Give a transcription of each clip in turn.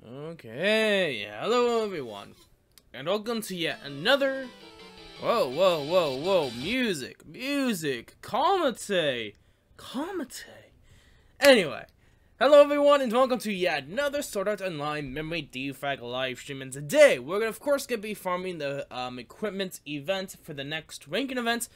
Okay, hello everyone, and welcome to yet another... Whoa, music, calmate. Anyway, hello everyone, and welcome to yet another Sword Art Online Memory Defrag live stream, and today, we're gonna, of course, be farming the equipment event for the next ranking event,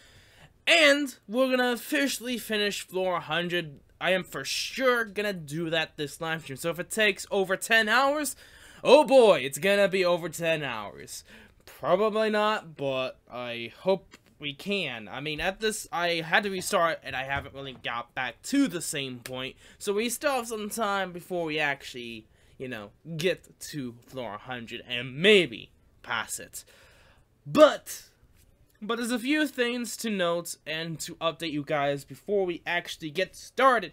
and we're gonna officially finish floor 100. I am for sure gonna do that this live stream. So if it takes over 10 hours, oh boy, it's gonna be over 10 hours. Probably not, but I hope we can. I mean, at this, I had to restart, and I haven't really got back to the same point. So we still have some time before we actually, get to floor 100 and maybe pass it. But there's a few things to note and to update you guys before we actually get started.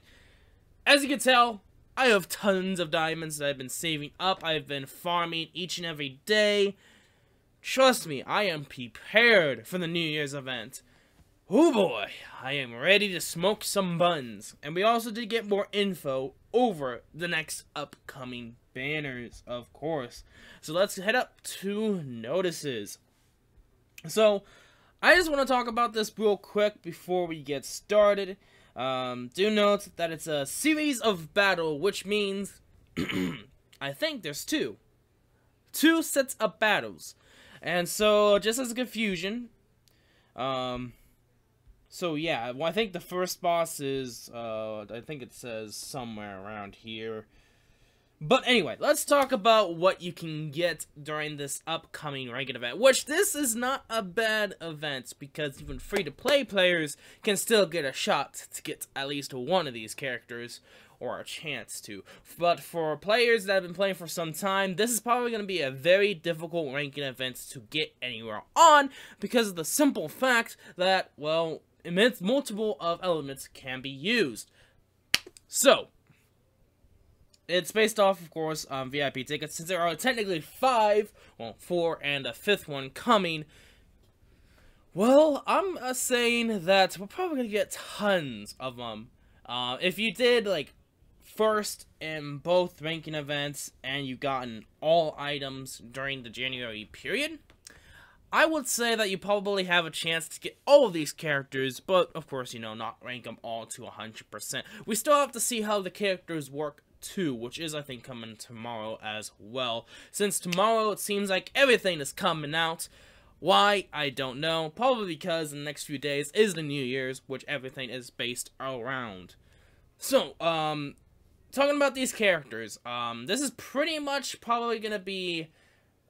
As you can tell, I have tons of diamonds that I've been saving up. I've been farming each and every day. Trust me, I am prepared for the New Year's event. Oh boy, I am ready to smoke some buns. And we also did get more info over the next upcoming banners, of course. So let's head up to notices. So, I just want to talk about this real quick before we get started. Do note that it's a series of battle, which means I think there's two sets of battles. And so, just as a confusion, so yeah, well, I think the first boss is, I think it says somewhere around here. But anyway, let's talk about what you can get during this upcoming ranked event, which this is not a bad event, because even free-to-play players can still get a shot to get at least one of these characters, or a chance to. But for players that have been playing for some time, this is probably going to be a very difficult ranking event to get anywhere on, because of the simple fact that, well, multiple of elements can be used. So, it's based off, of course, VIP tickets, since there are technically 5, well, 4, and a 5th one coming. Well, I'm saying that we're probably going to get tons of them. If you did, like, first in both ranking events, and you've gotten all items during the January period, I would say that you probably have a chance to get all of these characters, but, of course, not rank them all to 100%. We still have to see how the characters work 2, which is, I think, coming tomorrow as well. Since tomorrow, it seems like everything is coming out. Why? I don't know. Probably because in the next few days is the New Year's, which everything is based around. So, talking about these characters, this is pretty much probably gonna be,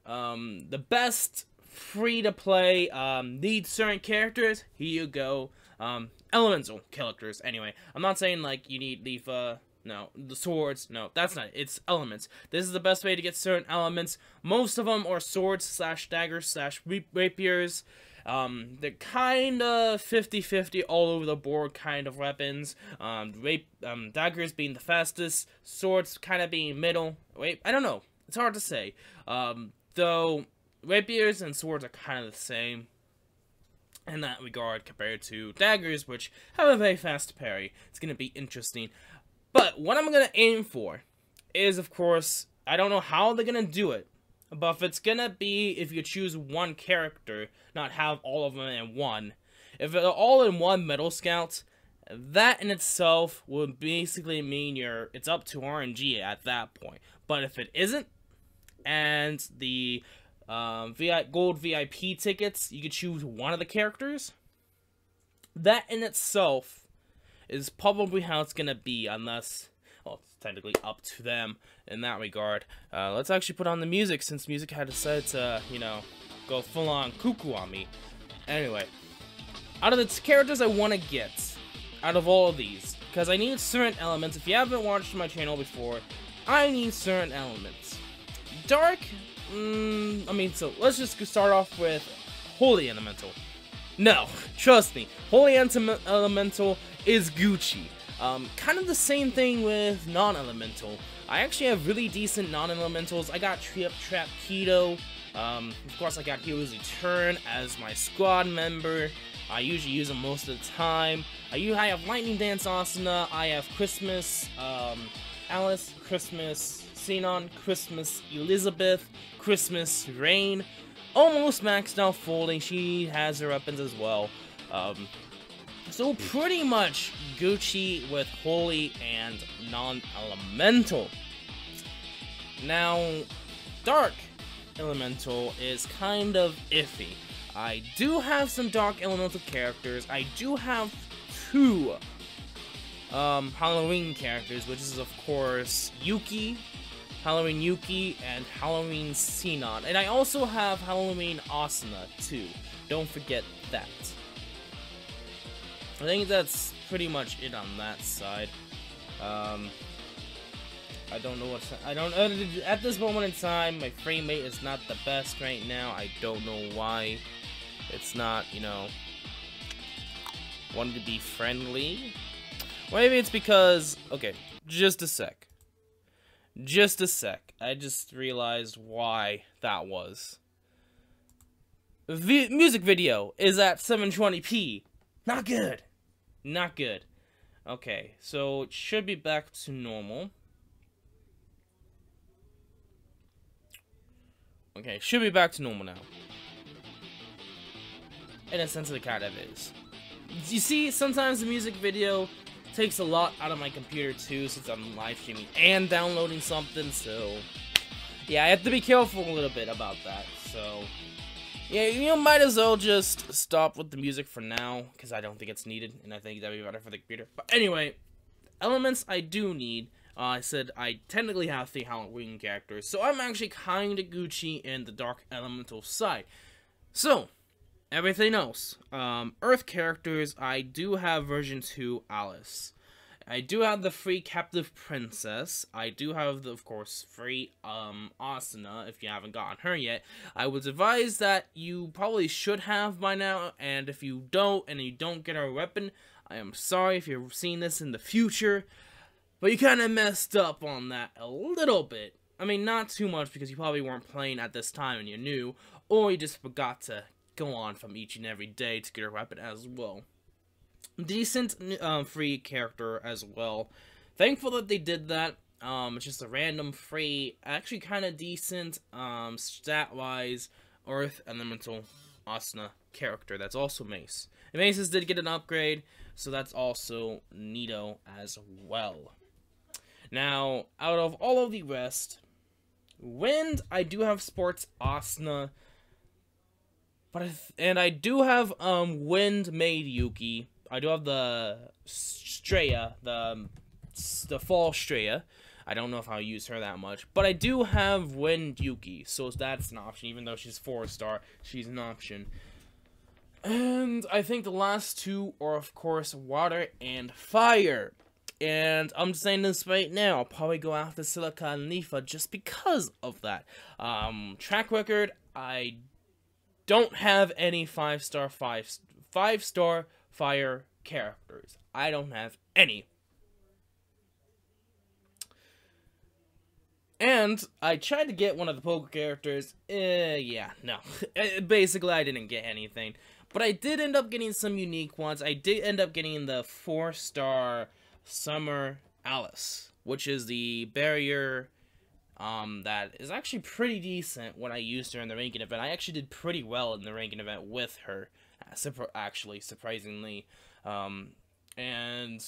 the best free-to-play, need certain characters. Here you go. Elemental characters, anyway. I'm not saying, like, you need Leafa. No, the swords, no, that's not it. It's elements. This is the best way to get certain elements. Most of them are swords slash daggers slash rapiers. They're kind of 50-50 all over the board kind of weapons. Daggers being the fastest, swords kind of being middle. Wait, I don't know. It's hard to say. Though rapiers and swords are kind of the same in that regard compared to daggers, which have a very fast parry. It's going to be interesting. But what I'm going to aim for is, of course, I don't know how they're going to do it, but if it's going to be, if you choose one character, not have all of them in one, if they're all in one Metal Scout, that in itself would basically mean it's up to RNG at that point. But if it isn't, and the gold VIP tickets, you could choose one of the characters, that in itself is probably how it's gonna be, unless, well, it's technically up to them in that regard. Let's actually put on the music, since music had decided to, go full-on cuckoo on me. Anyway, out of the characters I want to get, out of all of these, because I need certain elements. If you haven't watched my channel before, I need certain elements. Dark, so let's just start off with Holy Elemental. No, trust me, Holy Elemental is Gucci. Kind of the same thing with non-elemental. I actually have really decent non-elementals. I got Trap Keto. Of course, I got Hero's Return as my squad member. I usually use them most of the time. I have Lightning Dance Asuna. I have Christmas. Alice, Christmas Xenon, Christmas Elizabeth, Christmas Rain. Almost maxed out Folding. She has her weapons as well. So pretty much Gucci with Holy and Non-Elemental. Now, Dark Elemental is kind of iffy. I do have some Dark Elemental characters. I do have 2 Halloween characters, which is of course Yuki, Halloween Yuki, and Halloween Xenon. And I also have Halloween Asuna too. Don't forget that. I think that's pretty much it on that side. I don't know what's... at this moment in time, my frame rate is not the best right now. I don't know why. It's not, you know, wanting to be friendly. Well, maybe it's because... Okay, just a sec. Just a sec. I just realized why that was. The music video is at 720p. Not good. Not good. Okay, so it should be back to normal. Okay, should be back to normal now. In a sense, it kind of is. You see, sometimes the music video takes a lot out of my computer too, since I'm live streaming and downloading something, so... Yeah, I have to be careful a little bit about that, so... Yeah, you might as well just stop with the music for now, because I don't think it's needed, and I think that'd be better for the computer. But anyway, elements I do need. I said I technically have 3 Halloween characters, so I'm actually kind of Gucci in the Dark Elemental side. So, everything else. Earth characters, I do have version 2 Alice. I do have the free Captive Princess. I do have, of course, free Asuna, if you haven't gotten her yet. I would advise that you probably should have by now, and if you don't, and you don't get her weapon, I am sorry if you're seeing this in the future, but you kind of messed up on that a little bit. I mean, not too much, because you probably weren't playing at this time and you knew, or you just forgot to go on from each and every day to get her weapon as well. Decent free character as well. Thankful that they did that. It's just a random free, actually kind of decent stat-wise Earth Elemental Asuna character. That's also Mace. And Maces did get an upgrade, so that's also neato as well. Now, out of all of the rest, Wind, I do have Sports Asuna, but I do have Wind Maid Yuki. I do have the Straya, the Fall Straya. I don't know if I'll use her that much, but I do have Wind Yuki, so that's an option. Even though she's 4-star, she's an option. And I think the last 2 are, of course, Water and Fire. And I'm just saying this right now, I'll probably go after Silica and Nifa just because of that. Track record, I don't have any 5-star Fire characters. I don't have any. And I tried to get one of the poker characters. Yeah, no. Basically, I didn't get anything. But I did end up getting some unique ones. I did end up getting the 4-star Summer Alice, which is the barrier that is actually pretty decent when I used her in the ranking event. I actually did pretty well in the ranking event with her, actually, surprisingly. And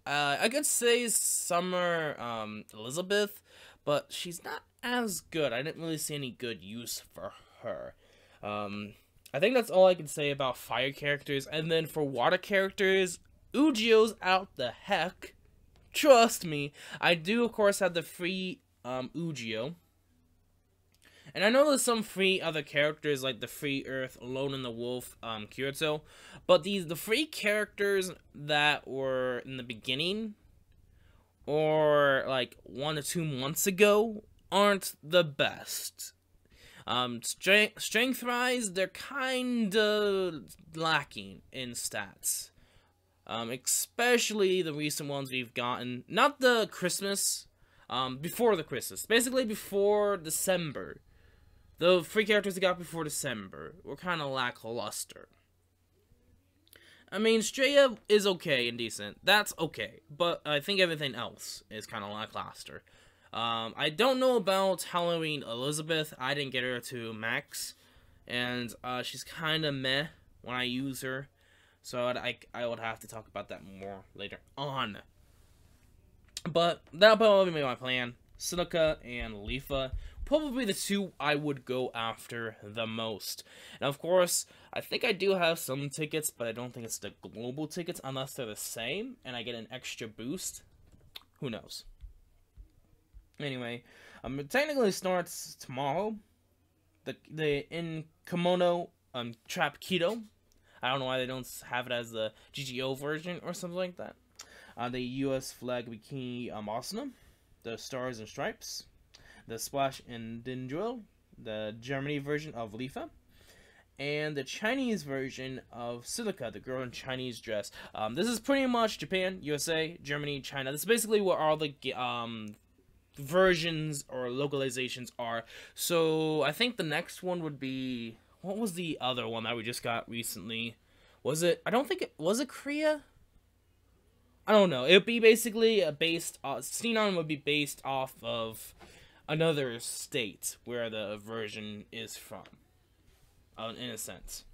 I could say Summer Elizabeth, but she's not as good. I didn't really see any good use for her. I think that's all I can say about fire characters. And then for water characters, Ugio's out the heck. Trust me. I do, of course, have the free Ugio. And I know there's some free other characters like the free Earth, Alone in the Wolf, Kirito. But the free characters that were in the beginning, or like 1 to 2 months ago, aren't the best. Strength-wise, they're kinda lacking in stats. Especially the recent ones we've gotten. Not the Christmas, before the Christmas. Basically before December. The free characters we got before December were kind of lackluster. I mean, Straya is okay and decent. That's okay. But I think everything else is kind of lackluster. I don't know about Halloween Elizabeth. I didn't get her to max. And she's kind of meh when I use her. So I would have to talk about that more later on. But that'll probably be my plan. Silica and Leafa. Probably the two I would go after the most. And of course, I think I do have some tickets, but I don't think it's the global tickets unless they're the same and I get an extra boost. Who knows? Anyway, technically starts tomorrow. The in Kimono Trap Keto. I don't know why they don't have it as the GGO version or something like that. The US flag bikini Asuna, the Stars and Stripes, the Splash and Dindril, the Germany version of Leafa, and the Chinese version of Silica, the girl in Chinese dress. This is pretty much Japan, USA, Germany, China. This is basically where all the versions or localizations are. So I think the next one would be, what was the other one that we just got recently? Was it, I don't think it, was it Korea? I don't know. It would be basically based, Sinon would be based off of another state where the version is from, in a sense.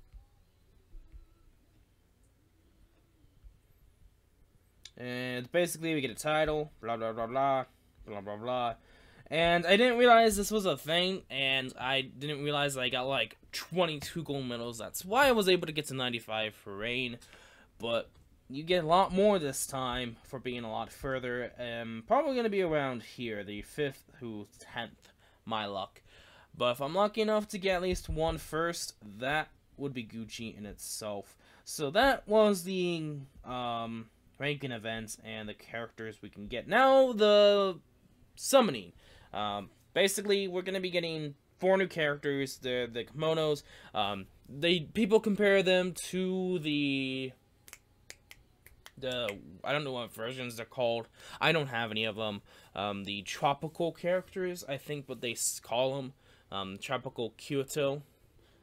And basically we get a title, blah blah blah blah, blah blah blah. And I didn't realize this was a thing, and I didn't realize I got like 22 gold medals. That's why I was able to get to 95 for Freind. But you get a lot more this time for being a lot further. Probably going to be around here, the 5th through 10th, my luck. But if I'm lucky enough to get at least one first, that would be Gucci in itself. So that was the ranking events and the characters we can get. Now the summoning. Basically, we're going to be getting 4 new characters. They're the kimonos. People compare them to the I don't know what versions they're called. I don't have any of them. The tropical characters, I think what they call them. Tropical Kyoto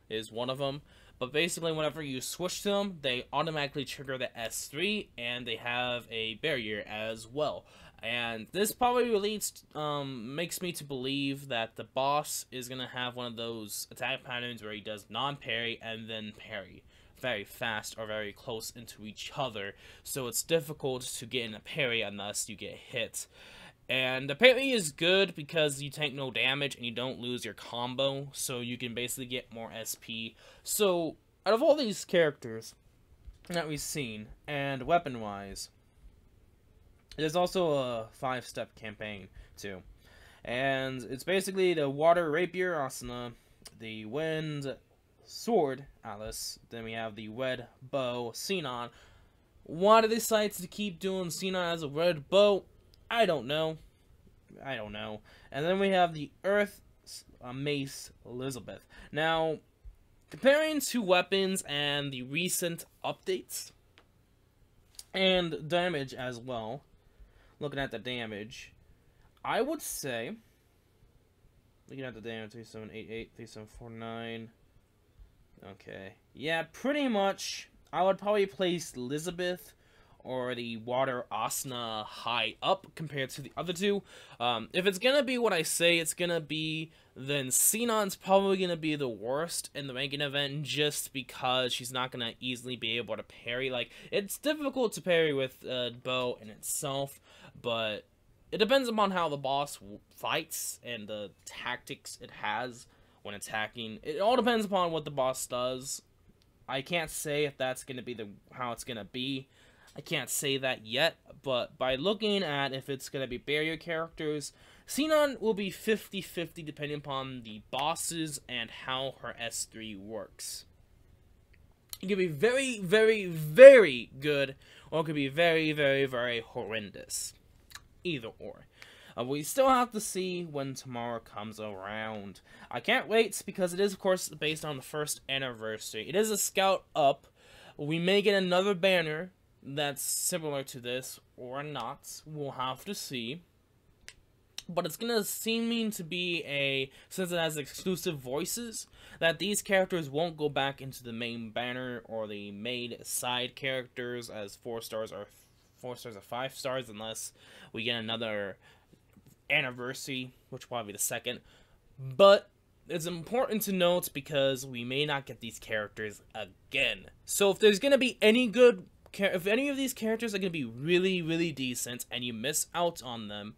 is one of them. But basically, whenever you switch to them, they automatically trigger the S3, and they have a barrier as well. And this probably leads, makes me to believe that the boss is going to have one of those attack patterns where he does non-parry and then parry very fast or very close into each other, so it's difficult to get in a parry unless you get hit. And the parry is good because you take no damage and you don't lose your combo, so you can basically get more SP. So out of all these characters that we've seen, and weapon wise, there's also a 5-step campaign too, and it's basically the water rapier Asuna, the wind sword Alice, then we have the red bow Sinon. Why do they decide to keep doing Sinon as a red bow? I don't know. And then we have the earth mace Elizabeth. Now, comparing two weapons and the recent updates and damage as well, looking at the damage, I would say, looking at the damage, 3788, 3749. Okay, yeah, pretty much, I would probably place Elizabeth or the water Asuna high up compared to the other two. If it's gonna be what I say it's gonna be, then Sinon's probably gonna be the worst in the ranking event just because she's not gonna easily be able to parry. Like, it's difficult to parry with bow in itself, but it depends upon how the boss fights and the tactics it has when attacking. It all depends upon what the boss does. I can't say if that's gonna be how it's gonna be. I can't say that yet, but by looking at if it's going to be barrier characters, Sinon will be 50-50 depending upon the bosses and how her S3 works. It could be very, very, very good, or it could be very, very, very horrendous. Either or. We still have to see when tomorrow comes around. I can't wait because it is, of course, based on the 1st anniversary. It is a scout up. We may get another banner that's similar to this or not. We'll have to see. but it's gonna seem to be since it has exclusive voices, that these characters won't go back into the main banner or the main side characters as 4 stars or 5 stars, unless we get another anniversary, which will probably be the second. But it's important to note because we may not get these characters again. So if there's gonna be if any of these characters are gonna be really, really decent and you miss out on them,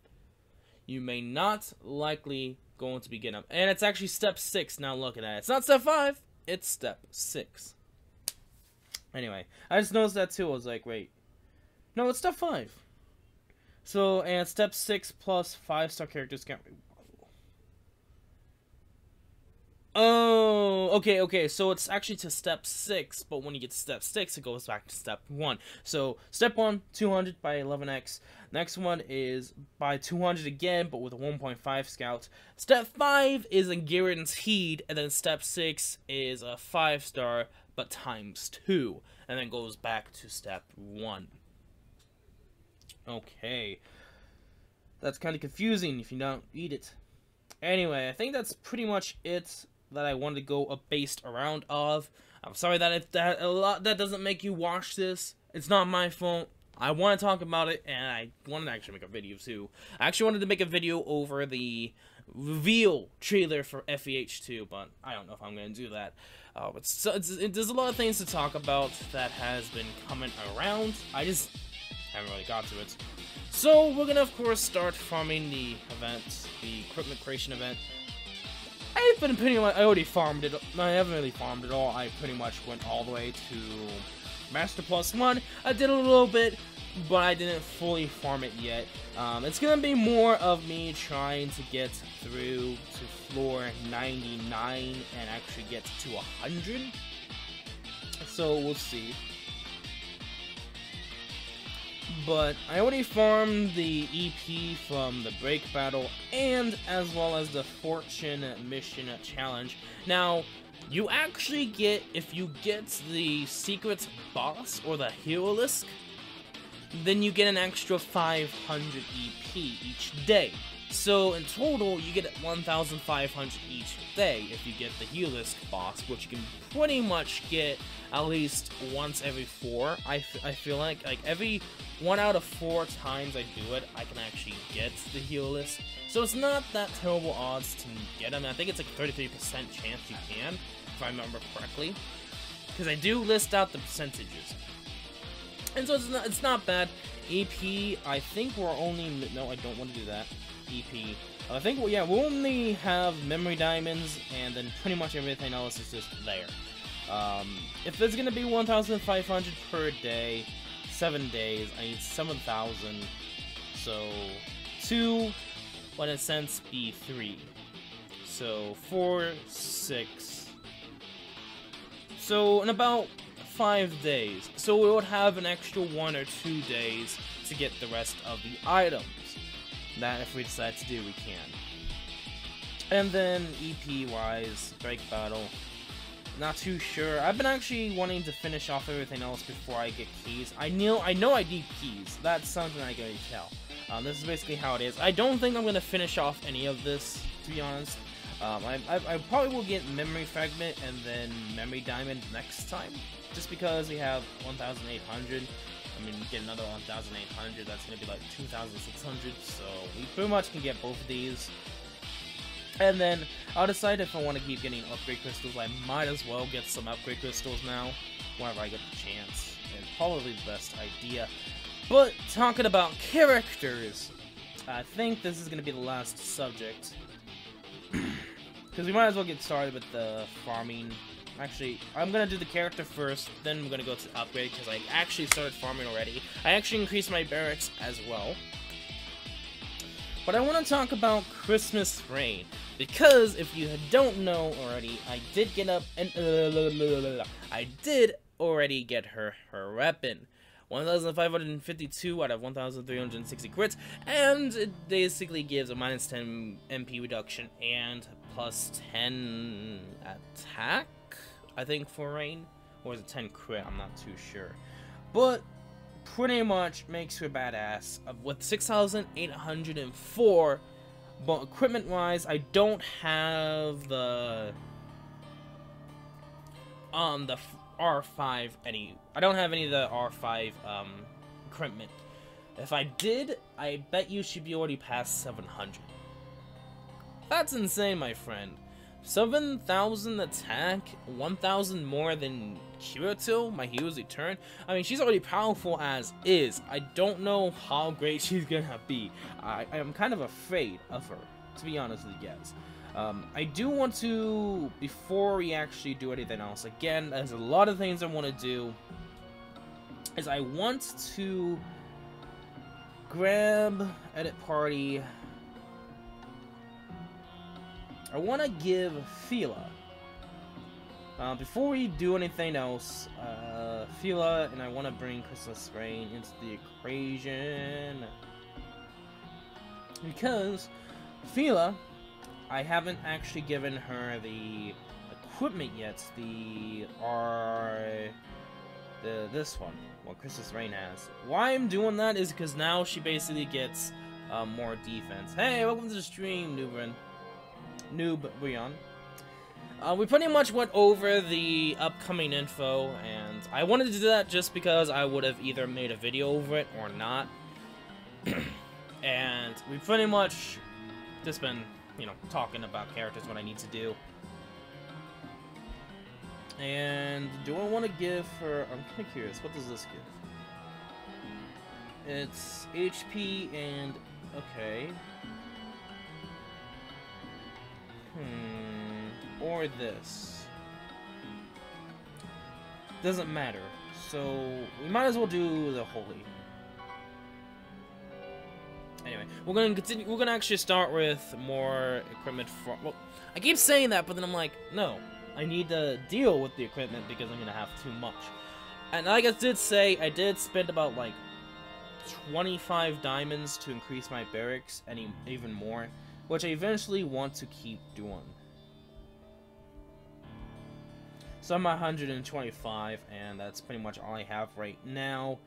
you may not likely going to be getting them. And it's actually step 6 now looking at it. It's not step 5, it's step 6. Anyway, I just noticed that too. I was like, wait. No, it's step 5. So, and step 6 plus 5-star characters can't... Oh, okay, so it's actually to step 6, but when you get to step 6, it goes back to step 1. So, step 1, 200 by 11x. Next one is by 200 again, but with a 1.5 scout. Step 5 is a guaranteed, and then step 6 is a 5-star, but times 2, and then goes back to step 1. Okay. That's kind of confusing if you don't read it. Anyway, I think that's pretty much it that I wanted to go based around of. I'm sorry that if that doesn't make you watch this. It's not my fault. I want to talk about it, and I wanted to actually make a video too. I actually wanted to make a video over the reveal trailer for FEH2, but I don't know if I'm going to do that. There's a lot of things to talk about that has been coming around. I just haven't really got to it. So we're gonna, of course, start farming the event, the equipment creation event. I've been pretty much, I already farmed it. I haven't really farmed it all. I pretty much went all the way to Master Plus 1. I did a little bit, but I didn't fully farm it yet. It's gonna be more of me trying to get through to floor 99 and actually get to 100. So we'll see. But I already farmed the EP from the break battle and as well as the fortune mission challenge. Now, you actually get, if you get the secret boss or the hero list, then you get an extra 500 EP each day. So in total, you get 1,500 each day if you get the Helix boss, which you can pretty much get at least once every 4. I feel like every 1 out of 4 times I do it, I can actually get the Helix. So it's not that terrible odds to get them. I think it's like 33% chance you can, if I remember correctly, because I do list out the percentages. And so it's not bad. EP, I think we're only... No, I don't want to do that. EP. I think, well, yeah, we'll only have memory diamonds, and then pretty much everything else is just there. If it's gonna be 1,500 per day, 7 days, I need 7,000. So, 2 would in a sense be 3. So, 4, 6. So, in about 5 days. So, we would have an extra 1 or 2 days to get the rest of the items. That, if we decide to do, we can. And then, EP-wise, break battle. Not too sure. I've been actually wanting to finish off everything else before I get keys. I know I need keys. That's something I can tell. This is basically how it is. I don't think I'm going to finish off any of this, to be honest. I probably will get memory fragment and then memory diamond next time. Just because we have 1,800. I mean, get another 1,800. That's going to be like 2,600. So we pretty much can get both of these. And then, I'll decide if I want to keep getting upgrade crystals. I might as well get some upgrade crystals now, whenever I get the chance. It's probably the best idea. But, talking about characters, I think this is going to be the last subject. Because we might as well get started with the farming. Actually, I'm going to do the character first, then I'm going to go to upgrade, because I actually started farming already. I actually increased my barracks as well. But I want to talk about Christmas Freind, because if you don't know already, I did get up and I did already get her weapon. 1,552 out of 1,360 crits, and it basically gives a minus 10 MP reduction and plus 10 attack, I think, for Rain, or is it 10 crit? I'm not too sure, but pretty much makes her badass. With 6,804 But equipment-wise, I don't have the R5 any. I don't have any of the R5 equipment. If I did, I bet you should be already past 700. That's insane, my friend. 7,000 attack, 1,000 more than Kirito, my hero's return. I mean, she's already powerful as is. I don't know how great she's gonna be. I am kind of afraid of her, to be honest with you guys. I do want to, before we actually do anything else, again, there's a lot of things I want to do, is I want to grab edit party. I want to give Fila, before we do anything else, Fila, and I want to bring Christmas Freind into the equation, because Fila, I haven't actually given her the equipment yet, this one, what Christmas Freind has. Why I'm doing that is because now she basically gets more defense. Hey, welcome to the stream, Noob Brion. We pretty much went over the upcoming info, and I wanted to do that just because I would have either made a video over it or not. And we pretty much just been, you know, talking about characters, what I need to do. And do I want to give her... I'm kind of curious, what does this give? It's HP and... okay. Or this. Doesn't matter. So, we might as well do the holy. Anyway, we're gonna continue. We're gonna actually start with more equipment for. Well, I keep saying that, but then I'm like, no, I need to deal with the equipment because I'm gonna have too much. And like I did say, I did spend about like 25 diamonds to increase my barracks, and even more, which I eventually want to keep doing. So I'm at 125, and that's pretty much all I have right now.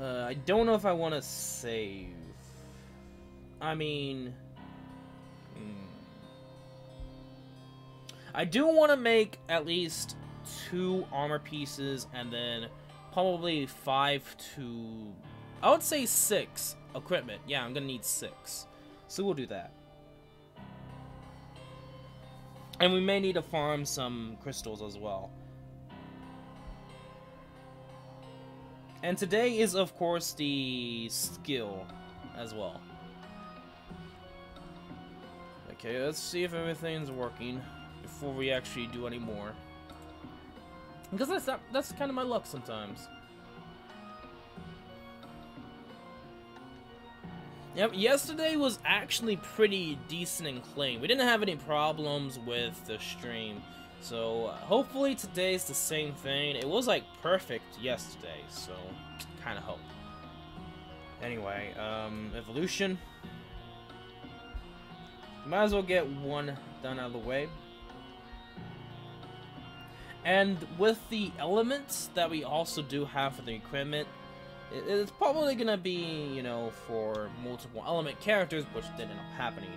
I don't know if I want to save. I mean... I do want to make at least 2 armor pieces, and then probably 5 to... I would say 6 equipment. Yeah, I'm gonna need 6. So we'll do that. And we may need to farm some crystals as well. And today is, of course, the skill as well. Okay, let's see if everything's working before we actually do any more. Because that's kind of my luck sometimes. Yep, yesterday was actually pretty decent and clean. We didn't have any problems with the stream. So, hopefully today's the same thing. It was, like, perfect yesterday, so kind of hope. Anyway, evolution. Might as well get one done out of the way. And with the elements that we also do have for the equipment, it's probably gonna be, you know, for multiple element characters, which didn't end up happening.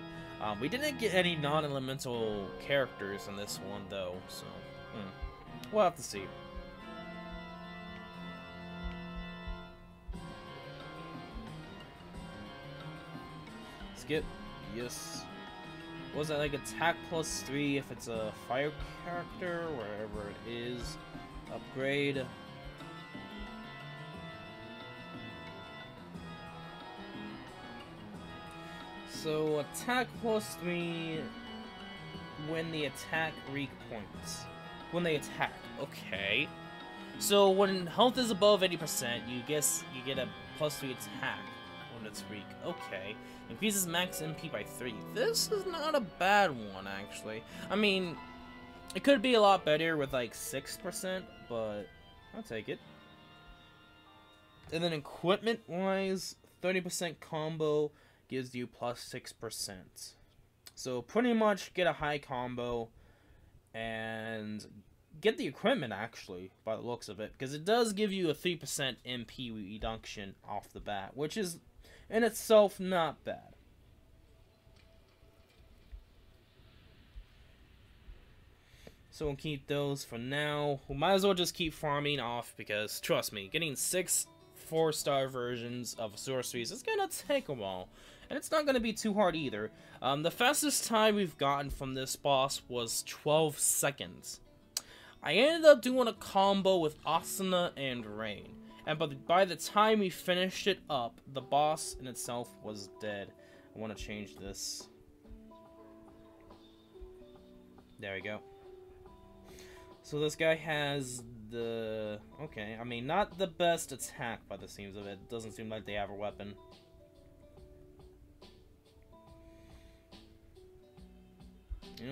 We didn't get any non-elemental characters in this one, though, so we'll have to see. Skip, yes. Was that like attack +3 if it's a fire character, wherever it is? Upgrade. So, attack +3 when the attack weak points. When they attack, okay. So, when health is above 80%, you get a +3 attack when it's weak. Okay. Increases max MP by 3. This is not a bad one, actually. I mean, it could be a lot better with like 6%, but I'll take it. And then equipment-wise, 30% combo gives you +6%. So pretty much get a high combo and get the equipment actually, by the looks of it, because it does give you a 3% MP reduction off the bat, which is in itself not bad. So we'll keep those for now. We might as well just keep farming off because, trust me, getting 6 4-star versions of sorceries is gonna take a while. And it's not gonna be too hard either. The fastest time we've gotten from this boss was 12 seconds. I ended up doing a combo with Asuna and Rain. And by the time we finished it up, the boss in itself was dead. I want to change this. There we go. So this guy has the... Okay, I mean, not the best attack by the seams of it. Doesn't seem like they have a weapon.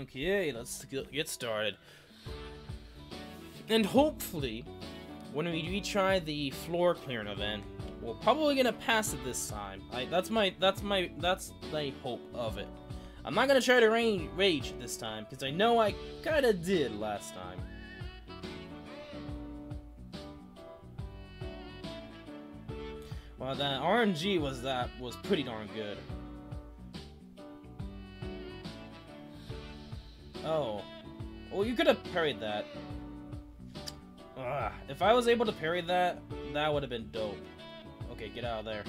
Okay, let's get started. And hopefully, when we retry the floor clearing event, we're probably gonna pass it this time. That's the hope of it. I'm not gonna try to rage this time because I know I kinda did last time. Well, that RNG was pretty darn good. Oh, well, you could have parried that. Ugh. If I was able to parry that, that would have been dope. Okay, get out of there.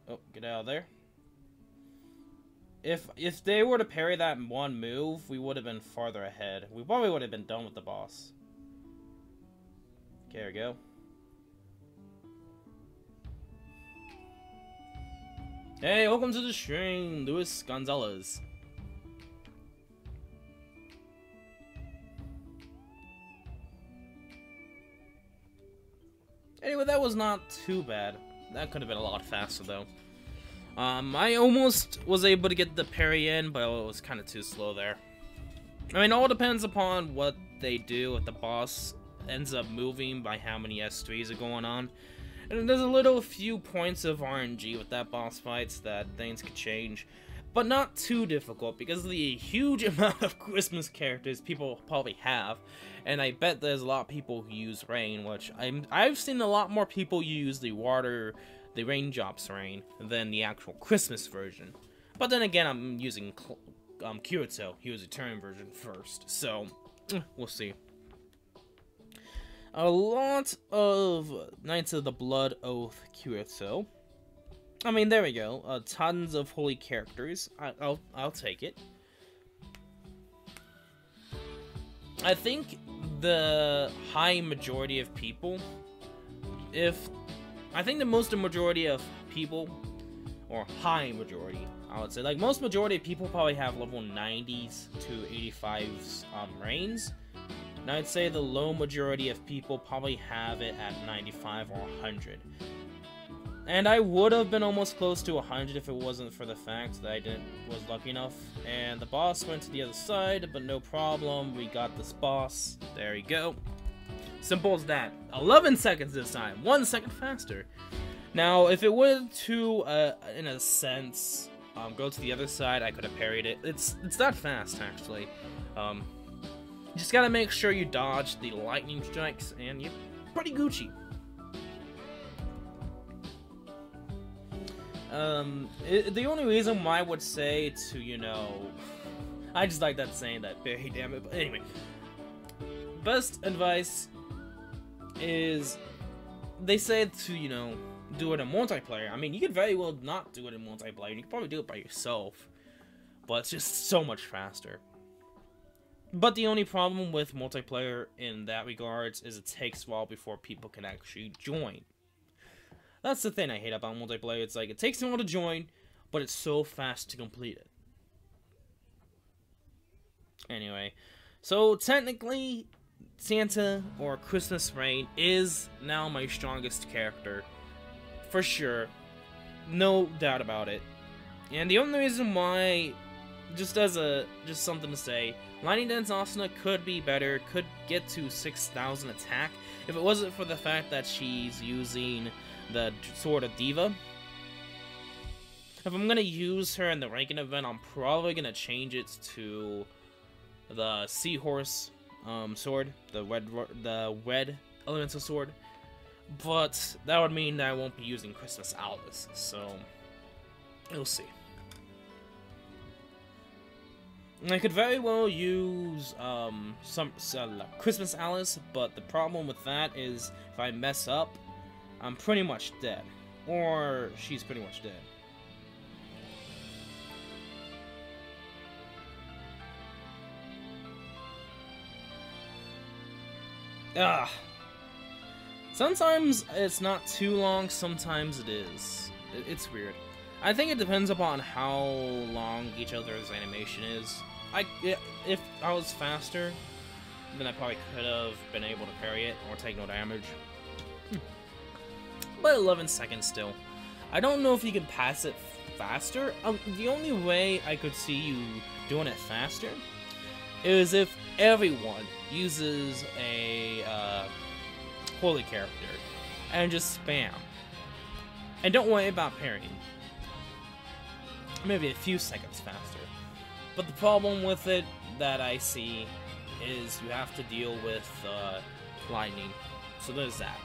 Oh, get out of there. If they were to parry that in one move, we would have been farther ahead. We probably would have been done with the boss. Okay, there we go. Hey, welcome to the stream, Luis Gonzalez. Anyway, that was not too bad. That could have been a lot faster, though. I almost was able to get the parry in, but it was kind of too slow there. I mean, it all depends upon what they do if the boss ends up moving by how many S3s are going on. And there's a few points of RNG with that boss fights that things could change. But not too difficult because of the huge amount of Christmas characters people probably have. And I bet there's a lot of people who use Rain, which I've seen a lot more people use the Raindrops Rain than the actual Christmas version. But then again, I'm using Kirito, he was a Eternal version first, so we'll see. A lot of Knights of the Blood Oath Kirito. I mean, there we go. Tons of holy characters. I'll take it. I think the high majority of people, I think the majority of people, or high majority, I would say, like most majority of people probably have level 90s to 85s Reigns. And I'd say the low majority of people probably have it at 95 or 100. And I would have been almost close to 100 if it wasn't for the fact that I was lucky enough. And the boss went to the other side, but no problem. We got this boss. There you go. Simple as that. 11 seconds this time. 1 second faster. Now, if it would to, in a sense, go to the other side, I could have parried it. It's that fast, actually. You just gotta make sure you dodge the lightning strikes, and you're pretty Gucci. The only reason why I would say to, you know... I just like that saying that, very damn it, but anyway. Best advice is... They say to, you know, do it in multiplayer. I mean, you could very well not do it in multiplayer. You could probably do it by yourself. But it's just so much faster. But the only problem with multiplayer in that regards is it takes a while before people can actually join. That's the thing I hate about multiplayer. It's like, it takes a while to join, but it's so fast to complete it. Anyway, so technically, Santa or Christmas Rain is now my strongest character. For sure. No doubt about it. And the only reason why, just something to say, Lightning Dance Asuna could be better, could get to 6,000 attack, if it wasn't for the fact that she's using the Sword of Diva. If I'm gonna use her in the ranking event, I'm probably gonna change it to the Seahorse sword, the red elemental sword. But that would mean that I won't be using Christmas Alice, so we'll see. I could very well use some Christmas Alice, but the problem with that is if I mess up, I'm pretty much dead. Or she's pretty much dead. Ah. Sometimes it's not too long, sometimes it is. It's weird. I think it depends upon how long each other's animation is. If I was faster, then I probably could have been able to parry it or take no damage. But 11 seconds still. I don't know if you can pass it faster. The only way I could see you doing it faster is if everyone uses a holy character and just spam. And don't worry about parrying. Maybe a few seconds faster. But the problem with it that I see is you have to deal with lightning. So there's that.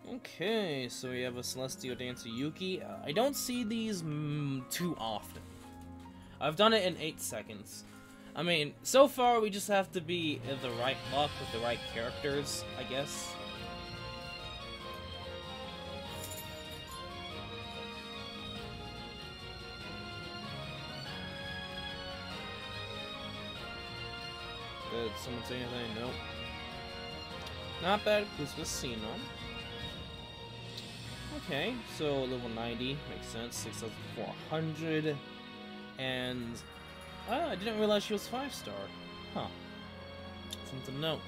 Okay, so we have a Celestial Dancer Yuki. I don't see these too often. I've done it in 8 seconds. I mean, so far we just have to be in the right luck with the right characters, I guess. Did someone say anything? Nope. Not bad, Christmas scene on. Okay, so level 90 makes sense. 6,400, and I didn't realize she was 5-star. Huh? Something to note.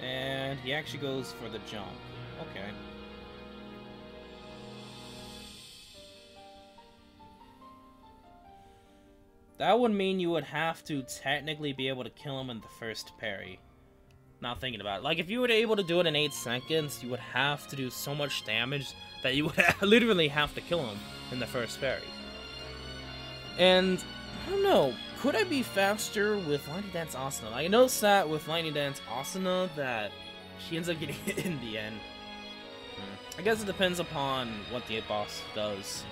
And he actually goes for the jump. Okay. That would mean you would have to technically be able to kill him in the first parry. Not thinking about it. Like, if you were able to do it in 8 seconds, you would have to do so much damage that you would literally have to kill him in the first parry. And, I don't know, could I be faster with Lightning Dance Asuna? I noticed that with Lightning Dance Asuna that she ends up getting hit in the end. I guess it depends upon what the boss does.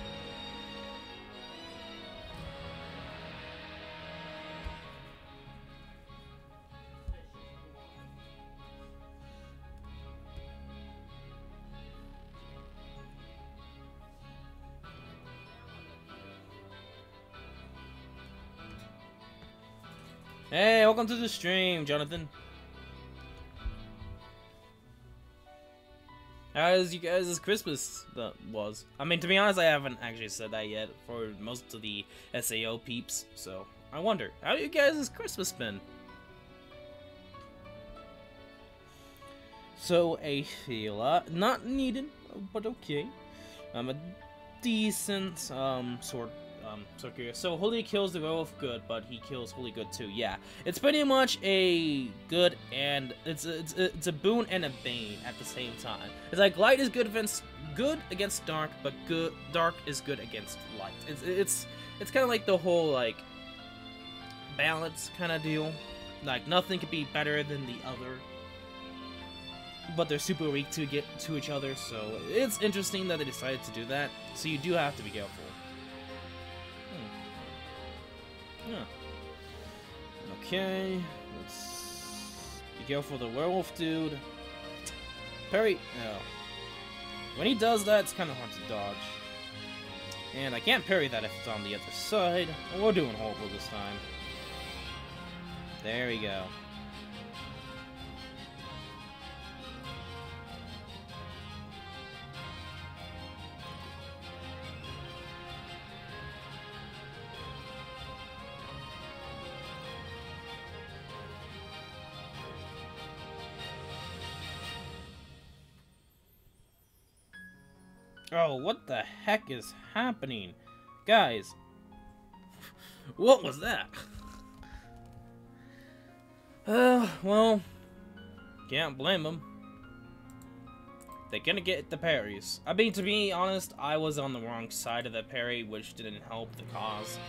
Hey, welcome to the stream, Jonathan. How's you guys' Christmas was? I mean, to be honest, I haven't actually said that yet for most of the SAO peeps, so I wonder, how you guys' Christmas been? So, a healer, not needed, but okay. A decent, sword curious. So Holy kills the werewolf good, but he kills Holy good too. Yeah, it's pretty much a good and it's a boon and a bane at the same time. It's like light is good against dark, but dark is good against light. It's kind of like the whole like balance kind of deal. Like nothing could be better than the other, but they're super weak to get to each other. So it's interesting that they decided to do that. So you do have to be careful. Yeah. Okay, let's be careful of the werewolf dude. Parry! No. When he does that, it's kind of hard to dodge. And I can't parry that if it's on the other side. We're doing horrible this time. There we go. Oh, what the heck is happening? Guys, what was that? Well, can't blame them. They're gonna get the parries. I mean, to be honest, I was on the wrong side of the parry, which didn't help the cause.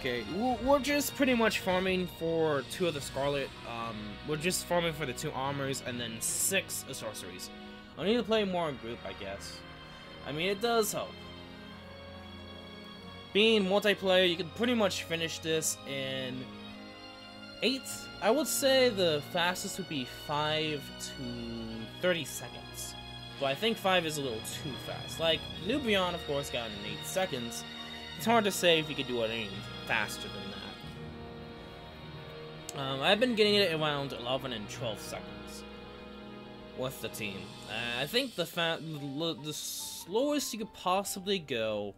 Okay, we're just pretty much farming for 2 of the Scarlet. We're just farming for the 2 armors and then 6 sorceries. I need to play more in group, I guess. I mean, it does help. Being multiplayer, you can pretty much finish this in 8. I would say the fastest would be 5 to 30 seconds. So I think 5 is a little too fast. Like, New Beyond, of course, got it in 8 seconds. It's hard to say if you could do it any faster than that. I've been getting it around 11 and 12 seconds with the team. I think the slowest you could possibly go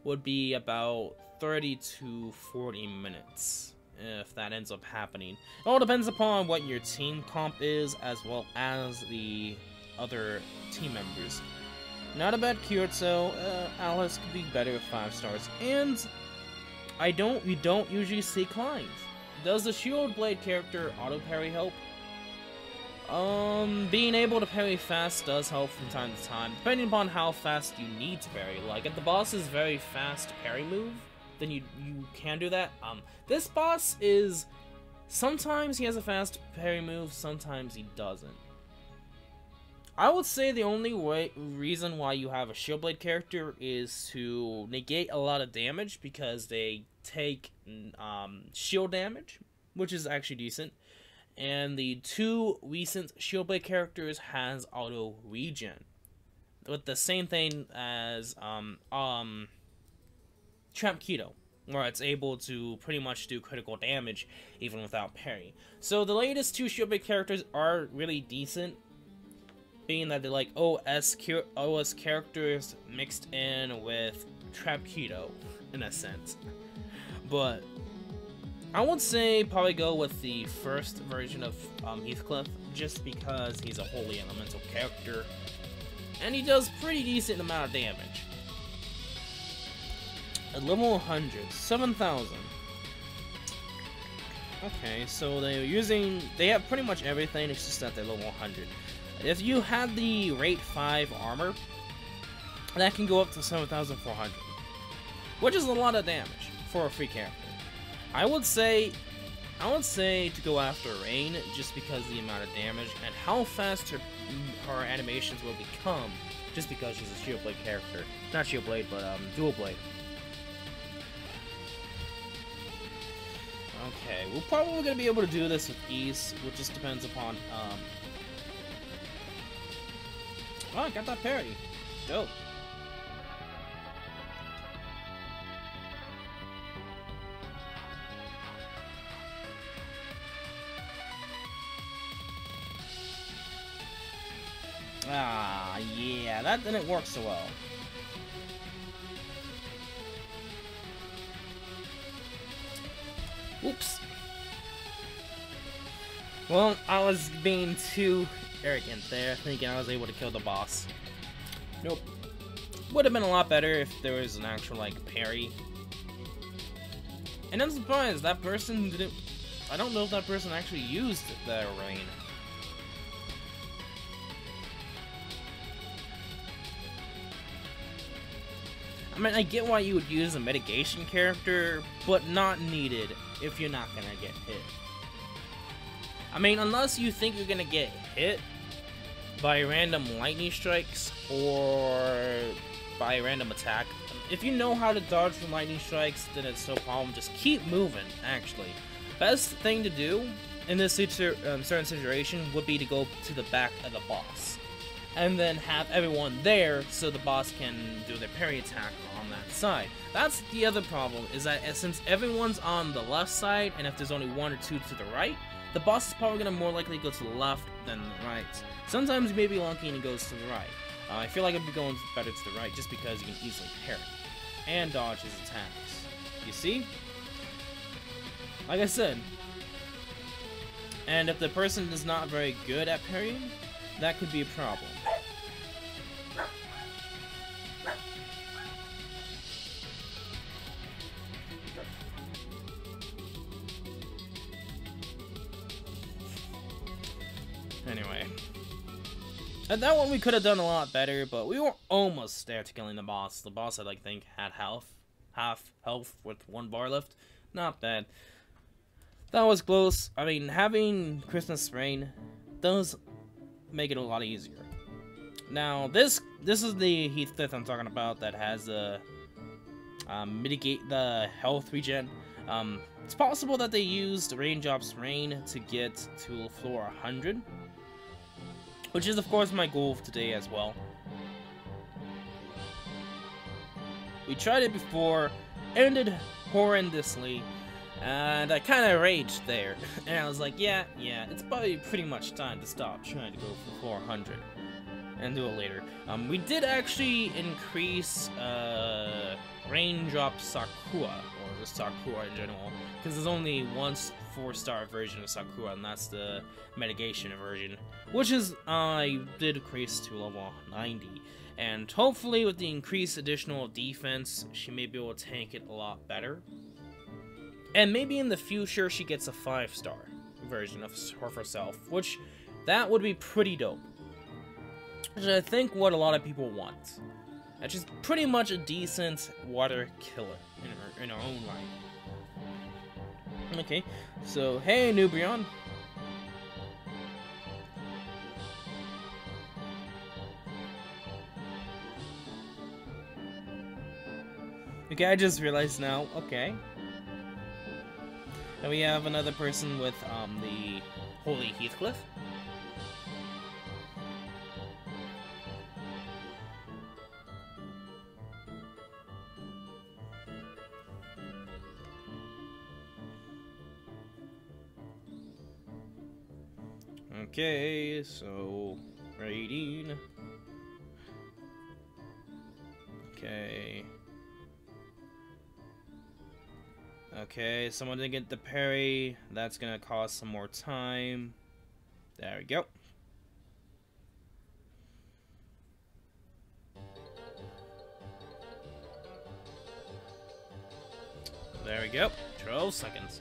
would be about 30 to 40 minutes, if that ends up happening. It all depends upon what your team comp is, as well as the other team members. Not a bad Kyoto. Alice could be better with 5 stars. And we don't usually see Climbs. Does the Shield Blade character auto parry help? Being able to parry fast does help from time to time, depending upon how fast you need to parry. Like if the boss is very fast parry move, then you can do that. This boss is sometimes he has a fast parry move, sometimes he doesn't. I would say the only reason why you have a Shield Blade character is to negate a lot of damage, because they take shield damage, which is actually decent. And the 2 recent Shield Blade characters has auto regen, with the same thing as Tramp Keto, where it's able to pretty much do critical damage even without parry. So the latest 2 Shield Blade characters are really decent, being that they're like OS characters mixed in with Trap Keto, in a sense. But I would say probably go with the first version of Heathcliff, just because he's a holy elemental character, and he does pretty decent amount of damage. At level 100, 7,000. Okay, so they have pretty much everything, it's just that they're level 100. If you had the rate 5 armor, that can go up to 7,400, which is a lot of damage for a free character. I would say to go after Rain, just because of the amount of damage and how fast her animations will become, just because she's a Shield Blade character. Not Shield Blade, but Dual Blade. Okay, we're probably gonna be able to do this with ease, which just depends upon oh, I got that parry. Dope. Ah, yeah, that didn't work so well. Oops. Well, I was being too arrogant there, thinking I was able to kill the boss. Nope. Would have been a lot better if there was an actual, like, parry. And I'm surprised that person didn't... I don't know if that person actually used the rain. I mean, I get why you would use a mitigation character, but not needed if you're not gonna get hit. I mean, unless you think you're gonna get hit by random lightning strikes or by a random attack. If you know how to dodge from lightning strikes, then it's no problem. Just keep moving, actually. Best thing to do in this certain situation would be to go to the back of the boss. And then have everyone there so the boss can do their parry attack on that side. That's the other problem, is that since everyone's on the left side, and if there's only 1 or 2 to the right, the boss is probably going to more likely go to the left than the right. Sometimes he may be lucky and he goes to the right. I feel like I'd be going better to the right just because you can easily parry and dodge his attacks. You see? Like I said, and if the person is not very good at parrying, that could be a problem. Anyway. At that one we could have done a lot better, but we were almost there to killing the boss. The boss, I think, had half health with 1 bar left. Not bad. That was close. I mean, having Christmas Freind does make it a lot easier. Now, this is the Heathcliff I'm talking about that has mitigate the health regen. It's possible that they used Raindrop's Rain to get to floor 100. Which is, of course, my goal for today as well. We tried it before, ended horrendously, and I kind of raged there. And I was like, yeah, it's probably pretty much time to stop trying to go for 400 and do it later. We did actually increase Raindrop Sakura, or just Sakura in general, because there's only one 4-star version of Sakura, and that's the mitigation version, which is I did increase to level 90, and hopefully with the increased additional defense, she may be able to tank it a lot better, and maybe in the future she gets a 5-star version of herself, which that would be pretty dope, which I think what a lot of people want. And she's pretty much a decent water killer in her own right. Okay, so hey Nubrion. Okay, I just realized now. Okay. And we have another person with the Holy Heathcliff. Okay, so raiding. Okay. Okay, someone didn't get the parry. That's gonna cost some more time. There we go. There we go. 12 seconds.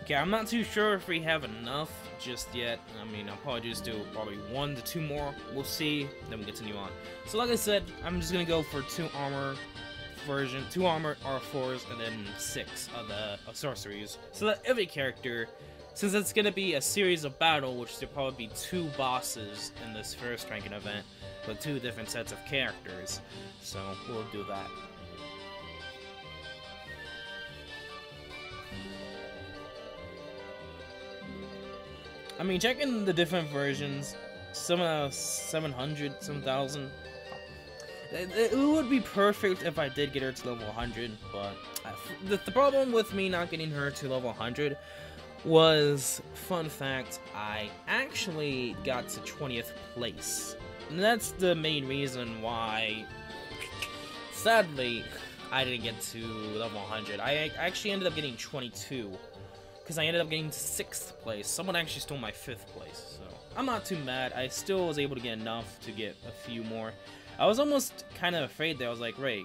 Okay, I'm not too sure if we have enough just yet. I mean, I'll probably just do probably 1 to 2 more. We'll see. Then we'll continue on. So like I said, I'm just gonna go for 2 armor version, 2 armor R4s, and then 6 of the sorceries. So that every character, since it's gonna be a series of battle, which there'll probably be 2 bosses in this first ranking event, with 2 different sets of characters. So we'll do that. I mean, checking the different versions, some 700, some 1,000. It would be perfect if I did get her to level 100, but the problem with me not getting her to level 100 was, fun fact, I actually got to 20th place. And that's the main reason why, sadly, I didn't get to level 100. I actually ended up getting 22. Because I ended up getting to 6th place. Someone actually stole my 5th place, so I'm not too mad. I still was able to get enough to get a few more. I was almost kind of afraid there. I was like, wait,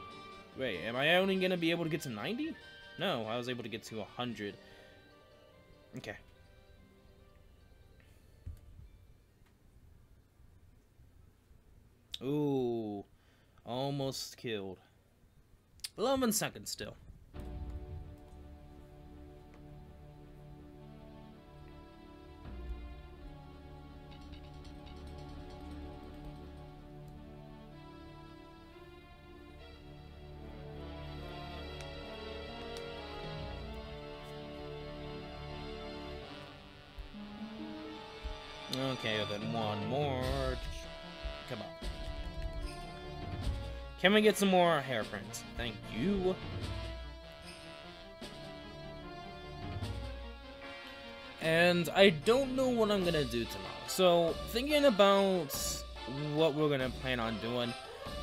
am I only going to be able to get to 90? No, I was able to get to 100. Okay. Ooh, almost killed. 11 seconds still. Okay, then one more. Come on. Can we get some more hairprints? Thank you. And I don't know what I'm gonna do tomorrow. So, thinking about what we're gonna plan on doing.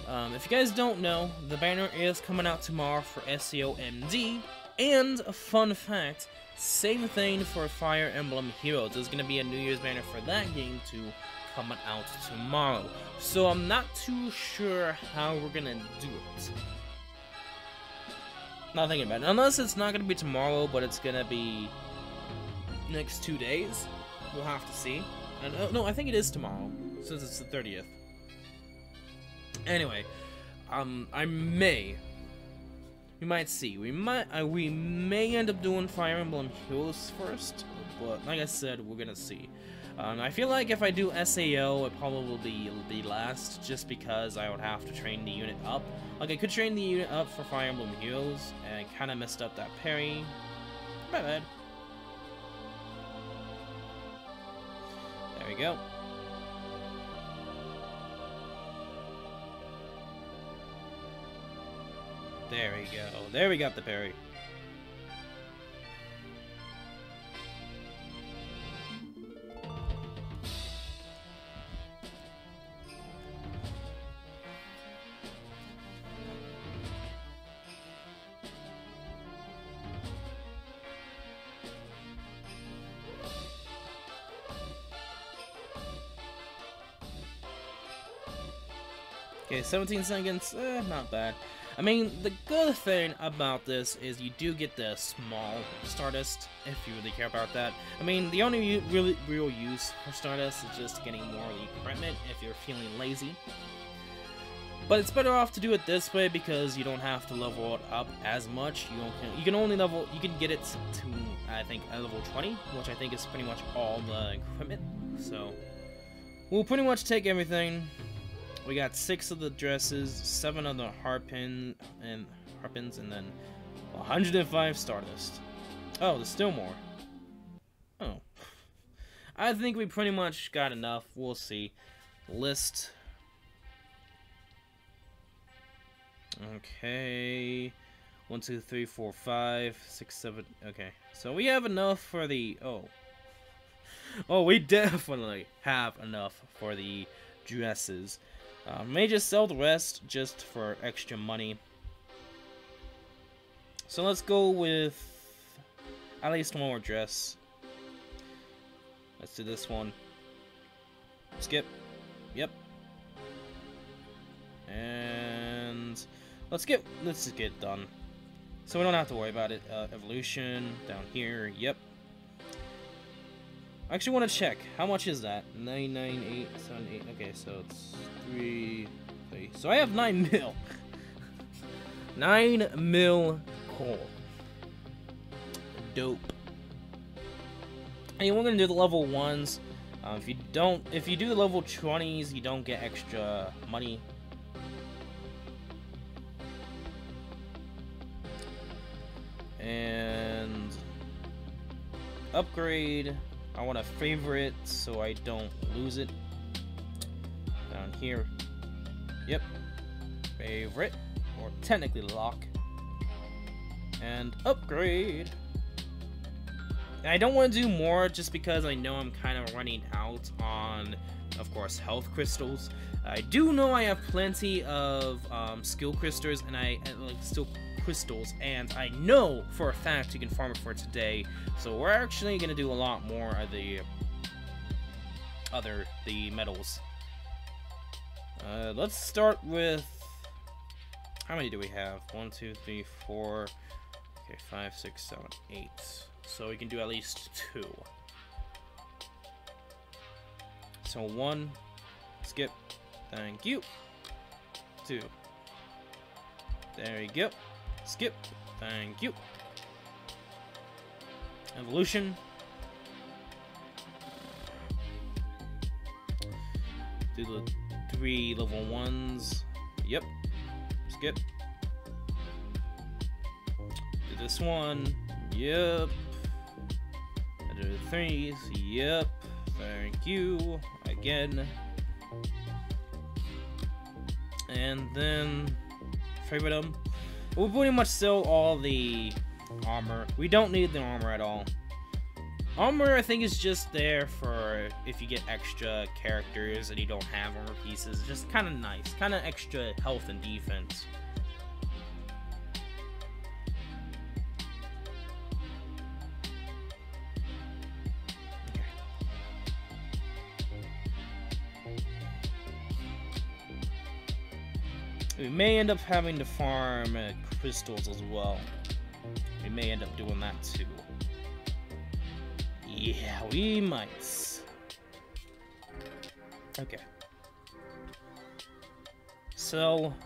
If you guys don't know, the banner is coming out tomorrow for SEO MD. And a fun fact, same thing for Fire Emblem Heroes. There's gonna be a New Year's banner for that game too, coming out tomorrow. So I'm not too sure how we're gonna do it. Not thinking about it. Unless it's not gonna be tomorrow, but it's gonna be next 2 days. We'll have to see. And, no, I think it is tomorrow, since it's the 30th. Anyway, we might see. We may end up doing Fire Emblem Heroes first, but like I said, we're gonna see. I feel like if I do SAO, it probably will be last, just because I would have to train the unit up. Like, I could train the unit up for Fire Emblem Heroes, and I kind of messed up that parry. My bad. There we go. There we go. There we got the parry. Okay, 17 seconds, not bad. I mean, the good thing about this is you do get the small Stardust, if you really care about that. I mean, the only real use for Stardust is just getting more equipment if you're feeling lazy. But it's better off to do it this way because you don't have to level it up as much. You can get it to, I think, a level 20, which I think is pretty much all the equipment. So, we'll pretty much take everything. We got 6 of the dresses, 7 of the harpins, and then 105 Stardust. Oh, there's still more. Oh. I think we pretty much got enough. We'll see. List. Okay. 1, 2, 3, 4, 5, 6, 7. Okay. So we have enough for the... Oh, we definitely have enough for the dresses. May just sell the rest just for extra money. So let's go with at least one more dress. Let's do this one. Skip. Yep. And let's just get it done. So we don't have to worry about it. Evolution down here. Yep. I actually want to check. How much is that? 99878. Okay, so it's 3. So I have 9 mil. 9 mil coal. Dope. And we're gonna do the level 1s. If you do the level 20s, you don't get extra money. And upgrade. I want to favorite so I don't lose it. Down here. Yep. Favorite. Or technically lock. And upgrade. And I don't want to do more just because I know I'm kind of running out on, of course, health crystals. I do know I have plenty of skill crystals and and I know for a fact you can farm it for today. So we're actually gonna do a lot more of the metals. Let's start with, how many do we have? 1, 2, 3, 4. Okay, 5, 6, 7, 8. So we can do at least 2. So 1, skip. Thank you. 2. There you go. Skip. Thank you. Evolution. Do the 3 level 1s. Yep. Skip. Do this one. Yep. I do the 3s. Yep. Thank you again. And then favorite them. We'll pretty much sell all the armor. We don't need the armor at all. Armor, I think, is just there for if you get extra characters and you don't have armor pieces. Just kind of nice. Kind of extra health and defense. We may end up having to farm crystals as well. We may end up doing that too. Yeah, we might. Okay. Sell.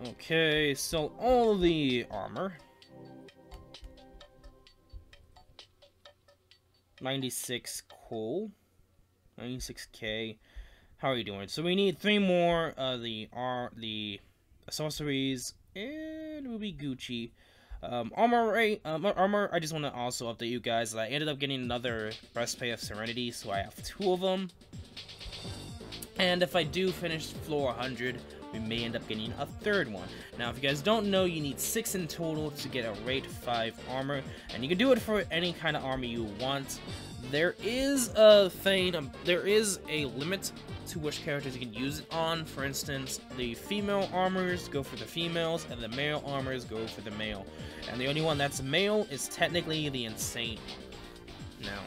Okay, sell all of the armor. 96 cool. 96k. How are you doing? So we need 3 more of the sorceries, and we'll be Gucci. Armor, I just want to also update you guys that I ended up getting another Breastplate of Serenity, so I have 2 of them. And if I do finish floor 100, we may end up getting a 3rd one. Now, if you guys don't know, you need 6 in total to get a rate 5 armor, and you can do it for any kind of armor you want. There is a thing, there is a limit to which characters you can use it on. For instance, the female armors go for the females, and the male armors go for the male. And the only one that's male is technically the Insane. Now,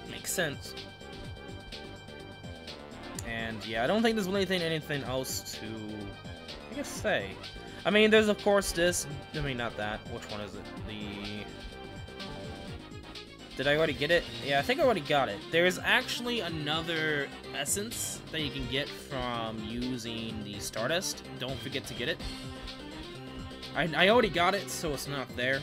makes sense. And yeah, I don't think there's really anything else to, I guess, say. I mean, there's of course this, I mean, not that, which one is it? Did I already get it? Yeah, I think I already got it. There's actually another essence that you can get from using the Stardust. Don't forget to get it. I already got it, so it's not there.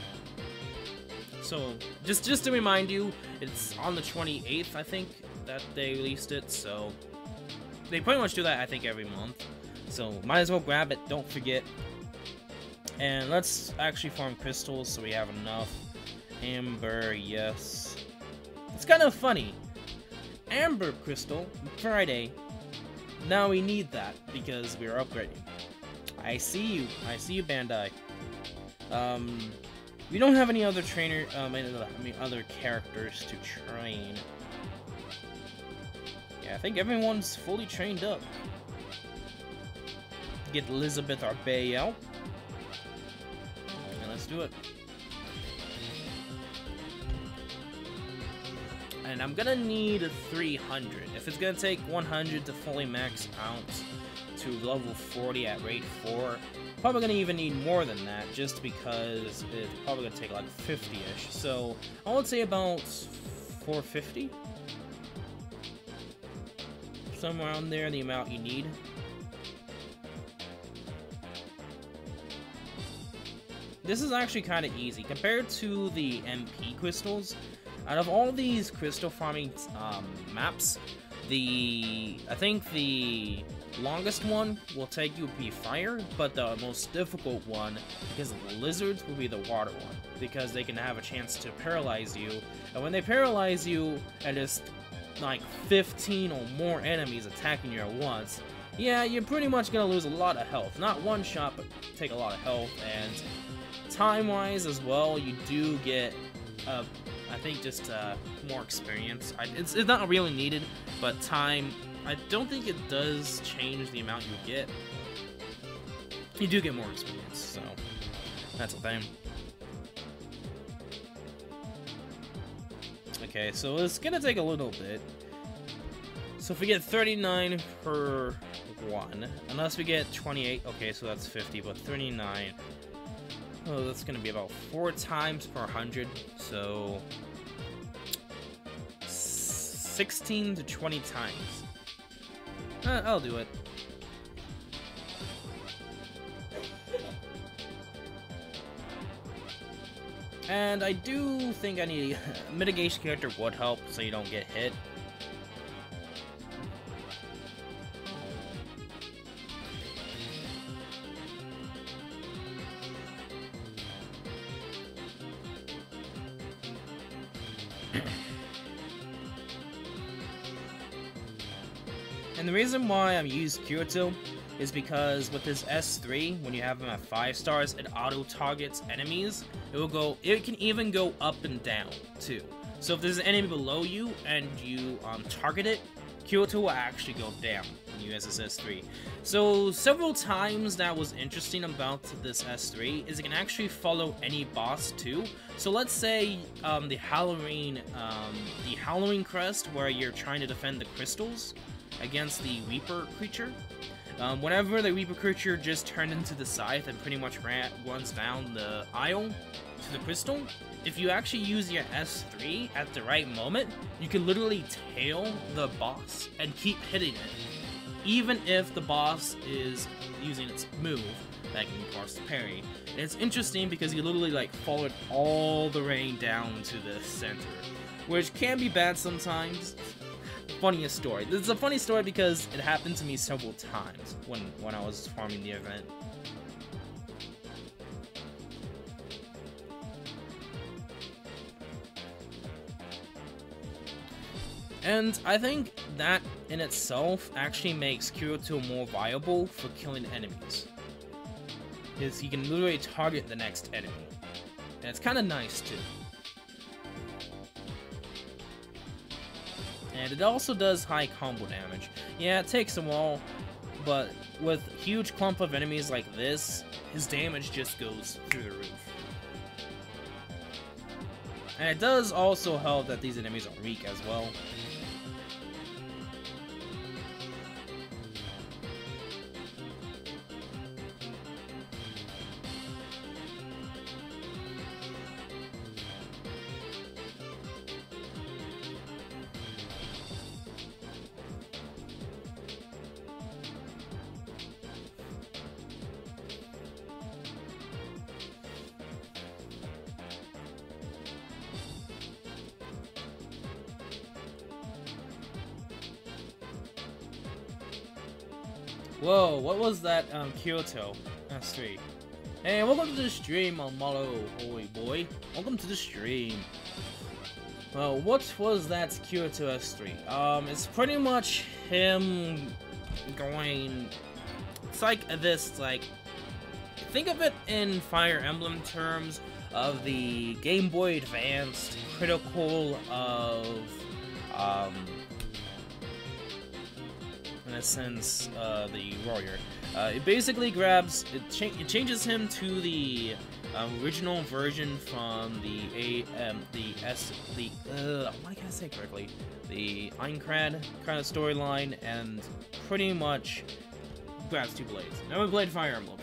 So, just to remind you, it's on the 28th, I think, that they released it, so they pretty much do that, I think, every month. So, might as well grab it, don't forget. And let's actually farm crystals so we have enough. Amber, yes. It's kind of funny. Amber crystal, Friday. Now we need that because we're upgrading. I see you, Bandai. We don't have any other other characters to train. Yeah, I think everyone's fully trained up. Get Elizabeth Arbey out. And let's do it. And I'm gonna need 300. If it's gonna take 100 to fully max out to level 40 at rate 4, probably gonna even need more than that, just because it's probably gonna take like 50-ish. So I would say about 450, somewhere around there, the amount you need. This is actually kind of easy compared to the MP crystals. Out of all these crystal farming maps, I think the longest one will take you be fire, but the most difficult one, because of the lizards, will be the water one, because they can have a chance to paralyze you, and when they paralyze you, and there's like 15 or more enemies attacking you at once, yeah, you're pretty much gonna lose a lot of health. Not one shot, but take a lot of health, and time-wise as well, you do get I think just more experience. It's not really needed, but time, I don't think it does change the amount you get. You do get more experience, so that's a thing. Okay, so it's gonna take a little bit. So if we get 39 per one, unless we get 28, okay, so that's 50, but 39. Oh, that's gonna be about 4 times per 100, so 16 to 20 times. I'll do it. And I do think I need a mitigation character would help so you don't get hit. And the reason why I'm using Kirito is because with this S3, when you have him at 5 stars, it auto-targets enemies. It can even go up and down, too. So if there's an enemy below you, and you target it, Kirito will actually go down when you use this S3. So several times that was interesting about this S3 is it can actually follow any boss too. So let's say the Halloween crest, where you're trying to defend the crystals against the Reaper creature. Whenever the Reaper creature just turned into the Scythe and pretty much runs down the aisle to the crystal, if you actually use your S3 at the right moment, you can literally tail the boss and keep hitting it, even if the boss is using its move that can force the parry. And it's interesting because you literally like followed all the way down to the center, which can be bad sometimes. Funniest story. This is a funny story because it happened to me several times when I was farming the event. And I think that in itself actually makes Kirito more viable for killing enemies, because he can literally target the next enemy, and it's kind of nice too. And it also does high combo damage. Yeah, it takes a while, but with a huge clump of enemies like this, his damage just goes through the roof. And it does also help that these enemies are weak as well. Whoa, what was that, Kyoto? S3. Hey, welcome to the stream, Malo, holy boy. Welcome to the stream. Well, what was that Kyoto S3? It's pretty much him going... It's like this, like... Think of it in Fire Emblem terms of the Game Boy Advanced critical of, in a sense, the warrior. It basically grabs, it changes him to the original version from the what can I say correctly? The Aincrad kind of storyline, and pretty much grabs 2 blades. Never played Fire Emblem.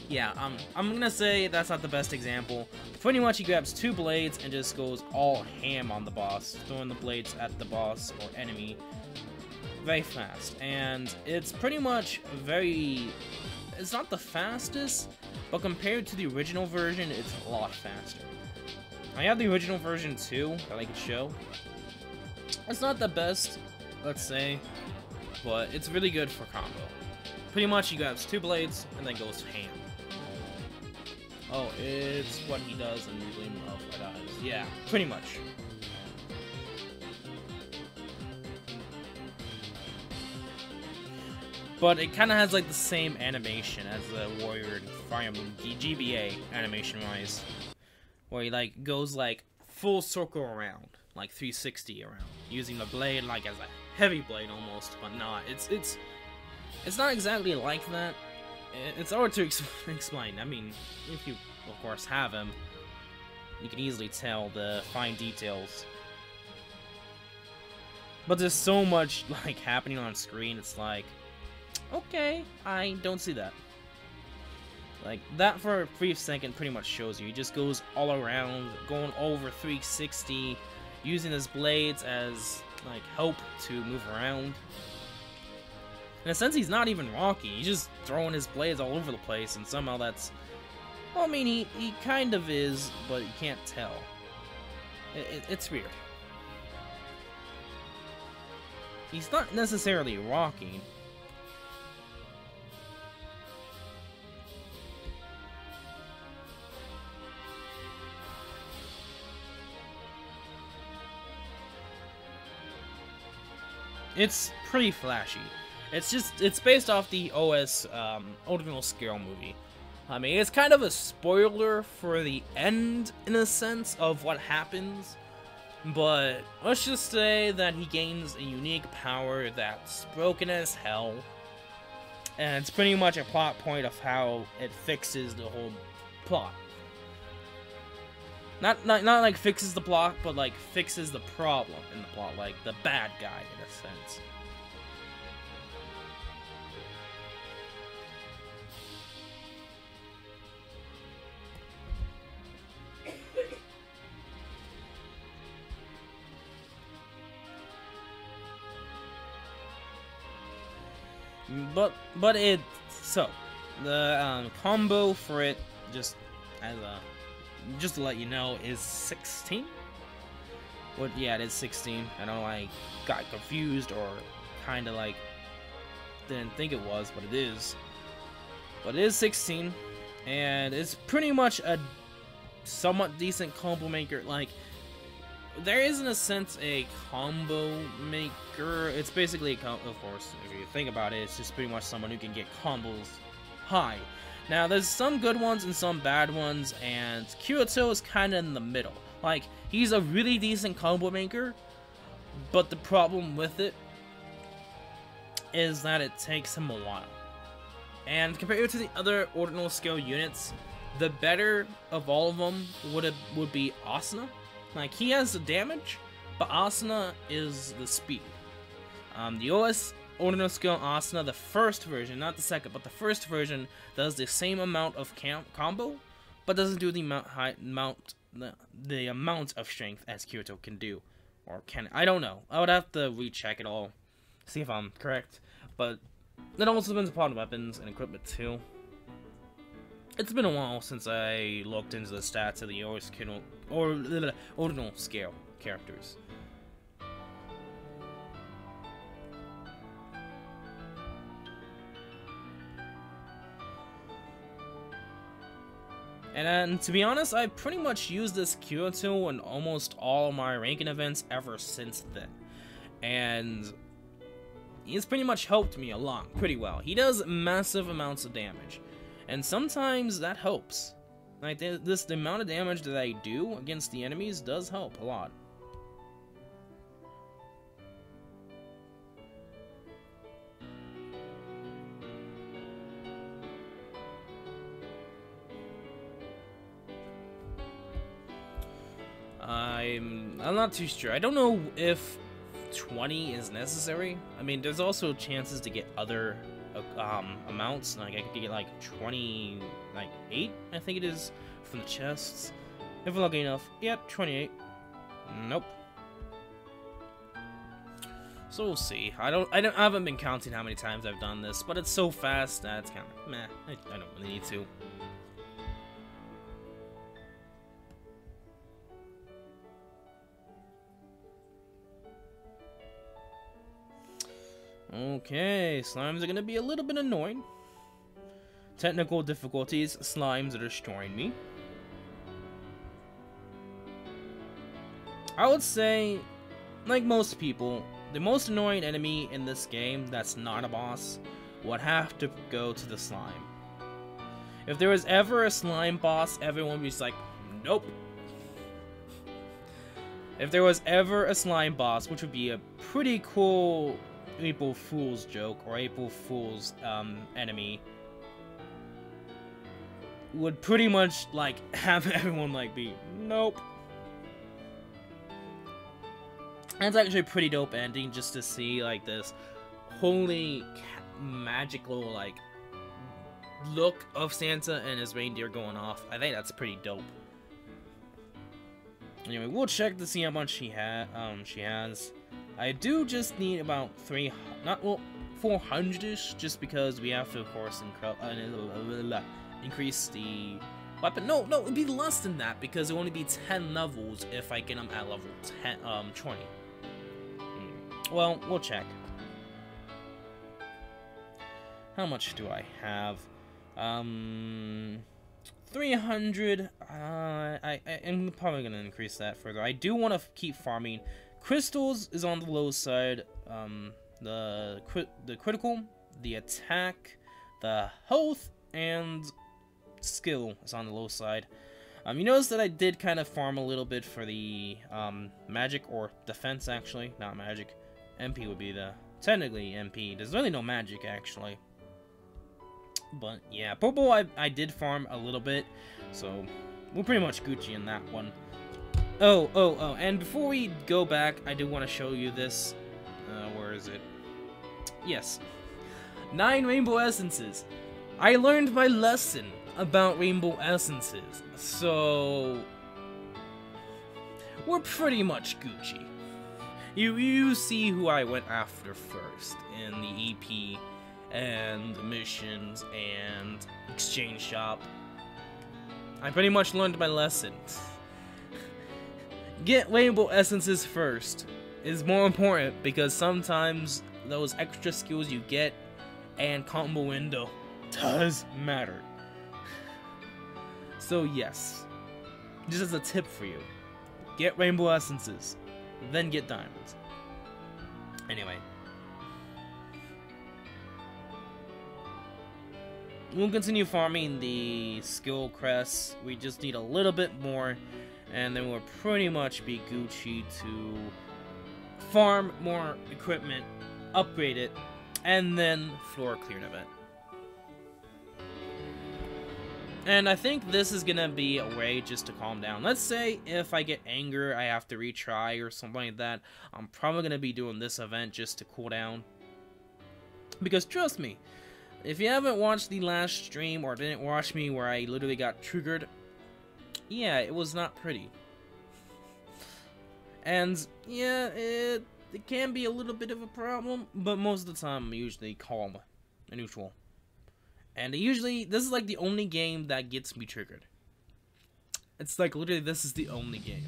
Yeah, I'm gonna say that's not the best example. Pretty much he grabs 2 blades and just goes all ham on the boss, throwing the blades at the boss or enemy very fast. And it's pretty much it's not the fastest, but compared to the original version, it's a lot faster. I have the original version too, that I could show. It's not the best, let's say, but it's really good for combo. Pretty much he grabs 2 blades and then goes ham. Oh, it's what he does in Gleam of Red Eyes. Yeah, pretty much. But it kind of has like the same animation as the Warrior and Fire Emblem GBA animation-wise, where he like goes like full circle around, like 360 around, using the blade like as a heavy blade almost, but not. It's not exactly like that. It's hard to explain. I mean, if you, of course, have him, you can easily tell the fine details. But there's so much, like, happening on screen, it's like, okay, I don't see that. Like, that for a brief second pretty much shows you. He just goes all around, going over 360, using his blades as, like, help to move around. In a sense, he's not even rocking. He's just throwing his blades all over the place, and somehow that's... Well, I mean, he kind of is, but you can't tell. It's weird. He's not necessarily rocking. It's pretty flashy. It's based off the original scale movie. I mean, it's kind of a spoiler for the end, in a sense, of what happens. But let's just say that he gains a unique power that's broken as hell. And it's pretty much a plot point of how it fixes the whole plot. Not like fixes the plot, but like fixes the problem in the plot, like the bad guy in a sense. But it so the combo for it, just to let you know, is 16. Well, yeah, it is 16. I know I got confused or kind of like didn't think it was, but it is. But it is 16, and it's pretty much a somewhat decent combo maker. Like, there is, in a sense, a combo maker. It's basically a of course, if you think about it, it's just pretty much someone who can get combos high. Now, there's some good ones and some bad ones, and Kirito is kind of in the middle. Like, he's a really decent combo maker, but the problem with it is that it takes him a while. And compared to the other ordinal scale units, the better of all of them would be Asuna. Like, he has the damage, but Asuna is the speed. The OS ordinal scale Asuna, the first version, not the second, but the first version, does the same amount of combo, but doesn't do the amount of strength as Kirito can do. Or can, I don't know. I would have to recheck it all, see if I'm correct. But it also depends upon weapons and equipment too. It's been a while since I looked into the stats of the ordinal scale characters. And to be honest, I pretty much used this Kirito in almost all my ranking events ever since then. And he's pretty much helped me along pretty well. He does massive amounts of damage, and sometimes that helps. Like, the amount of damage that I do against the enemies does help a lot. I'm not too sure. I don't know if 20 is necessary. I mean, there's also chances to get other amounts. Like, I could get like 28, I think it is, from the chests, if we're lucky enough. Yep, 28. Nope. So we'll see. I haven't been counting how many times I've done this, but it's so fast that it's kind of meh. I don't really need to. Okay, slimes are gonna be a little bit annoying. Technical difficulties, slimes are destroying me. I would say, like most people, the most annoying enemy in this game that's not a boss would have to go to the slime. If there was ever a slime boss, everyone would be just like, nope. If there was ever a slime boss, which would be a pretty cool April Fool's joke, or April Fool's enemy, would pretty much like have everyone like be nope. And it's actually a pretty dope ending just to see like this holy magical like look of Santa and his reindeer going off. I think that's pretty dope. Anyway, we'll check to see how much she has. I do just need about 400ish, just because we have to, of course, increase the weapon. No, it'd be less than that, because it would only be 10 levels if I get them at level 20. Well, we'll check. How much do I have? 300. I'm probably gonna increase that further. I do want to keep farming. Crystals is on the low side. the critical, the attack, the health, and skill is on the low side. You notice that I did kind of farm a little bit for the magic, or defense actually, not magic. MP would be the technically MP. There's really no magic actually. But yeah, purple I did farm a little bit, so we're pretty much Gucci in that one. Oh, and before we go back, I do want to show you this. Where is it? Yes. 9 rainbow essences. I learned my lesson about rainbow essences, so we're pretty much Gucci. You see who I went after first in the EP and missions and exchange shop. I pretty much learned my lesson. Get rainbow essences first is more important, because sometimes those extra skills you get and combo window does matter. So yes, just as a tip for you, get rainbow essences, then get diamonds. Anyway, we'll continue farming the skill crests. We just need a little bit more, and then we'll pretty much be Gucci to farm more equipment, upgrade it, and then floor clear an event. And I think this is gonna be a way just to calm down. Let's say if I get anger, I have to retry or something like that. I'm probably gonna be doing this event just to cool down. Because trust me, if you haven't watched the last stream or didn't watch me where I literally got triggered, yeah, it was not pretty. And yeah, it can be a little bit of a problem, but most of the time I'm usually calm and neutral. And usually, this is like the only game that gets me triggered. It's like literally this is the only game.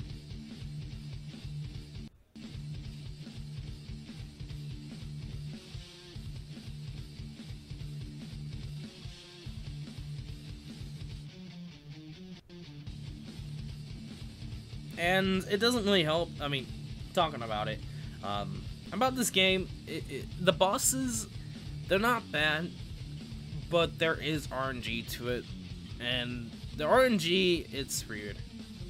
And it doesn't really help, I mean, talking about it. About this game, the bosses, they're not bad, but there is RNG to it, and the RNG, it's weird.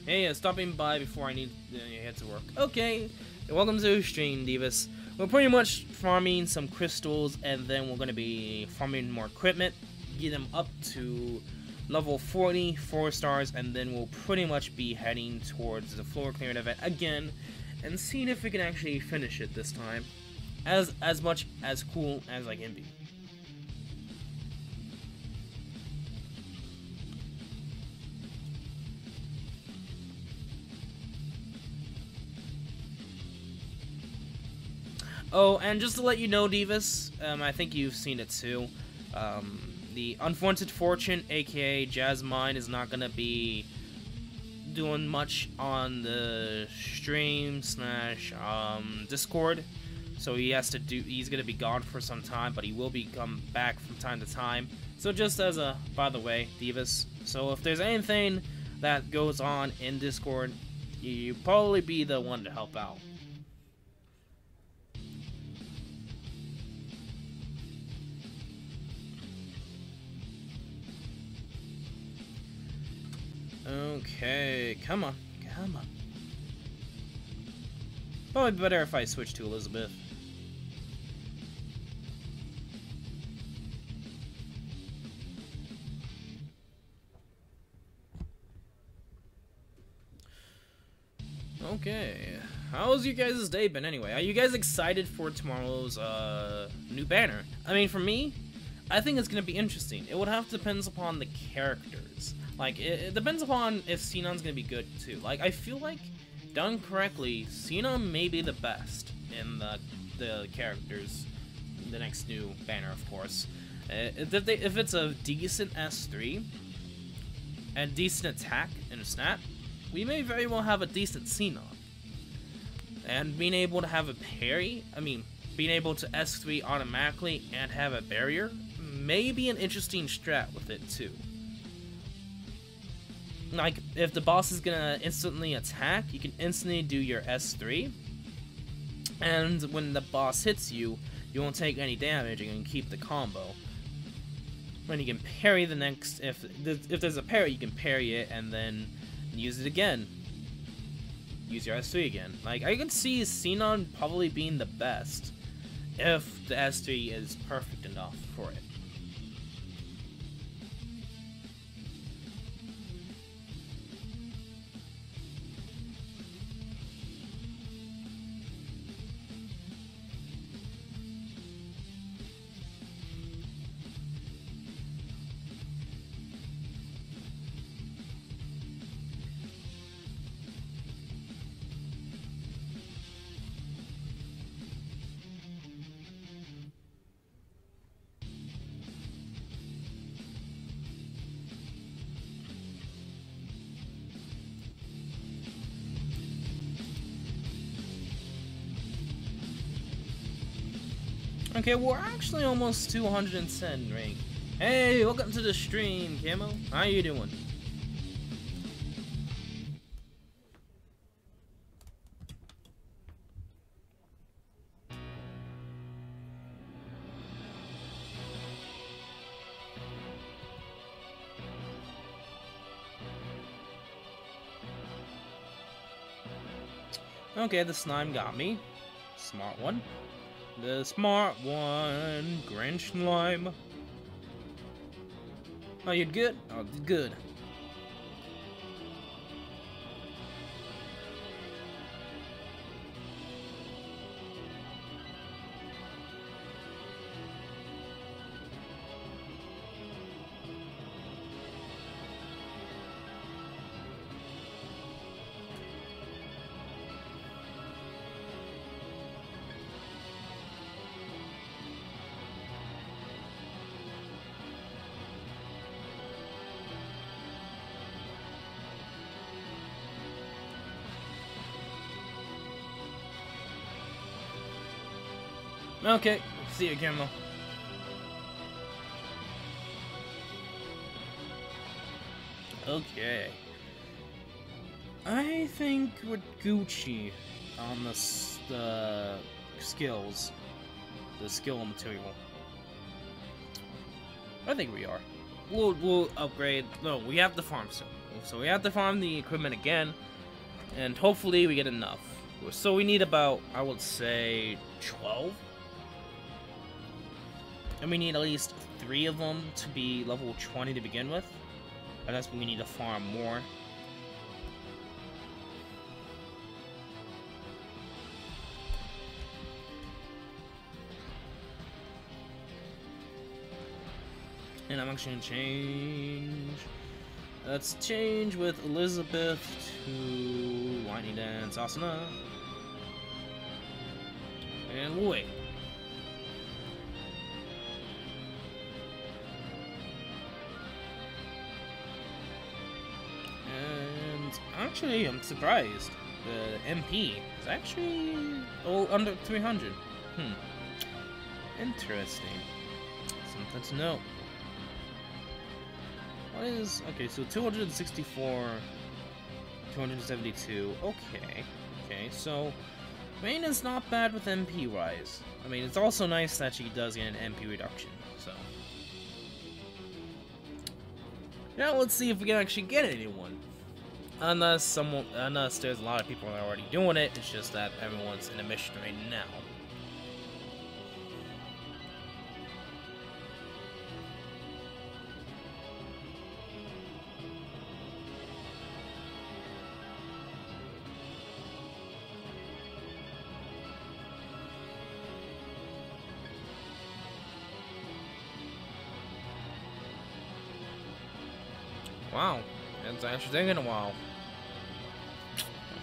Hey, stopping by before I need to head to work. Okay, welcome to the stream, Divas. We're pretty much farming some crystals, and then we're going to be farming more equipment, get them up to level 40, 4 stars, and then we'll pretty much be heading towards the floor clearing event again, and seeing if we can actually finish it this time, as much as cool as I can be. Oh, and just to let you know, Divas, I think you've seen it too. The Unwanted Fortune, aka Jasmine, is not gonna be doing much on the stream / Discord. So he's gonna be gone for some time, but he will come back from time to time. So just as a by the way, Divas. So if there's anything that goes on in Discord, you probably be the one to help out. Okay, come on. Probably better if I switch to Elizabeth. Okay, how's you guys' day been anyway? Are you guys excited for tomorrow's new banner? I mean, for me, I think it's gonna be interesting. It would have to depend upon the characters. Like, it depends upon if Xenon's gonna be good, too. Like, I feel like, done correctly, Xenon may be the best in the characters. The next new banner, of course. If it's a decent S3, and decent attack and snap, we may very well have a decent Xenon. And being able to have a parry, I mean, being able to S3 automatically and have a barrier, may be an interesting strat with it, too. Like, if the boss is gonna instantly attack, you can instantly do your S3, and when the boss hits you, you won't take any damage and you can keep the combo. When you can parry the next, if there's a parry, you can parry it and then use it again. Use your S3 again. Like, I can see Xenon probably being the best if the S3 is perfect enough for it. Okay, we're actually almost 210 rank. Hey, welcome to the stream, Camo. How you doing? Okay, the slime got me. Smart one. The smart one, Grinch Slime. Oh, you good? Oh, good. Okay, see you, Kimbo. Okay. I think we're Gucci on the skills. The skill material. I think we are. We'll upgrade. No, we have to farm soon. So we have to farm the equipment again. And hopefully we get enough. So we need about, I would say, 12? And we need at least 3 of them to be level 20 to begin with. And that's when we need to farm more. And I'm actually gonna change. Let's change with Elizabeth to Whiny Dance Asana. And we'll wait. Actually, I'm surprised. The MP is actually under 300. Interesting. Something to know. What is... Okay, so 264... 272. Okay. Okay, so... Raina's not bad with MP rise. I mean, it's also nice that she does get an MP reduction, so... Now let's see if we can actually get anyone. Unless there's a lot of people that are already doing it, it's just that everyone's in a mission right now. Wow, it's actually taking a while.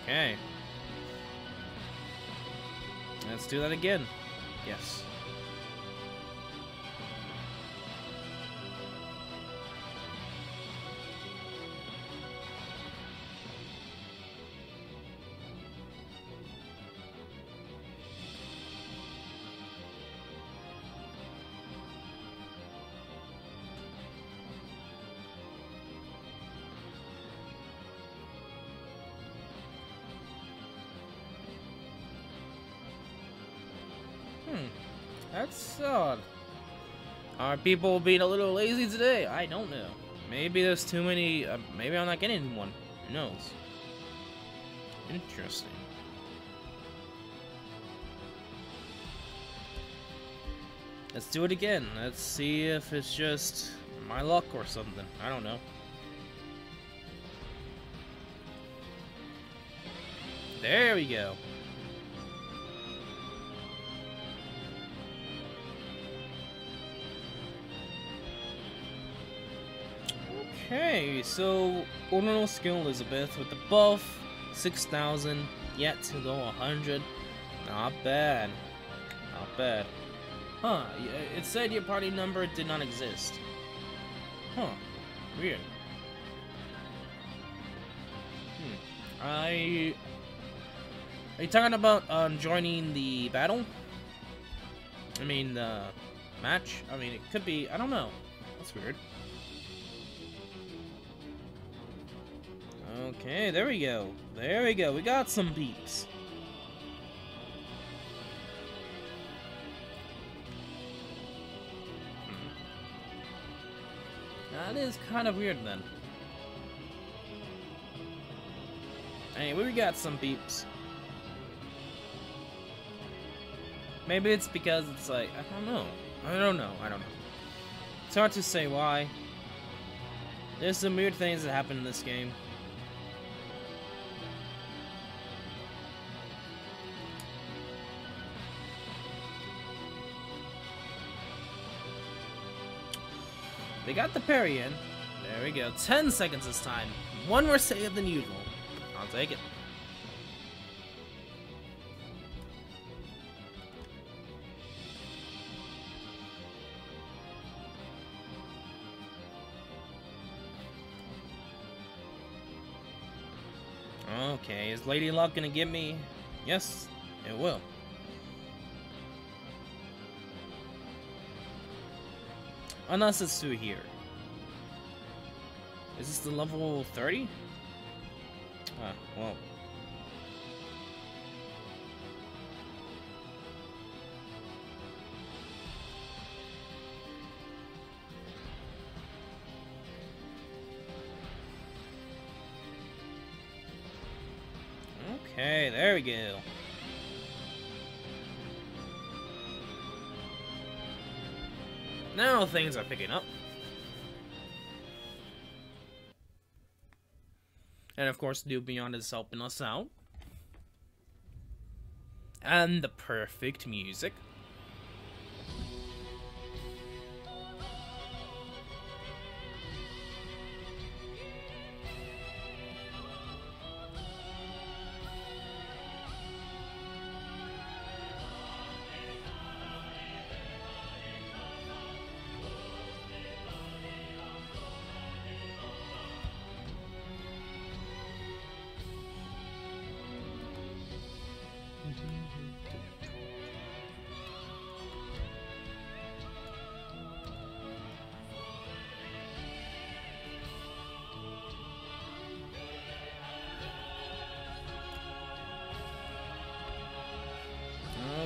Okay. Let's do that again. Yes. That's odd. Are people being a little lazy today? I don't know. Maybe there's too many. Maybe I'm not getting one. Who knows? Interesting. Let's do it again. Let's see if it's just my luck or something. I don't know. There we go. Okay, so ordinal skill Elizabeth with the buff, 6,000, yet to go 100. Not bad. Not bad. Huh, it said your party number did not exist. Huh, weird. Are you talking about joining the battle? I mean, the match? I mean, it could be, I don't know. That's weird. Okay, there we go. There we go. We got some beeps. That is kind of weird then. Anyway, we got some beeps. Maybe it's because it's like, I don't know. I don't know. It's hard to say why. There's some weird things that happen in this game. They got the parry in. There we go. 10 seconds this time. One more save than usual. I'll take it. Okay, is Lady Luck gonna give me? Yes, it will. Unless it's through here. Is this the level 30? Ah, well. Okay, there we go. Now things are picking up. And of course, New Beyond is helping us out. And the perfect music.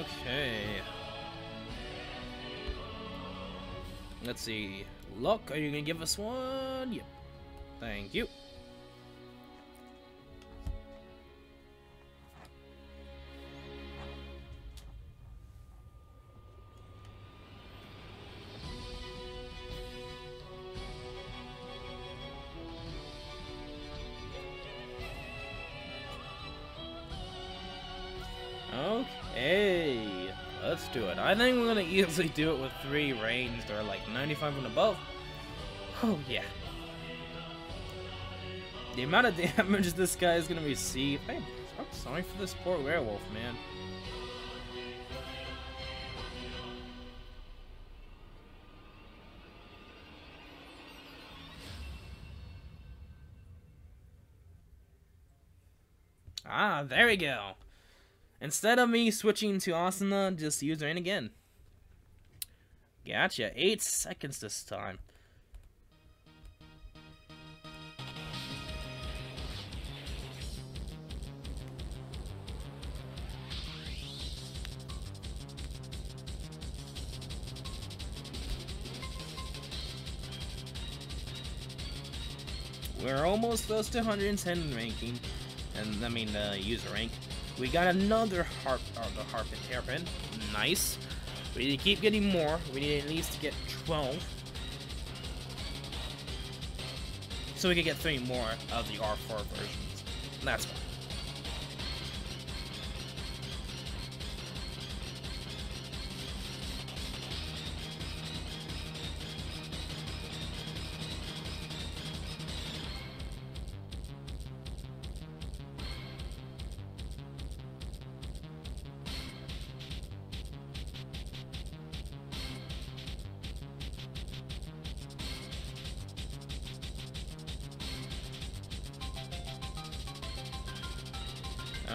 Okay. Let's see. Luck, are you gonna give us one? Yep. Thank you. Okay, let's do it. I think we're gonna easily do it with 3 ranged or like 95 and above. Oh yeah. The amount of damage this guy is gonna receive. Hey, I'm sorry for this poor werewolf, man. Ah, there we go. Instead of me switching to Asuna, just use Rain again. Gotcha. 8 seconds this time. We're almost close to 110 ranking, and I mean user rank. We got another hairpin. Nice. We need to keep getting more. We need at least to get 12. So we can get 3 more of the R4 versions. That's fine.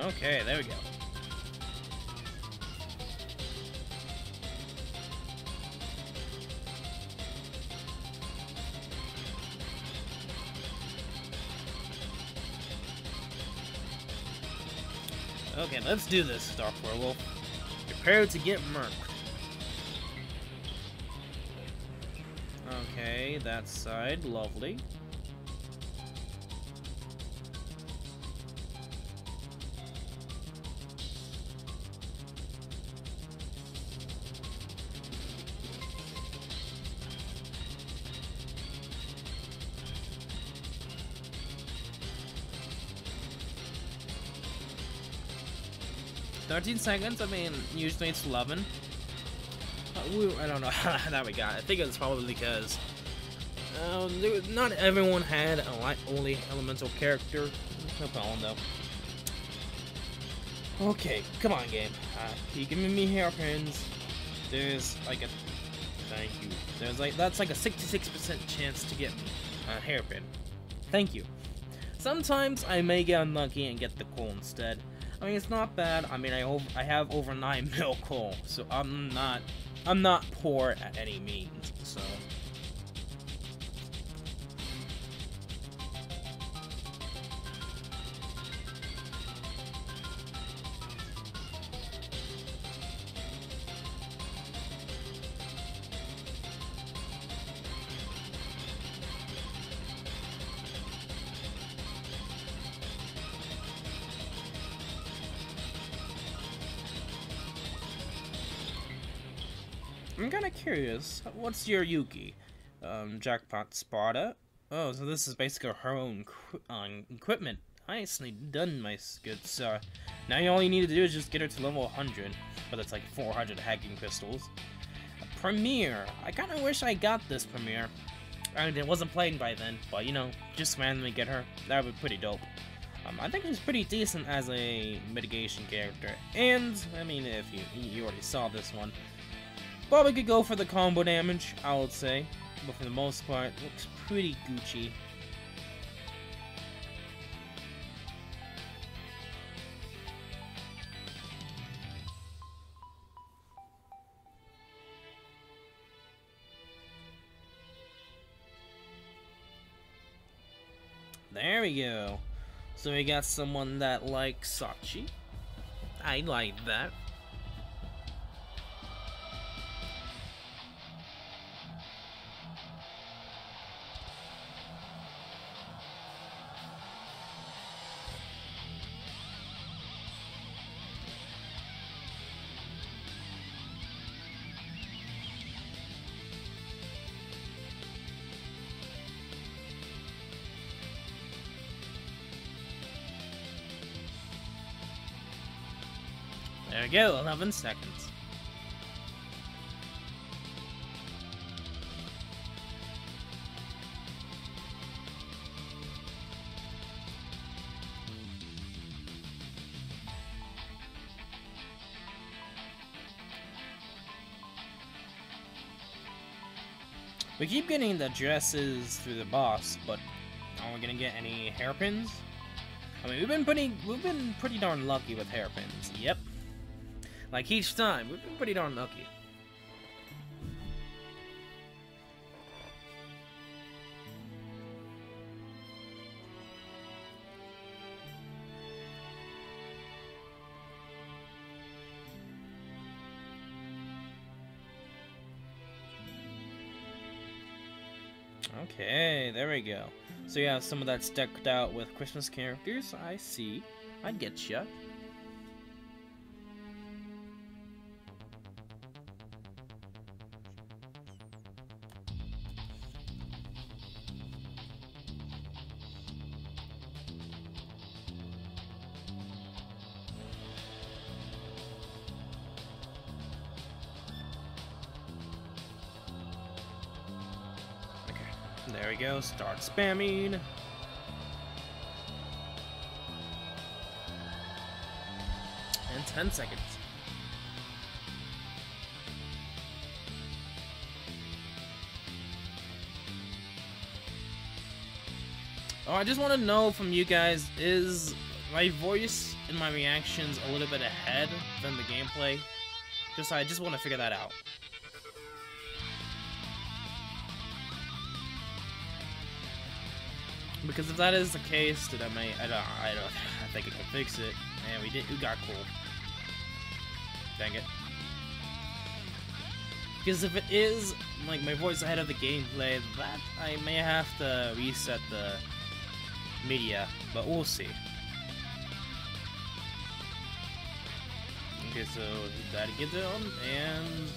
Okay, there we go. Okay, let's do this, Dark Werewolf. Prepare to get murked. Okay, that side, lovely. $13, I mean, usually it's 11. I don't know how that we got. I think it's probably because not everyone had a only elemental character. No problem though. Okay, come on, game. Keep giving me hairpins. There's like a thank you. That's like a 66% chance to get me a hairpin. Thank you. Sometimes I may get unlucky and get the coal instead. I mean, it's not bad. I mean, I have over 9 mil coal, so I'm not poor at any means. So I'm kind of curious. What's your Yuki? Jackpot Sparta? Oh, so this is basically her own equipment. Nicely done, my good sir. Now all you need to do is just get her to level 100, but it's like 400 hacking crystals. A premiere. I kind of wish I got this premiere. I mean, it wasn't playing by then, but you know, just randomly get her. That would be pretty dope. I think she's pretty decent as a mitigation character, and I mean, if you already saw this one. Probably could go for the combo damage, I would say, but for the most part, looks pretty Gucci. There we go. So we got someone that likes Sachi. I like that. There we go, 11 seconds. We keep getting the dresses through the boss, but are we gonna get any hairpins? I mean, we've been pretty darn lucky with hairpins. Yep. Like each time, we've been pretty darn lucky. Okay, there we go. So yeah, some of that's decked out with Christmas characters. I see. I get ya. There we go, start spamming. And 10 seconds. Oh, I just want to know from you guys, is my voice and my reactions a little bit ahead than the gameplay? I just want to figure that out. Because if that is the case, then I think it can fix it. And we got cool. Dang it. Because if it is, like, my voice ahead of the gameplay, that I may have to reset the media, but we'll see. Okay, so gotta get down, and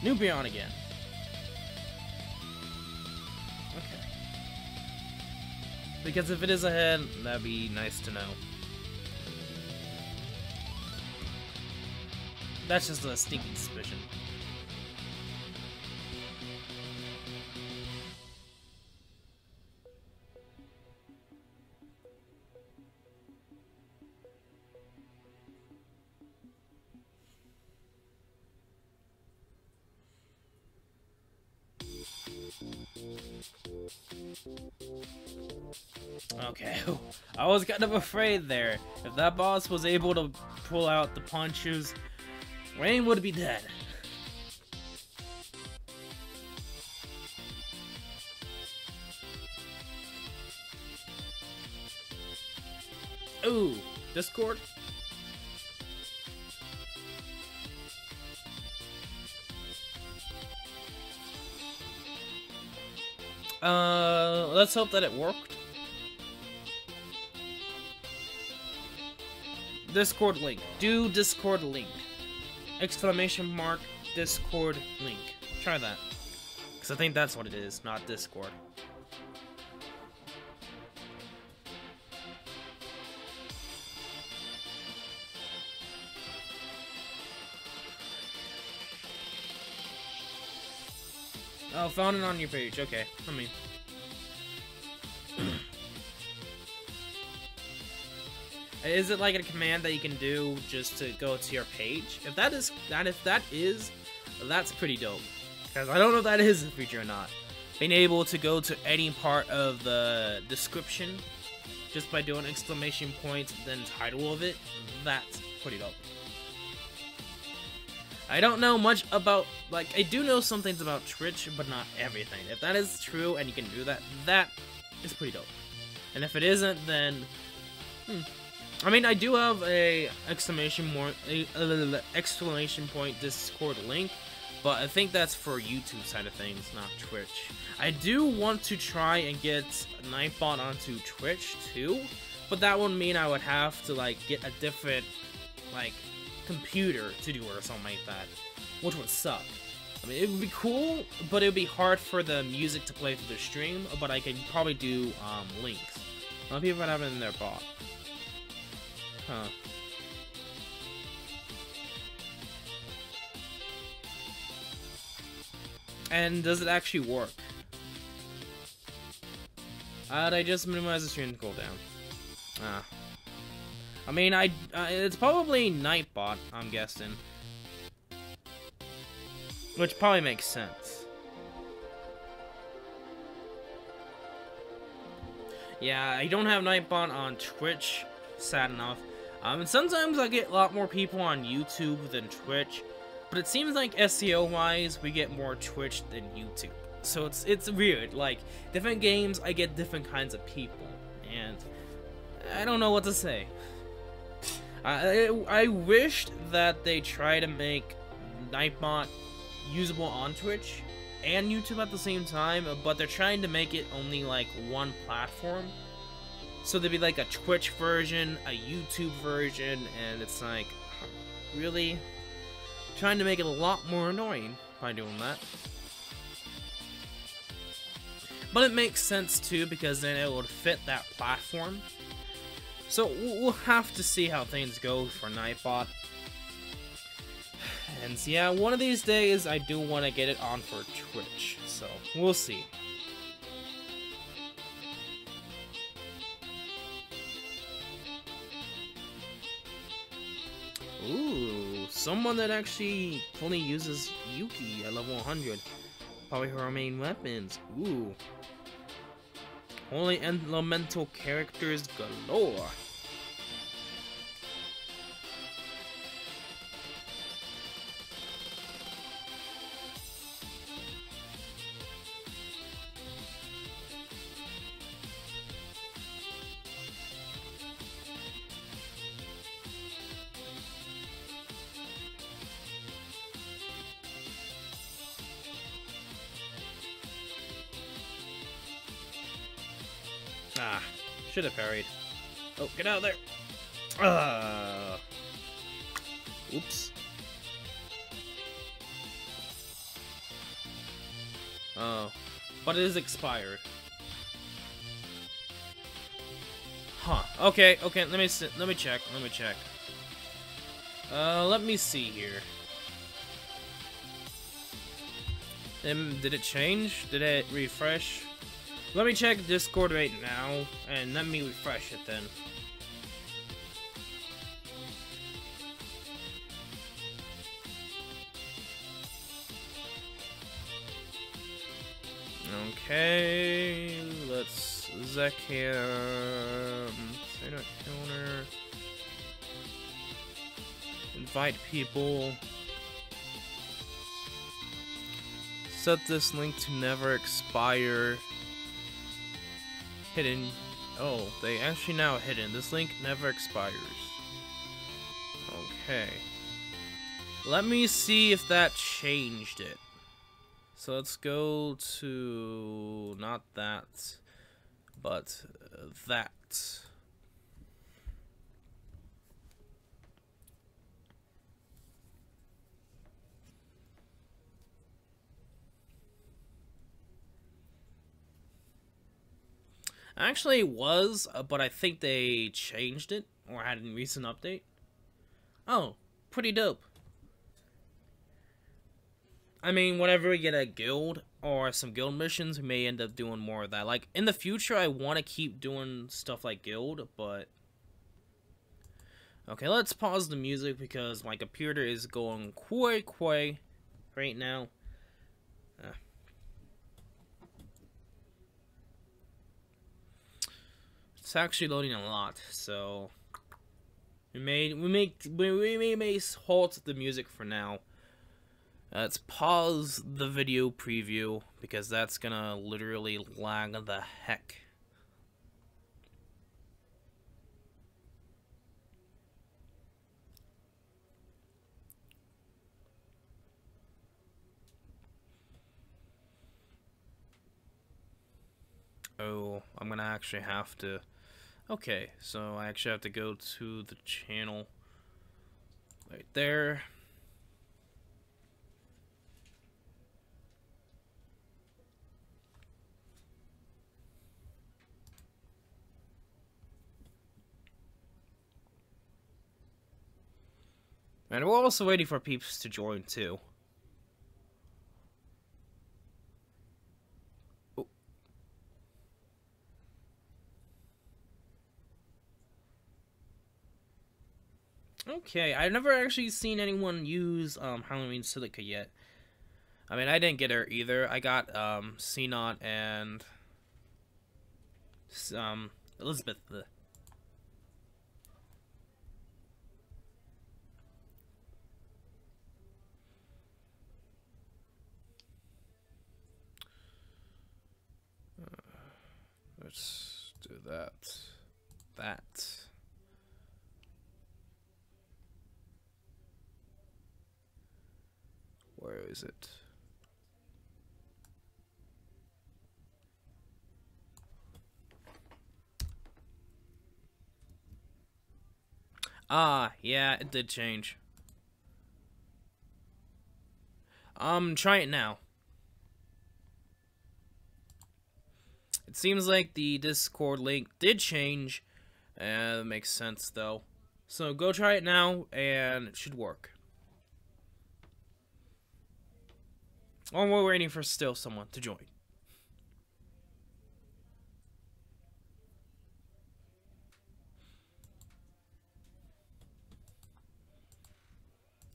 newbie on again. Okay. Because if it is ahead, that'd be nice to know. That's just a sneaky suspicion. Okay, I was kind of afraid there. If that boss was able to pull out the punches, Freind would be dead. Ooh, Discord? Let's hope that it worked. Discord link. Do Discord link. Exclamation mark Discord link. Try that. Because I think that's what it is, not Discord. Oh, found it on your page. Okay. I mean. Is it like a command that you can do just to go to your page? If that is, that's pretty dope. Because I don't know if that is a feature or not. Being able to go to any part of the description just by doing exclamation point, then title of it, that's pretty dope. I don't know much about, like, I do know some things about Twitch, but not everything. If that is true and you can do that, that is pretty dope. And if it isn't, then, I mean, I do have a exclamation point Discord link, but I think that's for YouTube side of things, not Twitch. I do want to try and get Nightbot onto Twitch too, but that would mean I would have to, like, get a different, like, computer to do it or something like that, which would suck. I mean, it would be cool, but it would be hard for the music to play through the stream, but I could probably do links. A lot of people have it in their bot. Huh. And does it actually work? I just minimize the stream cooldown. Ah. I mean, it's probably Nightbot, I'm guessing. Which probably makes sense. Yeah, I don't have Nightbot on Twitch, sad enough. And sometimes I get a lot more people on YouTube than Twitch, but it seems like SEO-wise, we get more Twitch than YouTube. So it's weird. Like, different games, I get different kinds of people, and I don't know what to say. I wished that they try to make Nightbot usable on Twitch, and YouTube at the same time, but they're trying to make it only like one platform. So there'd be like a Twitch version, a YouTube version, and it's like, really? Trying to make it a lot more annoying by doing that. But it makes sense too, because then it would fit that platform. So we'll have to see how things go for Nightbot. And yeah, one of these days I do want to get it on for Twitch, so we'll see. Ooh, someone that actually fully uses Yuki at level 100. Probably her main weapons. Ooh. Only elemental characters galore. Ah, should have parried. Oh, get out of there! Oops. Oh, but it is expired. Huh. Okay. Let me check. Let me check. Let me see here. Did it change? Did it refresh? Let me check Discord right now, and let me refresh it then. Okay, let's Zekium, say not counter, invite people, set this link to never expire. Hidden. Oh, they actually now hidden. This link never expires. Okay. Let me see if that changed it. So let's go to not that, but that. Actually, it was, but I think they changed it, or had a recent update. Oh, pretty dope. I mean, whenever we get a guild, or some guild missions, we may end up doing more of that. Like, in the future, I want to keep doing stuff like guild, but... Okay, let's pause the music, because my computer is going quay right now. It's actually loading a lot, so we may halt the music for now. Let's pause the video preview, because that's gonna literally lag the heck. Oh, I'm gonna actually have to... Okay, so I actually have to go to the channel right there. And we're also waiting for peeps to join too. Okay, I've never actually seen anyone use Halloween Silica yet. I mean, I didn't get her either. I got C-Not and Elizabeth. Let's do that. Where is it? Ah, yeah, it did change. Try it now. It seems like the Discord link did change. That makes sense, though. So go try it now, and it should work. Oh, we're waiting for still someone to join.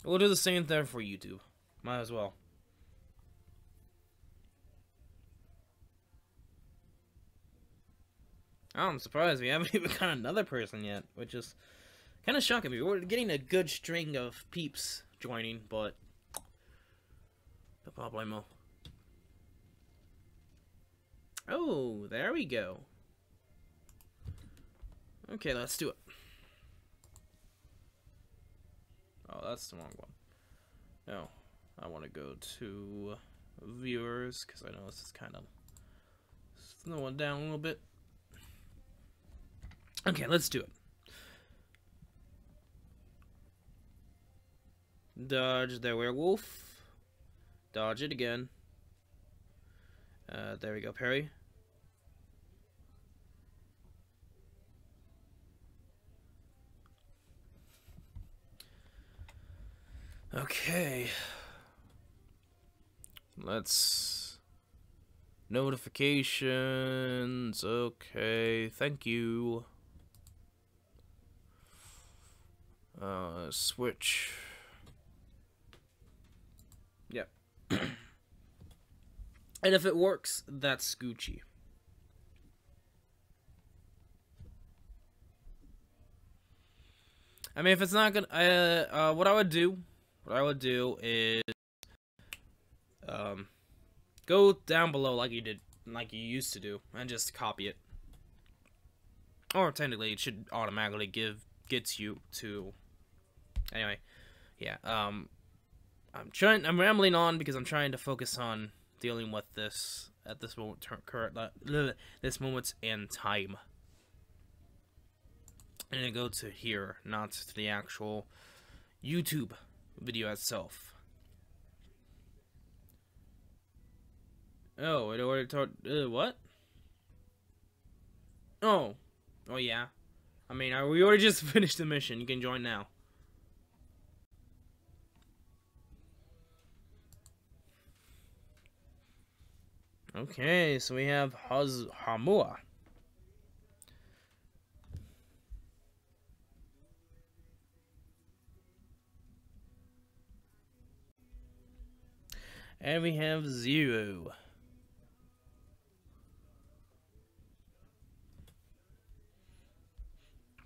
We'll do the same thing for YouTube. Might as well. Oh, I'm surprised we haven't even got another person yet, which is kind of shocking me. We're getting a good string of peeps joining, but no problemo. Oh, there we go. Okay, let's do it. Oh, that's the wrong one. No, I want to go to viewers, because I know this is kind of slowing down a little bit. Okay, let's do it. Dodge the werewolf. Dodge it again. There we go, parry. Okay. Let's... Notifications. Okay, thank you. Switch. Yep. And if it works, that's Gucci. I mean, if it's not gonna, what I would do is, go down below like you used to do, and just copy it. Or technically, it should automatically gets you to. Anyway, yeah. I'm rambling on because I'm trying to focus on dealing with this at this moment, this moment in time. I'm gonna go to here, not to the actual YouTube video itself. Oh, it already told. What? Oh, yeah. I mean, we already just finished the mission. You can join now. Okay, so we have Hamua. And we have Zero.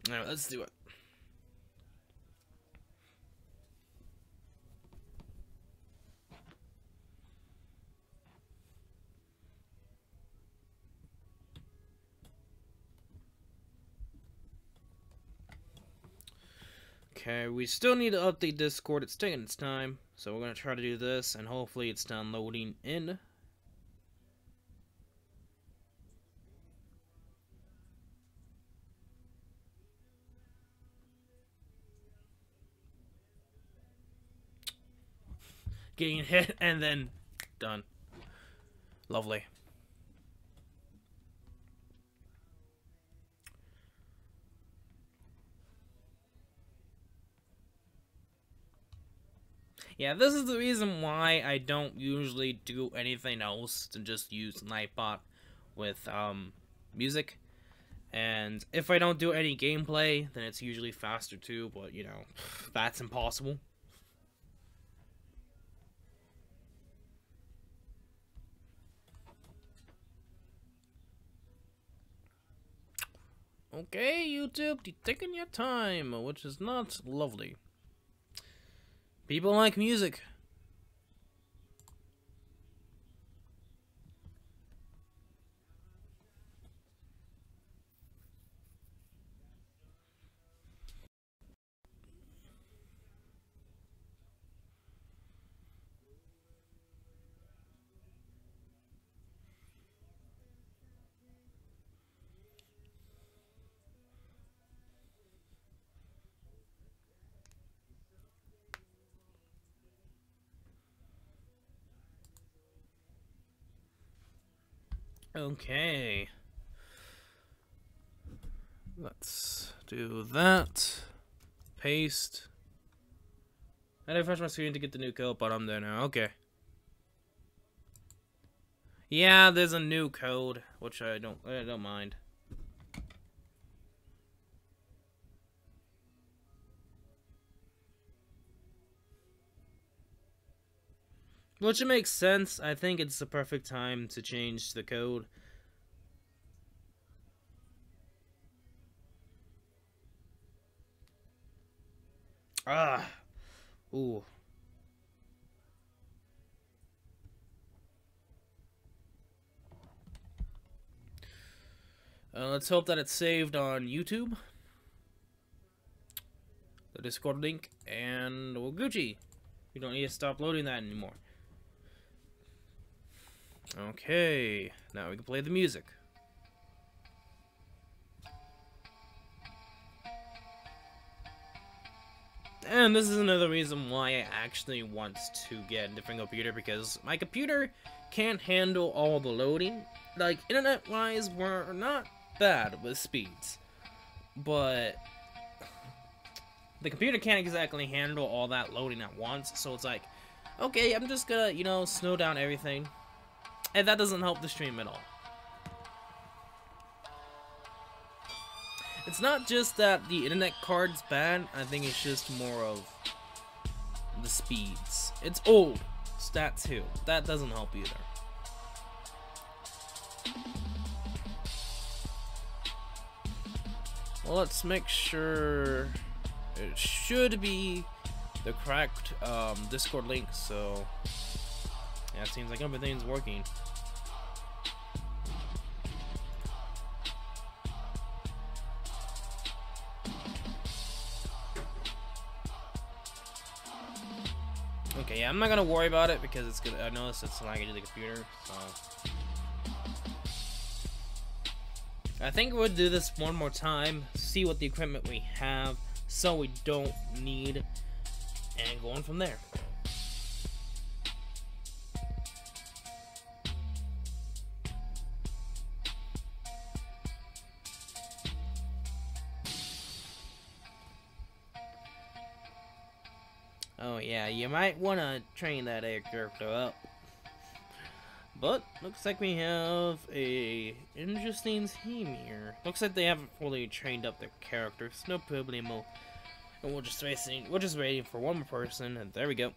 Alright, let's do it. Okay, we still need to update Discord. It's taking its time. So we're going to try to do this, and hopefully it's downloading in. Getting hit, and then done. Lovely. Yeah, this is the reason why I don't usually do anything else than just use Nightbot with music. And if I don't do any gameplay, then it's usually faster too, but you know, that's impossible. Okay, YouTube, you're taking your time, which is not lovely. People like music. Okay. Let's do that. Paste. I didn't refresh my screen to get the new code, but I'm there now. Okay. Yeah, there's a new code, which I don't mind. Which it makes sense. I think it's the perfect time to change the code. Ah. Ooh. Let's hope that it's saved on YouTube. The Discord link, and we're Gucci. We don't need to stop loading that anymore. Okay, now we can play the music. And this is another reason why I actually want to get a different computer, because my computer can't handle all the loading. Like, internet-wise, we're not bad with speeds, but the computer can't exactly handle all that loading at once, so it's like, okay, I'm just gonna, you know, slow down everything, and that doesn't help the stream at all. It's not just that the internet card's bad, I think it's just more of the speeds. It's old, it's that too. That doesn't help either. Well, let's make sure it should be the correct Discord link, so yeah, it seems like everything's working. Okay, yeah, I'm not gonna worry about it because it's gonna. I noticed it's lagging to the computer, so I think we'll do this one more time, see what the equipment we have, so we don't need, and go on from there. Oh yeah, you might want to train that air character up. But looks like we have a interesting team here. Looks like they haven't fully trained up their characters. No problemo. And we're just waiting for one more person, and there we go.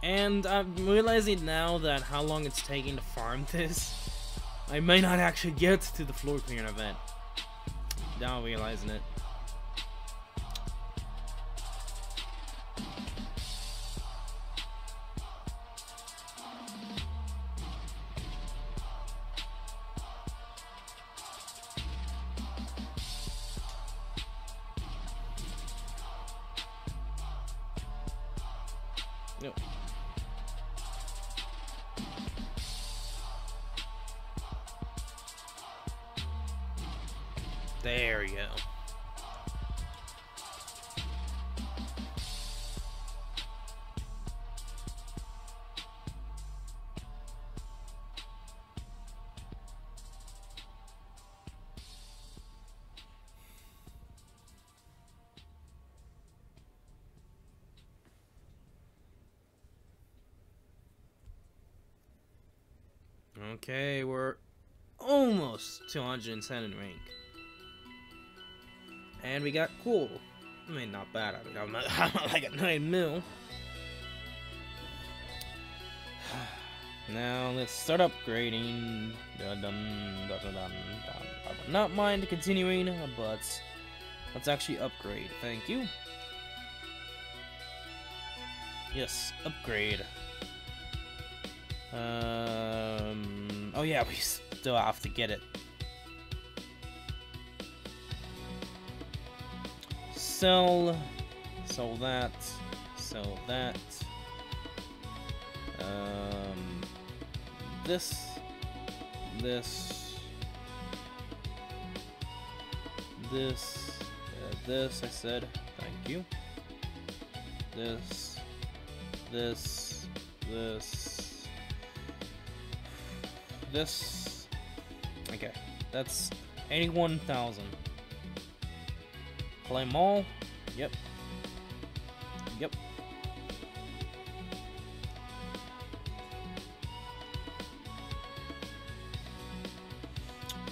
And I'm realizing now that how long it's taking to farm this, I might not actually get to the floor clearing event. Now I'm realizing it. Nope. There you go. Okay, we're almost 210 in rank. And we got cool. I mean, not bad. I mean, I'm not like at 9 mil. Now, let's start upgrading. I would not mind continuing, but let's actually upgrade. Thank you. Yes, upgrade. Oh yeah, we still have to get it. Sell Sell that. Sell that. This. This, I said. Thank you. This. Okay, that's 81,000. Play mall. Yep. Yep.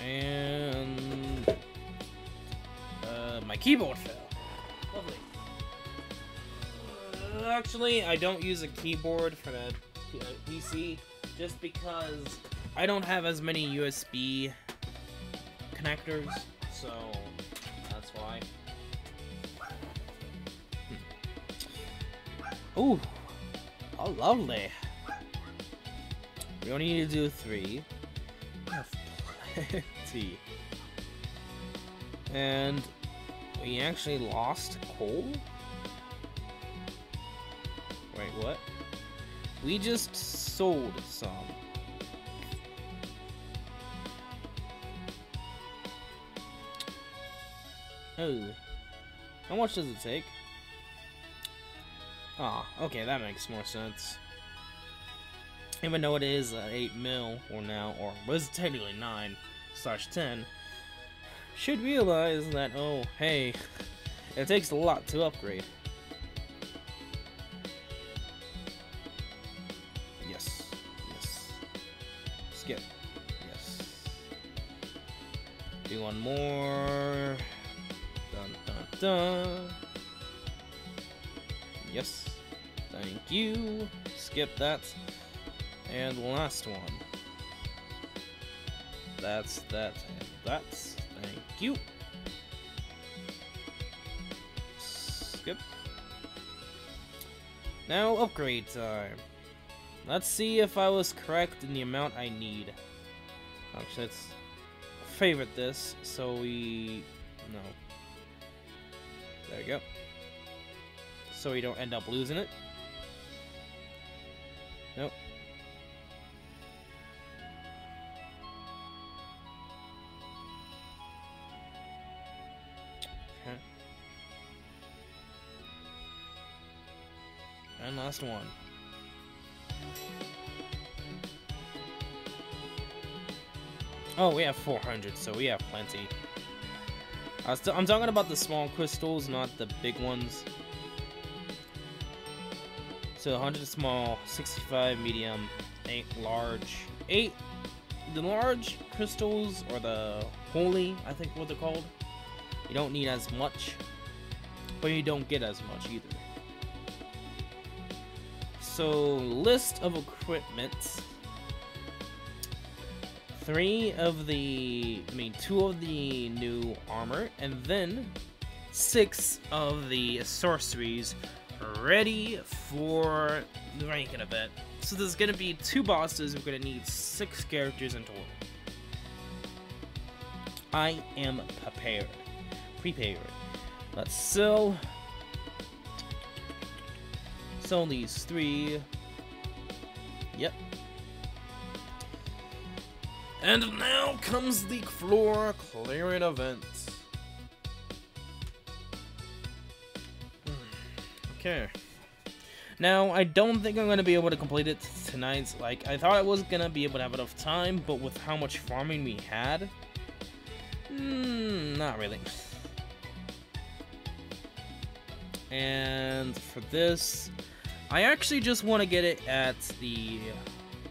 And my keyboard fell. Lovely. Actually, I don't use a keyboard for the PC just because I don't have as many USB connectors, so that's why. Ooh, oh lovely. We only need to do 3. We have plenty. And we actually lost coal? Wait, what? We just sold some. Oh. How much does it take? Ah, okay, that makes more sense. Even though it is 8 mil or now, or was technically 9/10, should realize that, oh, hey, it takes a lot to upgrade. Yes, yes. Skip. Yes. Do one more. Dun dun dun. Yes. Thank you. Skip that. And last one. That's that. And that's. Thank you. Skip. Now upgrade time. Let's see if I was correct in the amount I need. Actually, let's favorite this so we. No. There we go. So we don't end up losing it. Nope. Okay. And last one. Oh, we have 400, so we have plenty. I'm talking about the small crystals, not the big ones. So 100 small, 65 medium, 8 large. 8 the large crystals, or the holy, I think what they're called. You don't need as much, but you don't get as much either. So list of equipment. 2 of the new armor, and then 6 of the sorceries ready for the ranking event. So there's gonna be 2 bosses. We're gonna need 6 characters in total. I am prepared. Let's sell these 3. Yep. And now comes the floor clearing event. Okay. Now, I don't think I'm going to be able to complete it tonight. Like, I thought I was going to be able to have enough time, but with how much farming we had, not really. And for this, I actually just want to get it at the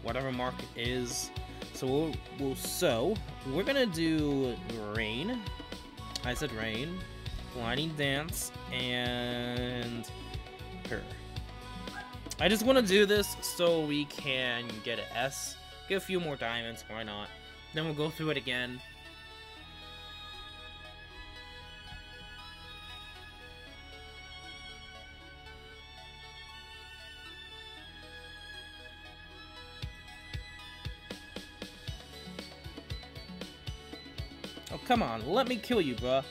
whatever mark it is. So we're gonna do rain. I said rain, blinding dance, and her. I just want to do this so we can get an S, get a few more diamonds. Why not? Then we'll go through it again. Oh, come on, let me kill you, bruh.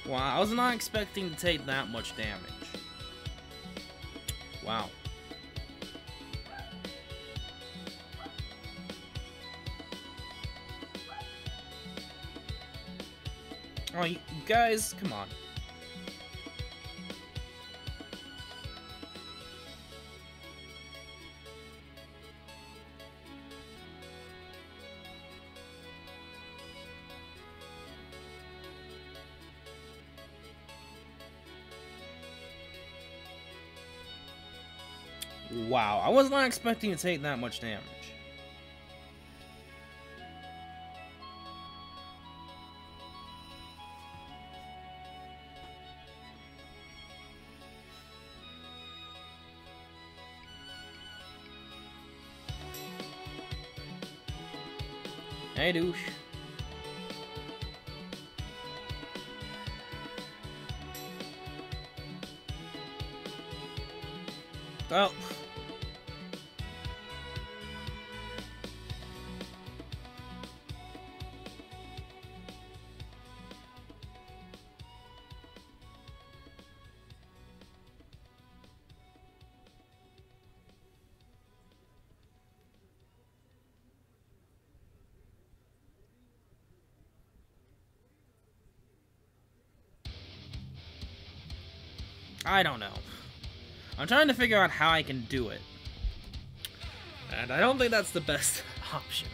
Wow, I was not expecting to take that much damage. Wow. Oh, you guys, come on. Wow, I was not expecting to take that much damage. Hey, douche. Oh. I don't know. I'm trying to figure out how I can do it. And I don't think that's the best option.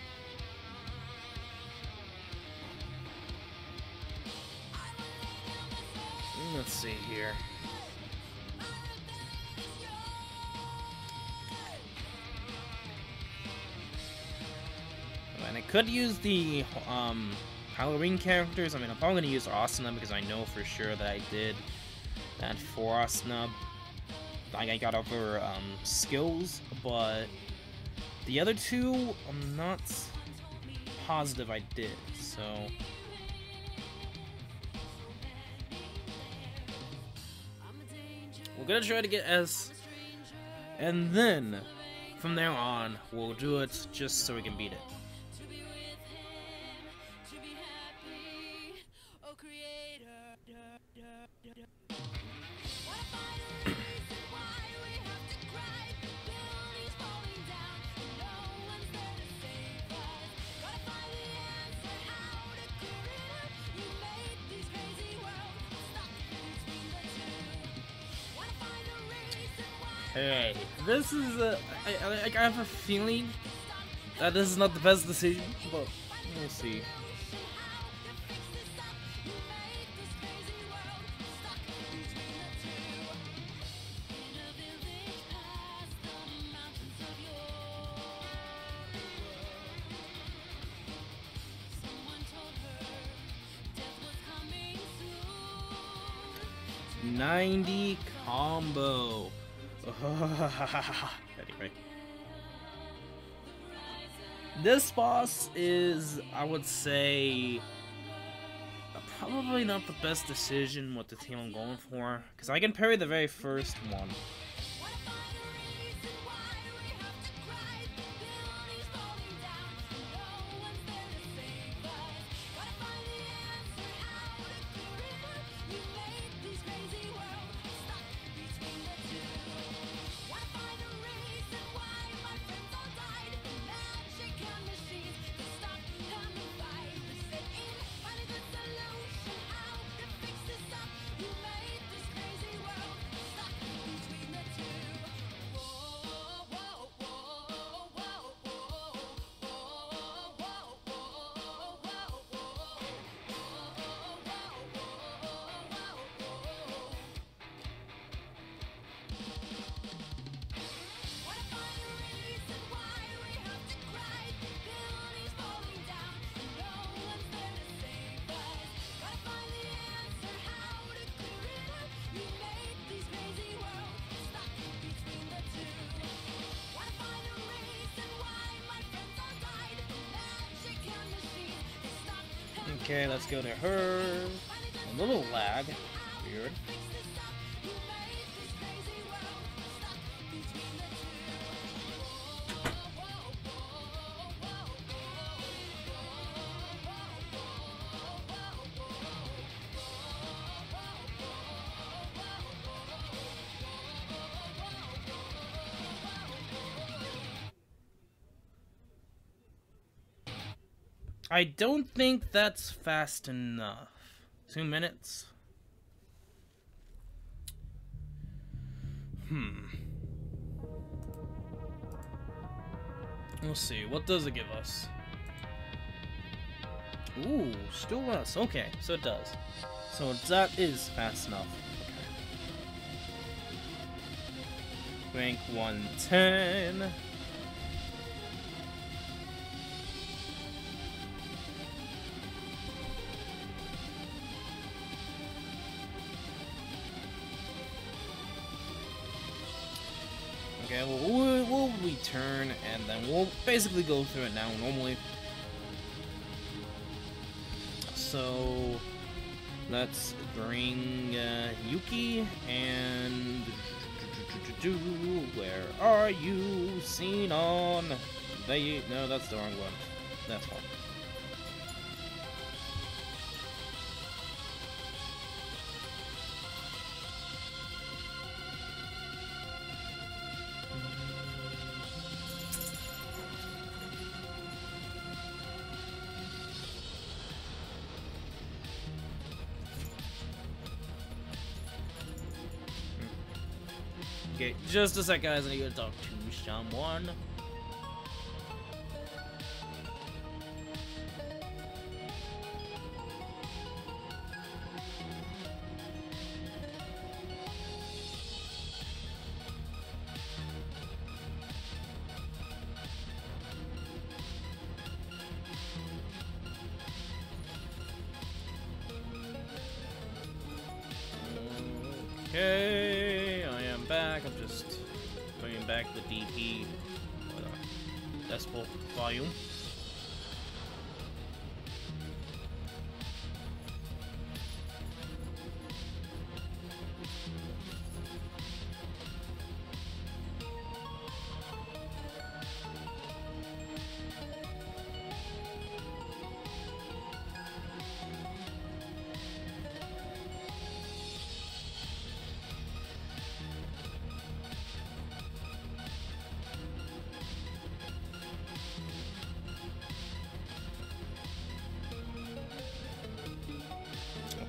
Let's see here. And I could use the Halloween characters. I mean, I'm probably gonna use Asuna because I know for sure that I did that for Asuna. Like, I got over skills, but the other two, I'm not positive I did, so. We're gonna try to get S, and then from there on, we'll do it just so we can beat it. Hey, this is I have a feeling that this is not the best decision, but we'll see. $90 combo. Anyway, this boss is, I would say, probably not the best decision with the team I'm going for, because I can parry the very first one. Okay, let's go to her. A little lag. Weird. I don't think that's fast enough. 2 minutes? We'll see. What does it give us? Ooh, still less. Okay, so it does. So that is fast enough. Okay. Rank 110. Okay, well, we'll return, and then we'll basically go through it now normally. So, let's bring Yuki, and... Where are you, Xenon? No, that's the wrong one. That's one. Okay, just a sec, guys. I need to talk to someone. Okay, I am back. I'm just bringing back the DP decibel volume.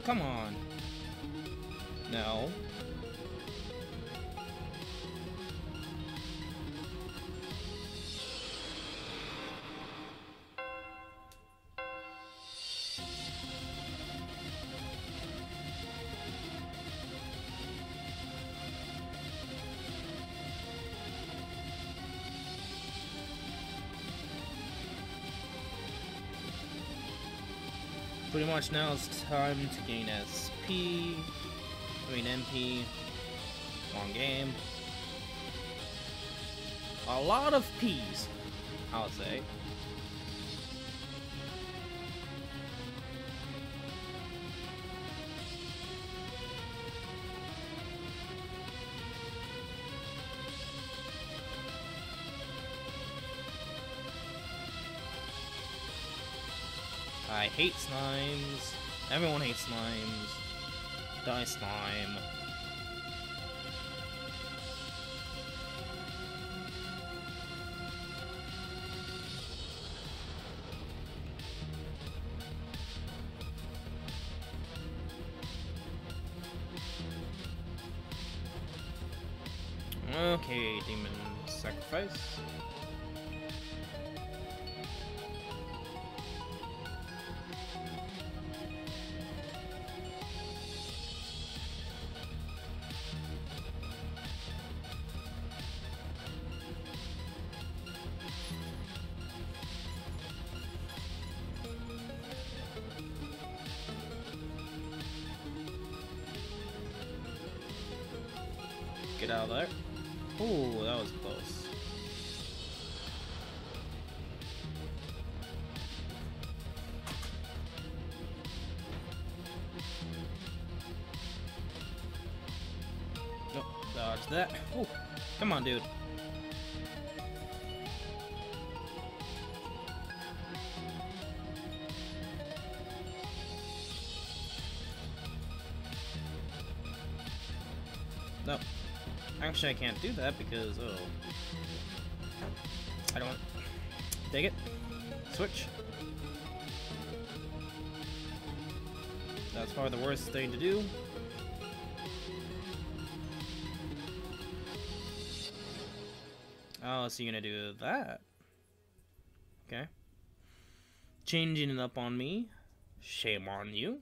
Come on. No. Pretty much now it's time to gain SP, MP, long game. A lot of P's, I would say. I hate slimes. Everyone hates slimes. Die slime. Okay, demon sacrifice. Get out of there. Ooh, that was close. Nope, dodge that. Ooh, come on, dude. Nope. Actually, I can't do that because, oh. I don't... Dig it. Switch. That's probably the worst thing to do. Oh, so you're gonna do that? Okay. Changing it up on me. Shame on you.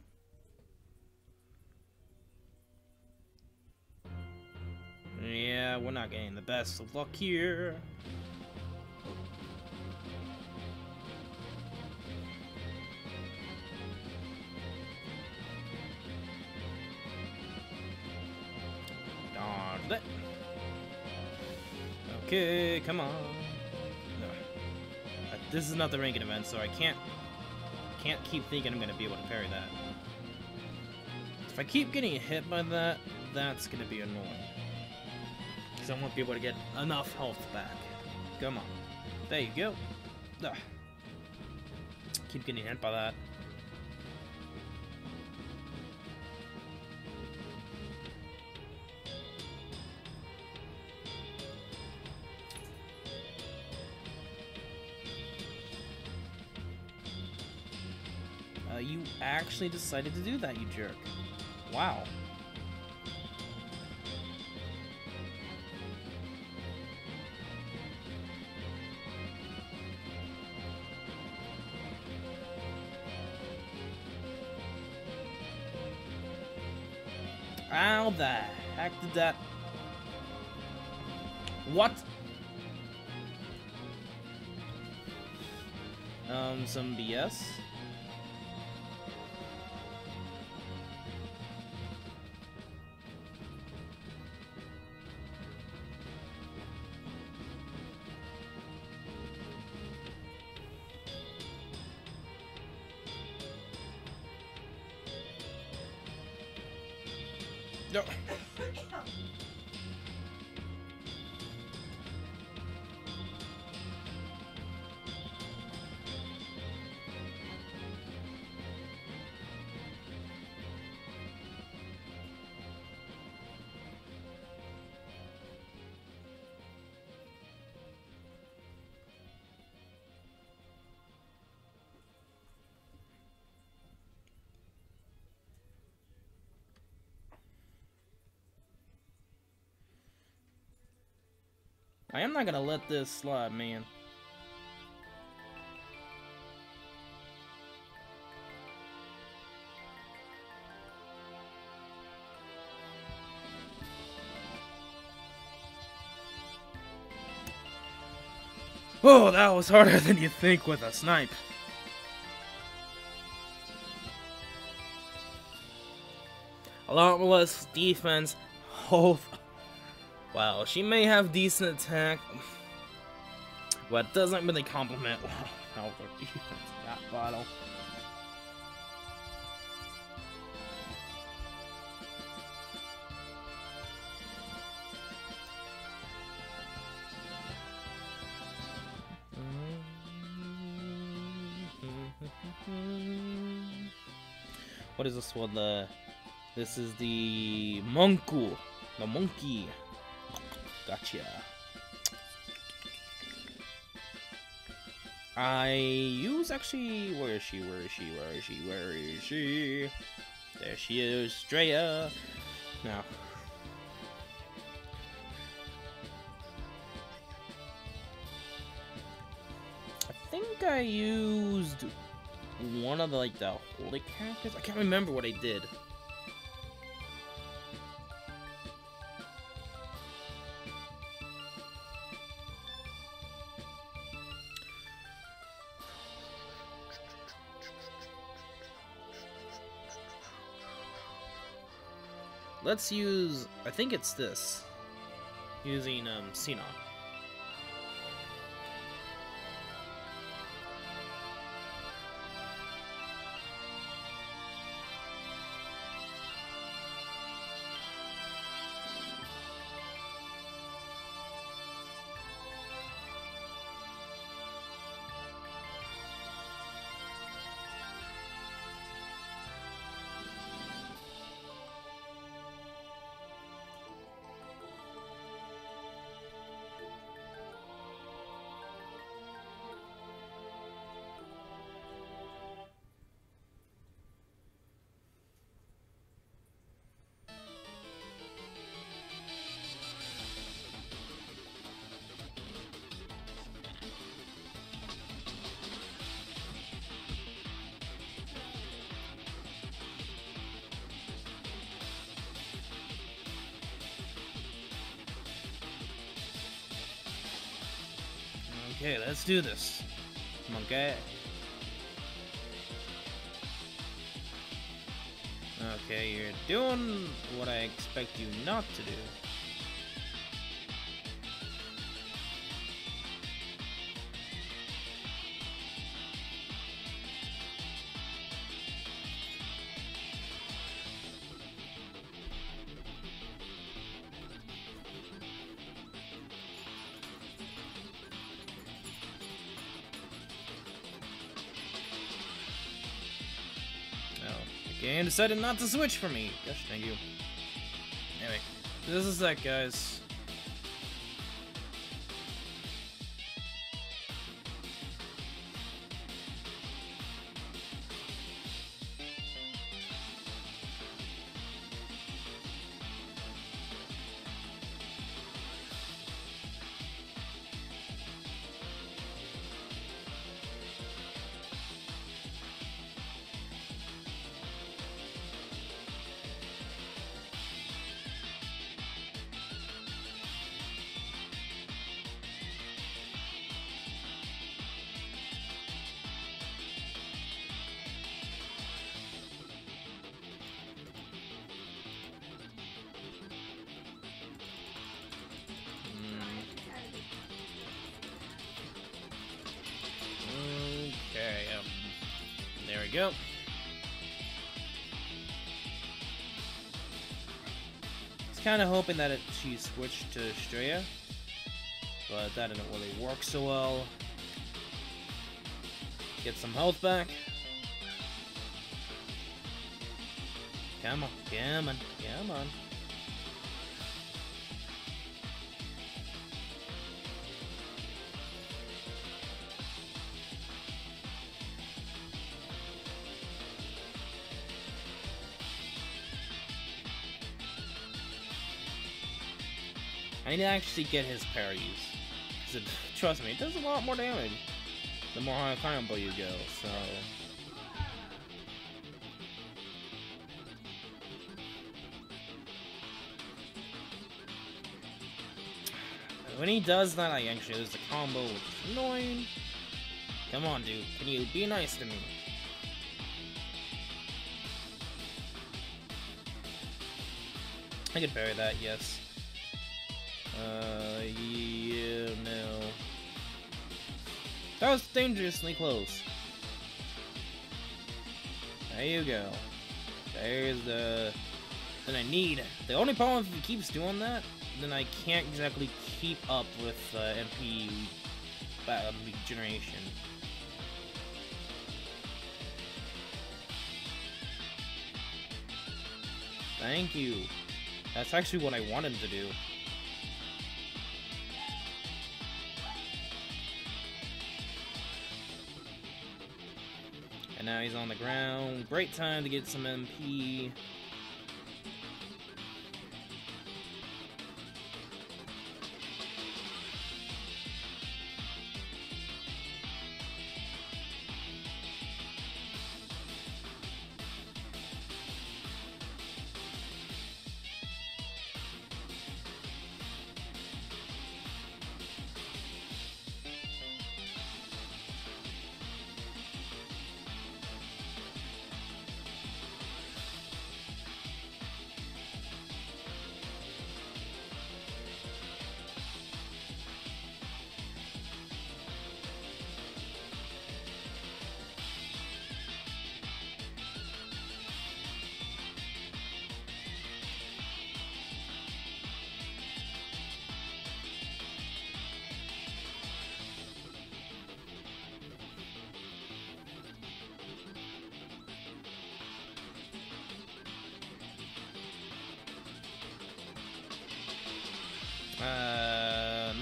Yeah, we're not getting the best of luck here. Darn it. Okay, come on. No. This is not the ranking event, so I can't keep thinking I'm gonna be able to parry that. If I keep getting hit by that, that's gonna be annoying. Because I won't be able to get enough health back. Come on. There you go. Ugh. Keep getting hit by that. You actually decided to do that, you jerk. Wow. How the heck did that... What? Some BS? No. I am not gonna let this slide, man. Oh, that was harder than you think with a snipe. A lot less defense. Oh, wow, she may have decent attack, but doesn't really complement how her defense that battle. What is this one? This is the Monku. The monkey. Gotcha. I use actually. Where is she? Where is she? Where is she? Where is she? There she is, Drea. Now. I think I used one of the the holy characters. I can't remember what I did. Let's use, I think it's this, using Sinon. Okay, let's do this. Come on, okay. Okay, you're doing what I expect you not to do. Game decided not to switch for me. Gosh, thank you. Anyway, this is that, guys. Okay, there we go. I was kind of hoping that she switched to Straya, but that didn't really work so well. Get some health back. Come on, come on, come on. I need to actually get his parries. Because trust me, it does a lot more damage the more high combo you go, so... When he does that, I actually lose the combo, which is annoying. Come on, dude. Can you be nice to me? I could parry that, yes. Yeah, no. That was dangerously close. There you go. There's the... Then I need... The only problem if he keeps doing that, then I can't exactly keep up with MP regeneration. Thank you. That's actually what I wanted to do. And now he's on the ground. Great time to get some MP.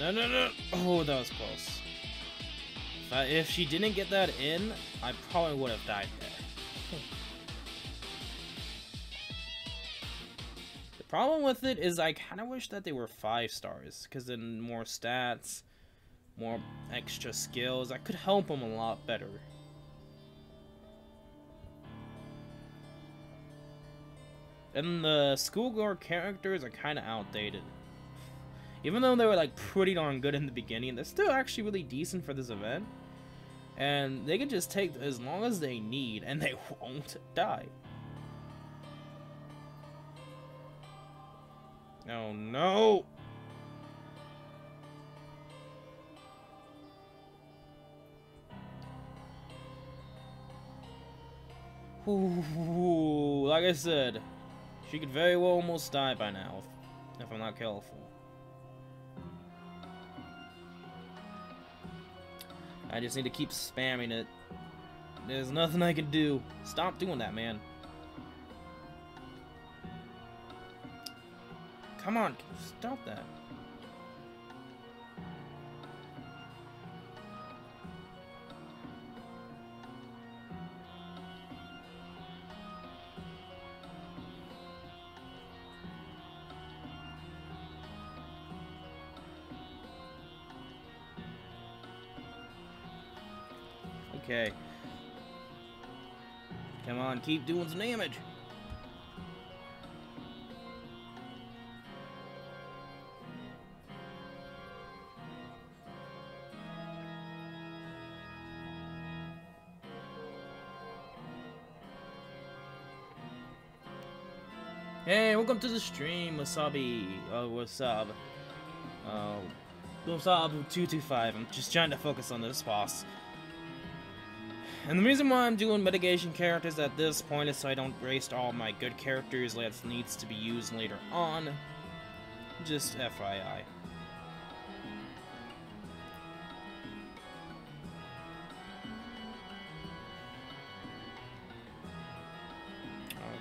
No. Oh, that was close. If she didn't get that in, I probably would have died there. The problem with it is I kind of wish that they were 5 stars, because then more stats, more extra skills, I could help them a lot better. And the schoolgirl characters are kind of outdated. Even though they were like pretty darn good in the beginning, they're still actually really decent for this event. And they can just take as long as they need, and they won't die. Oh no! Ooh, like I said, she could very well almost die by now if I'm not careful. I just need to keep spamming it. There's nothing I can do. Stop doing that, man. Come on, stop that. Okay. Come on, keep doing some damage. Hey, welcome to the stream, Wasabi. Wasab. Wasab225. I'm just trying to focus on this boss. And the reason why I'm doing mitigation characters at this point is so I don't waste all my good characters that needs to be used later on. Just FYI.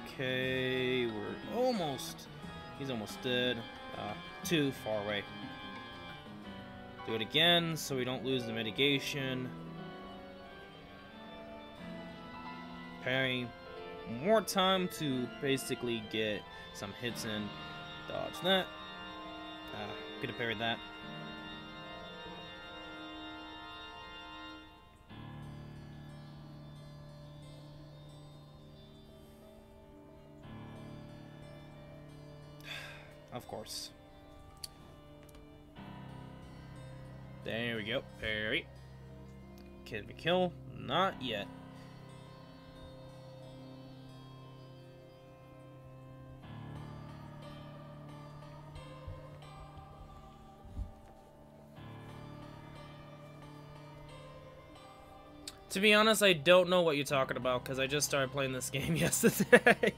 Okay, we're almost... He's almost dead. Too far away. Do it again so we don't lose the mitigation. Parry. More time to basically get some hits in. Dodge that. Could have parried that. Of course. There we go. Parry. Can we kill? Not yet. To be honest, I don't know what you're talking about because I just started playing this game yesterday.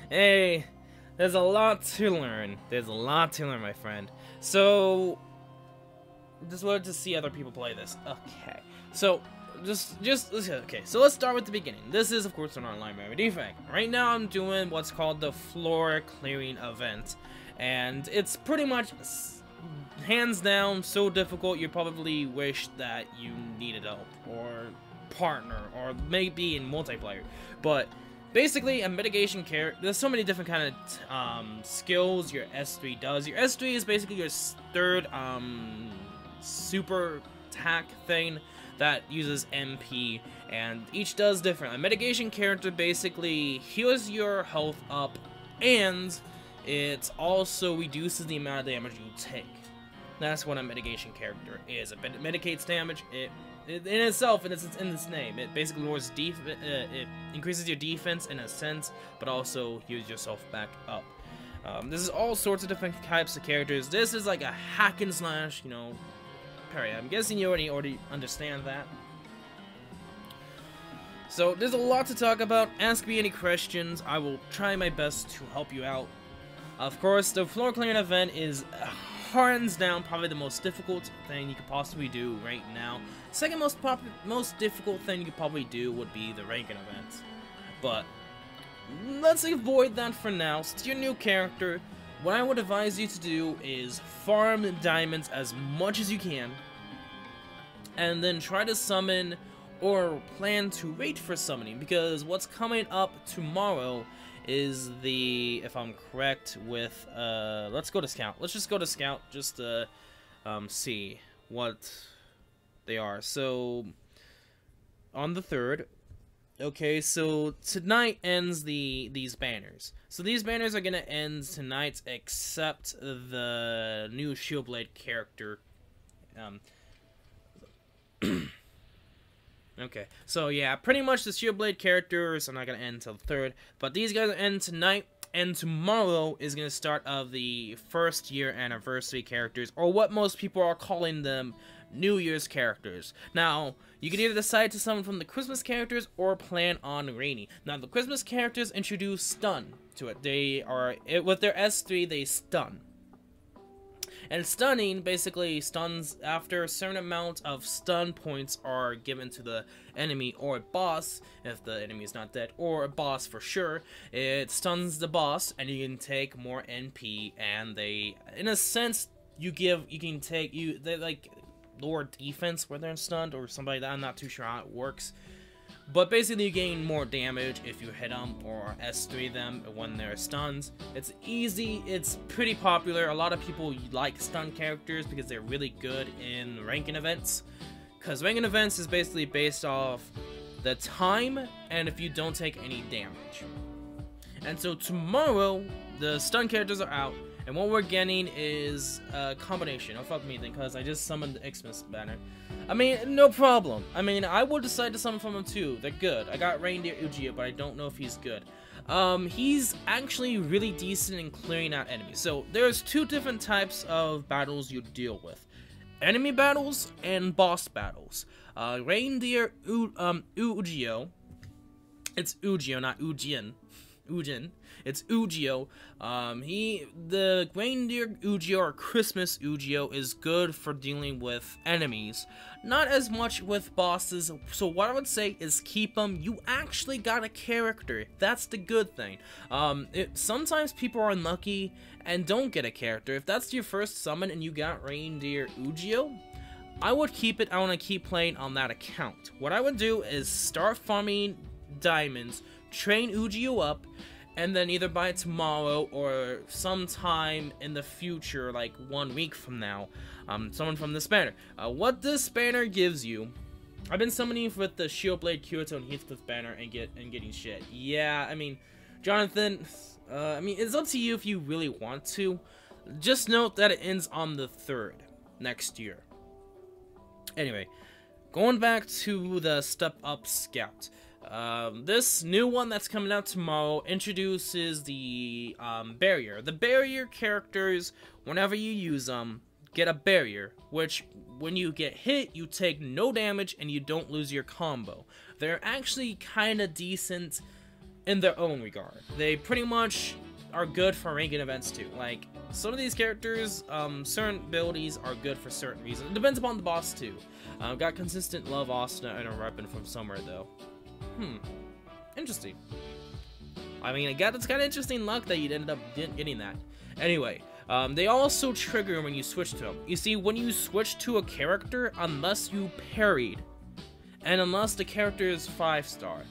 Hey, there's a lot to learn. There's a lot to learn, my friend. So, just wanted to see other people play this. Okay, so okay. So let's start with the beginning. This is, of course, an online memory defect. Right now, I'm doing what's called the floor clearing event, and it's pretty much hands down so difficult. You probably wish that you needed help or partner or maybe in multiplayer, but basically a mitigation character. There's so many different kind of skills your S3 does. Your S3 is basically your third super attack thing that uses MP, and each does different. A mitigation character basically heals your health up, and it also reduces the amount of damage you take. That's what a mitigation character is. It mitigates damage. It in itself, and it's in its name. It basically lowers it increases your defense in a sense, but also heals yourself back up. This is all sorts of different types of characters. This is like a hack and slash, you know, parry. I'm guessing you already understand that. So there's a lot to talk about. Ask me any questions. I will try my best to help you out. Of course, the floor clearing event is hands down probably the most difficult thing you could possibly do right now. Second most difficult thing you could probably do would be the ranking event. But let's avoid that for now. Since you're a new character, what I would advise you to do is farm diamonds as much as you can, and then try to summon or plan to wait for summoning, because what's coming up tomorrow is the, if I'm correct, with, let's go to Scout. Let's just go to Scout just to see what they are. So, on the 3rd, Okay, so tonight ends these banners. So these banners are gonna end tonight, except the new Shieldblade character. Okay, so yeah, pretty much the Shieldblade characters are not gonna end until the 3rd, but these guys end tonight, and tomorrow is gonna start of the 1st year anniversary characters, or what most people are calling them, New Year's characters. Now, you can either decide to summon from the Christmas characters or plan on Rainy. Now, the Christmas characters introduce stun to it. They are, with their S3, they stun. And stunning basically stuns after a certain amount of stun points are given to the enemy or boss, if the enemy is not dead, or a boss for sure. It stuns the boss, and you can take more NP, and they, in a sense, they like lower defense where they're stunned, or something like that. I'm not too sure how it works. But basically you gain more damage if you hit them or S3 them when they're stunned. It's easy, it's pretty popular. A lot of people like stun characters because they're really good in ranking events. Because ranking events is basically based off the time and if you don't take any damage. And so tomorrow, the stun characters are out. And what we're getting is a combination. Oh, fuck me then, because I just summoned the Xmas banner. I mean, no problem. I mean, I would decide to summon from them too. They're good. I got Reindeer Ugio, but I don't know if he's good. He's actually really decent in clearing out enemies. So, there's 2 different types of battles you deal with. Enemy battles and boss battles. Reindeer Ugio. It's Ugio, not Ujin. It's Ugio. The Reindeer Ugio or Christmas Ugio is good for dealing with enemies. Not as much with bosses, so what I would say is keep them. You actually got a character. That's the good thing. Sometimes people are unlucky and don't get a character. If that's your first summon and you got Reindeer Ugio, I would keep it. I want to keep playing on that account. What I would do is start farming diamonds, train Ugio up, and then either by tomorrow or sometime in the future, like 1 week from now, summon from this banner. What this banner gives you, I've been summoning with the Shieldblade, Kyoto, and Heathcliff banner and getting shit. Yeah, I mean, Jonathan, I mean, it's up to you if you really want to. Just note that it ends on the 3rd next year. Anyway, going back to the Step Up Scout. This new one that's coming out tomorrow introduces the barrier. The barrier characters, whenever you use them, get a barrier, which when you get hit, you take no damage and you don't lose your combo. They're actually kind of decent in their own regard. They pretty much are good for ranking events too. Like, some of these characters, certain abilities are good for certain reasons. It depends upon the boss too. Got consistent love Asuna and a weapon from somewhere though. Interesting. I mean, it's kind of interesting luck that you ended up getting that. Anyway, they also trigger when you switch to them. You see, when you switch to a character, unless you parried, and unless the character is 5-star,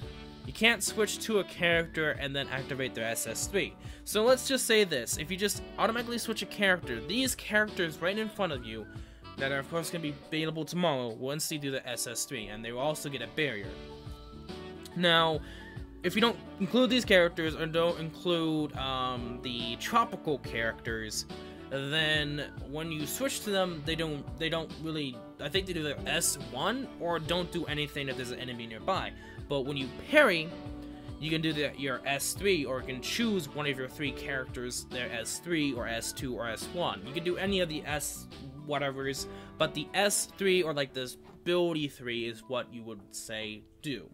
you can't switch to a character and then activate their SS3. So let's just say this, if you just automatically switch a character, these characters right in front of you, that are of course going to be available tomorrow, once they do the SS3, and they will also get a barrier. Now, if you don't include these characters, or don't include the tropical characters, then when you switch to them, they don't really, I think they do their S1, or don't do anything if there's an enemy nearby. But when you parry, you can do your S3, or you can choose one of your 3 characters, their S3, or S2, or S1. You can do any of the S whatevers, but the S3, or like this ability 3, is what you would say do.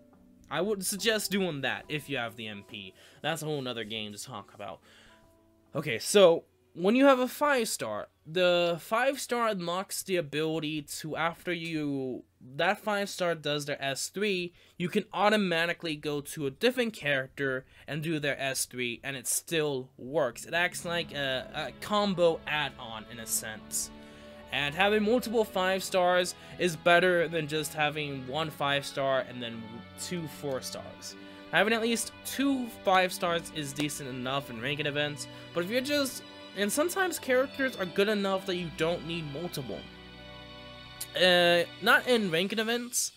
I would suggest doing that if you have the MP. That's a whole nother game to talk about. Okay, so when you have a 5-star, the 5-star unlocks the ability to, after that 5-star does their S3, you can automatically go to a different character and do their S3, and it still works. It acts like a combo add-on in a sense. And having multiple 5-stars is better than just having 1 5-star and then 2 4-stars. Having at least 2 5-stars is decent enough in ranking events, but if you're just... And sometimes characters are good enough that you don't need multiple. Not in ranking events.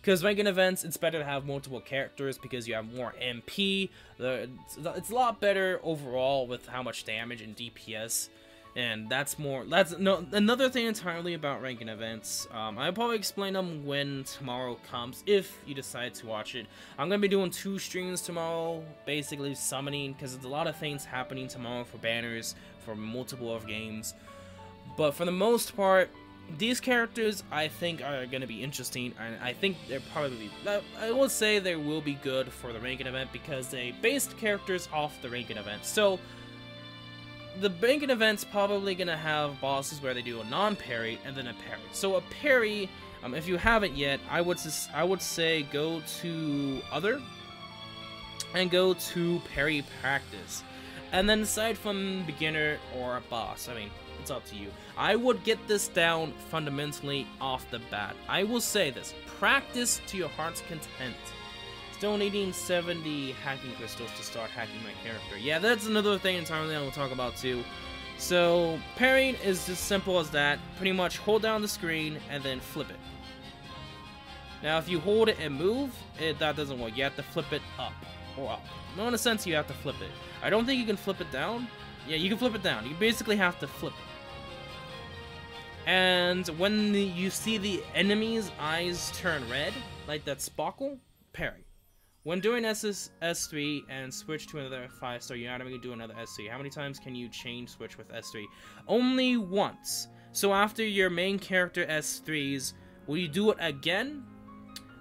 Because ranking events, it's better to have multiple characters because you have more MP. It's a lot better overall with how much damage and DPS. And that's another thing entirely about ranking events. I'll probably explain them when tomorrow comes, if you decide to watch it. I'm going to be doing 2 streams tomorrow, basically summoning, because there's a lot of things happening tomorrow for banners, for multiple of games. But for the most part, these characters, I think, are going to be interesting, and I think they're probably, I will say they will be good for the ranking event, because they based characters off the ranking event. So, the ranking event's probably going to have bosses where they do a non-parry, and then a parry. So a parry, if you haven't yet, I would say go to Other, and go to Parry Practice. And then decide from beginner or boss. I mean, it's up to you. I would get this down fundamentally off the bat. I will say this, practice to your heart's content. Still needing 70 hacking crystals to start hacking my character. Yeah, that's another thing entirely I will talk about too. So, parrying is just simple as that. Pretty much hold down the screen and then flip it. Now, if you hold it and move, that doesn't work. You have to flip it up or up. No, in a sense, you have to flip it. I don't think you can flip it down. Yeah, you can flip it down. You basically have to flip it. And when you see the enemy's eyes turn red, like that sparkle, parry. When doing S3 and switch to another 5-star, you automatically do another S3. How many times can you change switch with S3? Only once. So after your main character S3s, will you do it again?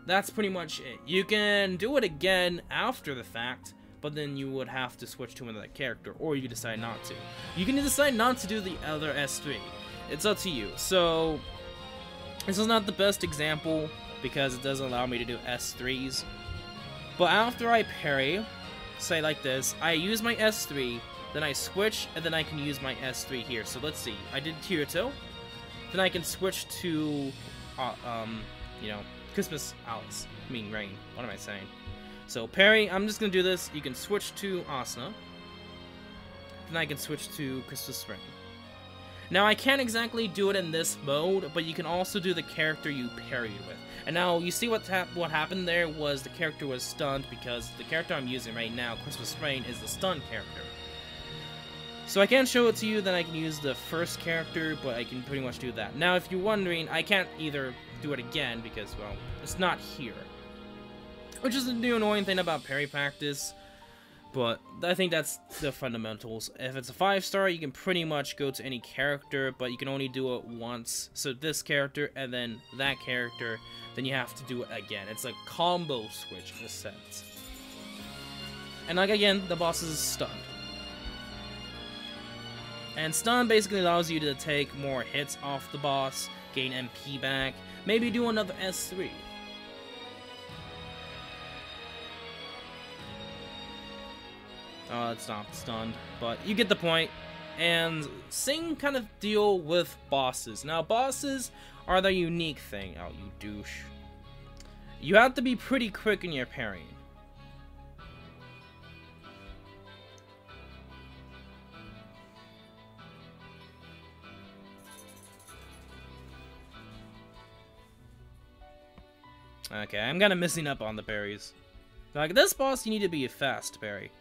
That's pretty much it. You can do it again after the fact, but then you would have to switch to another character, or you can decide not to. You can decide not to do the other S3. It's up to you. So, this is not the best example, because it doesn't allow me to do S3s. But after I parry, say like this, I use my S3, then I switch, and then I can use my S3 here. So let's see, I did tier 2, then I can switch to, you know, Christmas Alice. I mean, Rain. What am I saying? So, parry, I'm just gonna do this. You can switch to Asuna. Then I can switch to Christmas Rain. Now, I can't exactly do it in this mode, but you can also do the character you parried with. And now, you see what happened there was the character was stunned, because the character I'm using right now, Christmas Rain, is the stun character. So I can't show it to you, then I can use the first character, but I can pretty much do that. Now, if you're wondering, I can't either do it again, because, well, it's not here. Which is the new annoying thing about parry practice, but I think that's the fundamentals. If it's a 5-star, you can pretty much go to any character, but you can only do it once. So this character, and then that character, then you have to do it again. It's a combo switch, in a sense. And like, again, the boss is stunned. And stun basically allows you to take more hits off the boss, gain MP back, maybe do another S3. It's not stunned, but you get the point. And same kind of deal with bosses. Now, bosses are the unique thing. Oh, you douche. You have to be pretty quick in your parrying. Okay, I'm kind of missing up on the parries. Like, this boss, you need to be a fast parry.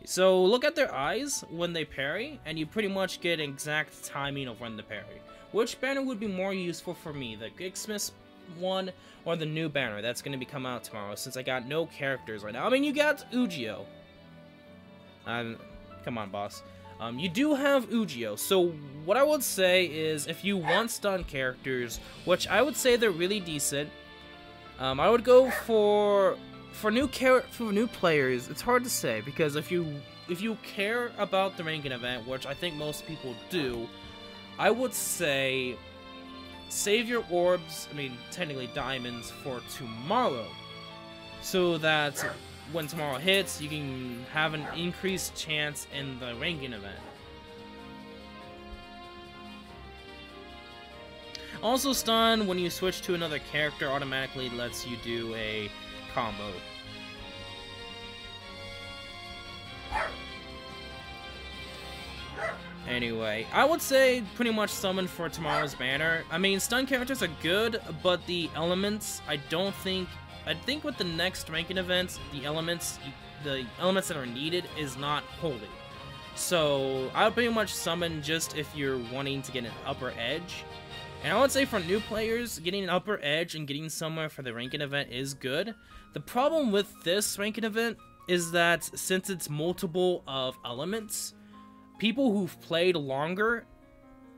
So, look at their eyes when they parry, and you pretty much get exact timing of when to parry. Which banner would be more useful for me, the Xmas one or the new banner that's going to be coming out tomorrow, since I got no characters right now? I mean, you got Ugio. Come on, boss. You do have Ugio, so what I would say is, if you want stun characters, which I would say they're really decent, I would go for new players. It's hard to say, because if you care about the ranking event, which I think most people do, I would say save your orbs, I mean technically diamonds, for tomorrow, so that when tomorrow hits, you can have an increased chance in the ranking event. Also, stun, when you switch to another character, automatically lets you do a combo. Anyway, I would say pretty much summon for tomorrow's banner. I mean, stun characters are good, but the elements, I think with the next ranking events, the elements that are needed is not holy. So, I would pretty much summon just if you're wanting to get an upper edge. And I would say for new players, getting an upper edge and getting somewhere for the ranking event is good. The problem with this ranking event is that since it's multiple of elements, people who've played longer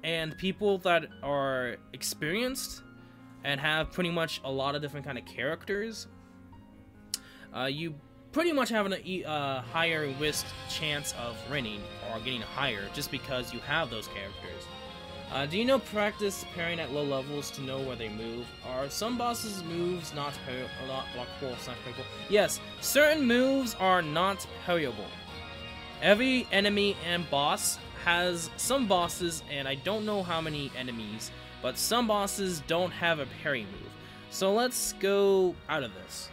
and people that are experienced and have pretty much a lot of different kind of characters, you pretty much have a higher risk chance of winning or getting higher just because you have those characters. Do you know practice parrying at low levels to know where they move? Are some bosses' moves not blockable? Yes, certain moves are not parryable. Every enemy and boss has some bosses, and I don't know how many enemies, but some bosses don't have a parry move. So let's go out of this.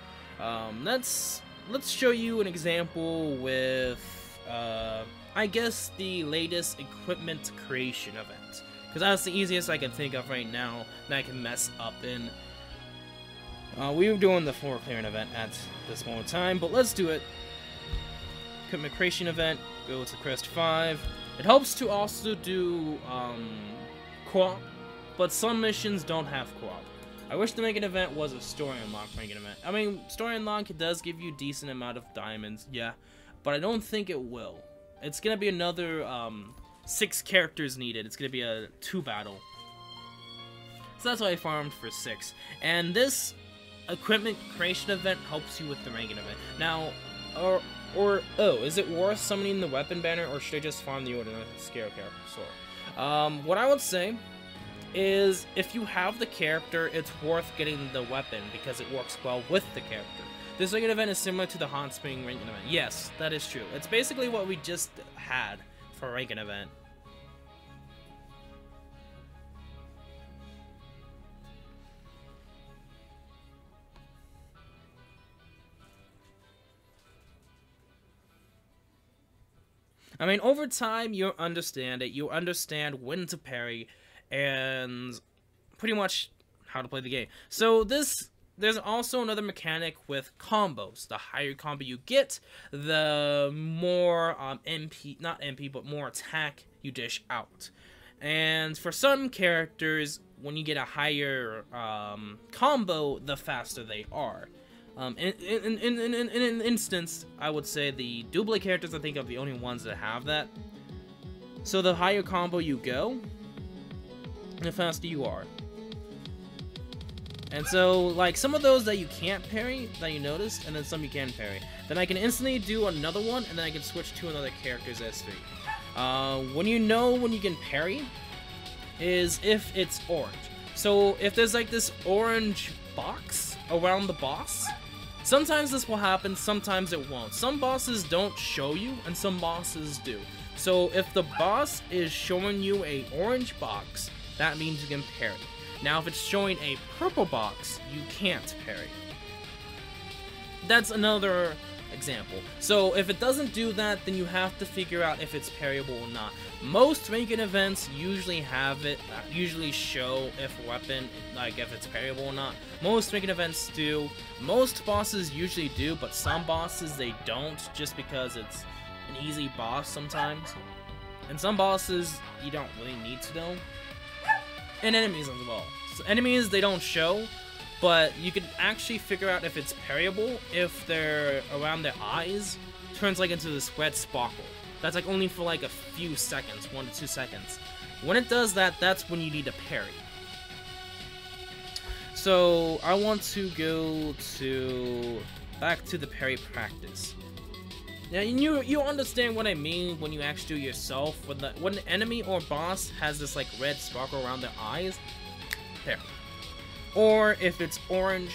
Let's show you an example with, I guess, the latest equipment creation event. Because that's the easiest I can think of right now that I can mess up in. We were doing the floor clearing event at this moment in time, but let's do it. Equipment creation event, go to Crest 5. It helps to also do co-op, but some missions don't have co-op. I wish the ranking event was a story unlock ranking event. I mean, story unlock, it does give you a decent amount of diamonds, yeah, but I don't think it will. It's gonna be another 6 characters needed. It's gonna be a 2 battle. So that's why I farmed for 6. And this equipment creation event helps you with the ranking event. Now, is it worth summoning the weapon banner, or should I just farm the ordinary scale character sword? What I would say is if you have the character, it's worth getting the weapon because it works well with the character. This ranking event is similar to the Hot Spring ranking event. Yes, that is true. It's basically what we just had for a ranking event. I mean, over time, you'll understand it. You'll understand when to parry and pretty much how to play the game. So there's also another mechanic with combos. The higher combo you get, the more but more attack you dish out. And for some characters, when you get a higher combo, the faster they are. In an instance, I would say the double characters, I think, are the only ones that have that. So the higher combo you go, the faster you are. And so, like, some of those that you can't parry, that you noticed, and then some you can parry. Then I can instantly do another one, and then I can switch to another character's S3. When you know when you can parry, is if it's orange. So if there's like this orange box around the boss, sometimes this will happen, sometimes it won't. Some bosses don't show you, and some bosses do. So if the boss is showing you a orange box, that means you can parry. Now if it's showing a purple box, you can't parry. That's another example. So if it doesn't do that, then you have to figure out if it's parryable or not. Most ranking events usually have it, usually show if a weapon, like if it's parryable or not. Most ranking events do. Most bosses usually do, but some bosses they don't, just because it's an easy boss sometimes. And some bosses you don't really need to know. And enemies as well. So enemies they don't show, but you can actually figure out if it's parryable if they're around their eyes turns like into this red sparkle. That's like only for like a few seconds, 1 to 2 seconds. When it does that, that's when you need to parry. So I want to go back to the parry practice. Now you understand what I mean when you actually do it yourself. When an enemy or boss has this like red sparkle around their eyes, parry. Or if it's orange,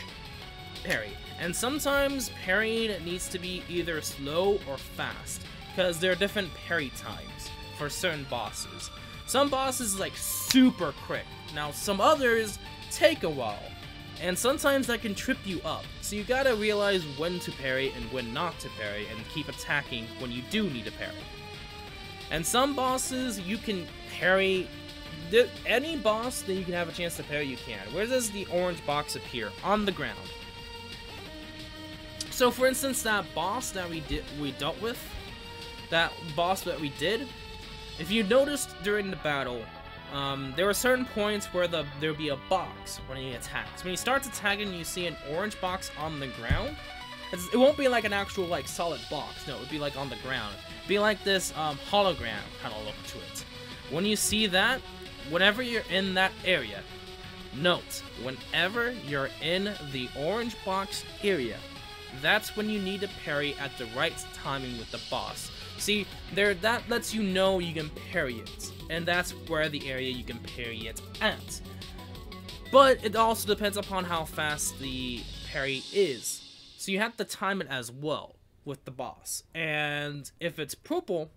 parry. And sometimes parrying needs to be either slow or fast, because there are different parry times for certain bosses. Some bosses is like super quick. Now some others take a while. And sometimes that can trip you up, so you gotta realize when to parry and when not to parry, and keep attacking when you do need to parry. And some bosses you can parry. Any boss that you can have a chance to parry, you can. Where does the orange box appear? On the ground. So for instance, that boss that we dealt with, that boss that we did, if you noticed during the battle, there were certain points where there'd be a box when he attacks. When he starts attacking, you see an orange box on the ground. It won't be like an actual like solid box. No, it would be like on the ground. It'd be like this hologram kind of look to it. When you see that, whenever you're in that area, note, whenever you're in the orange box area, that's when you need to parry at the right timing with the boss. See, that lets you know you can parry it, and that's where the area you can parry it at. But it also depends upon how fast the parry is. So you have to time it as well with the boss. And if it's purple,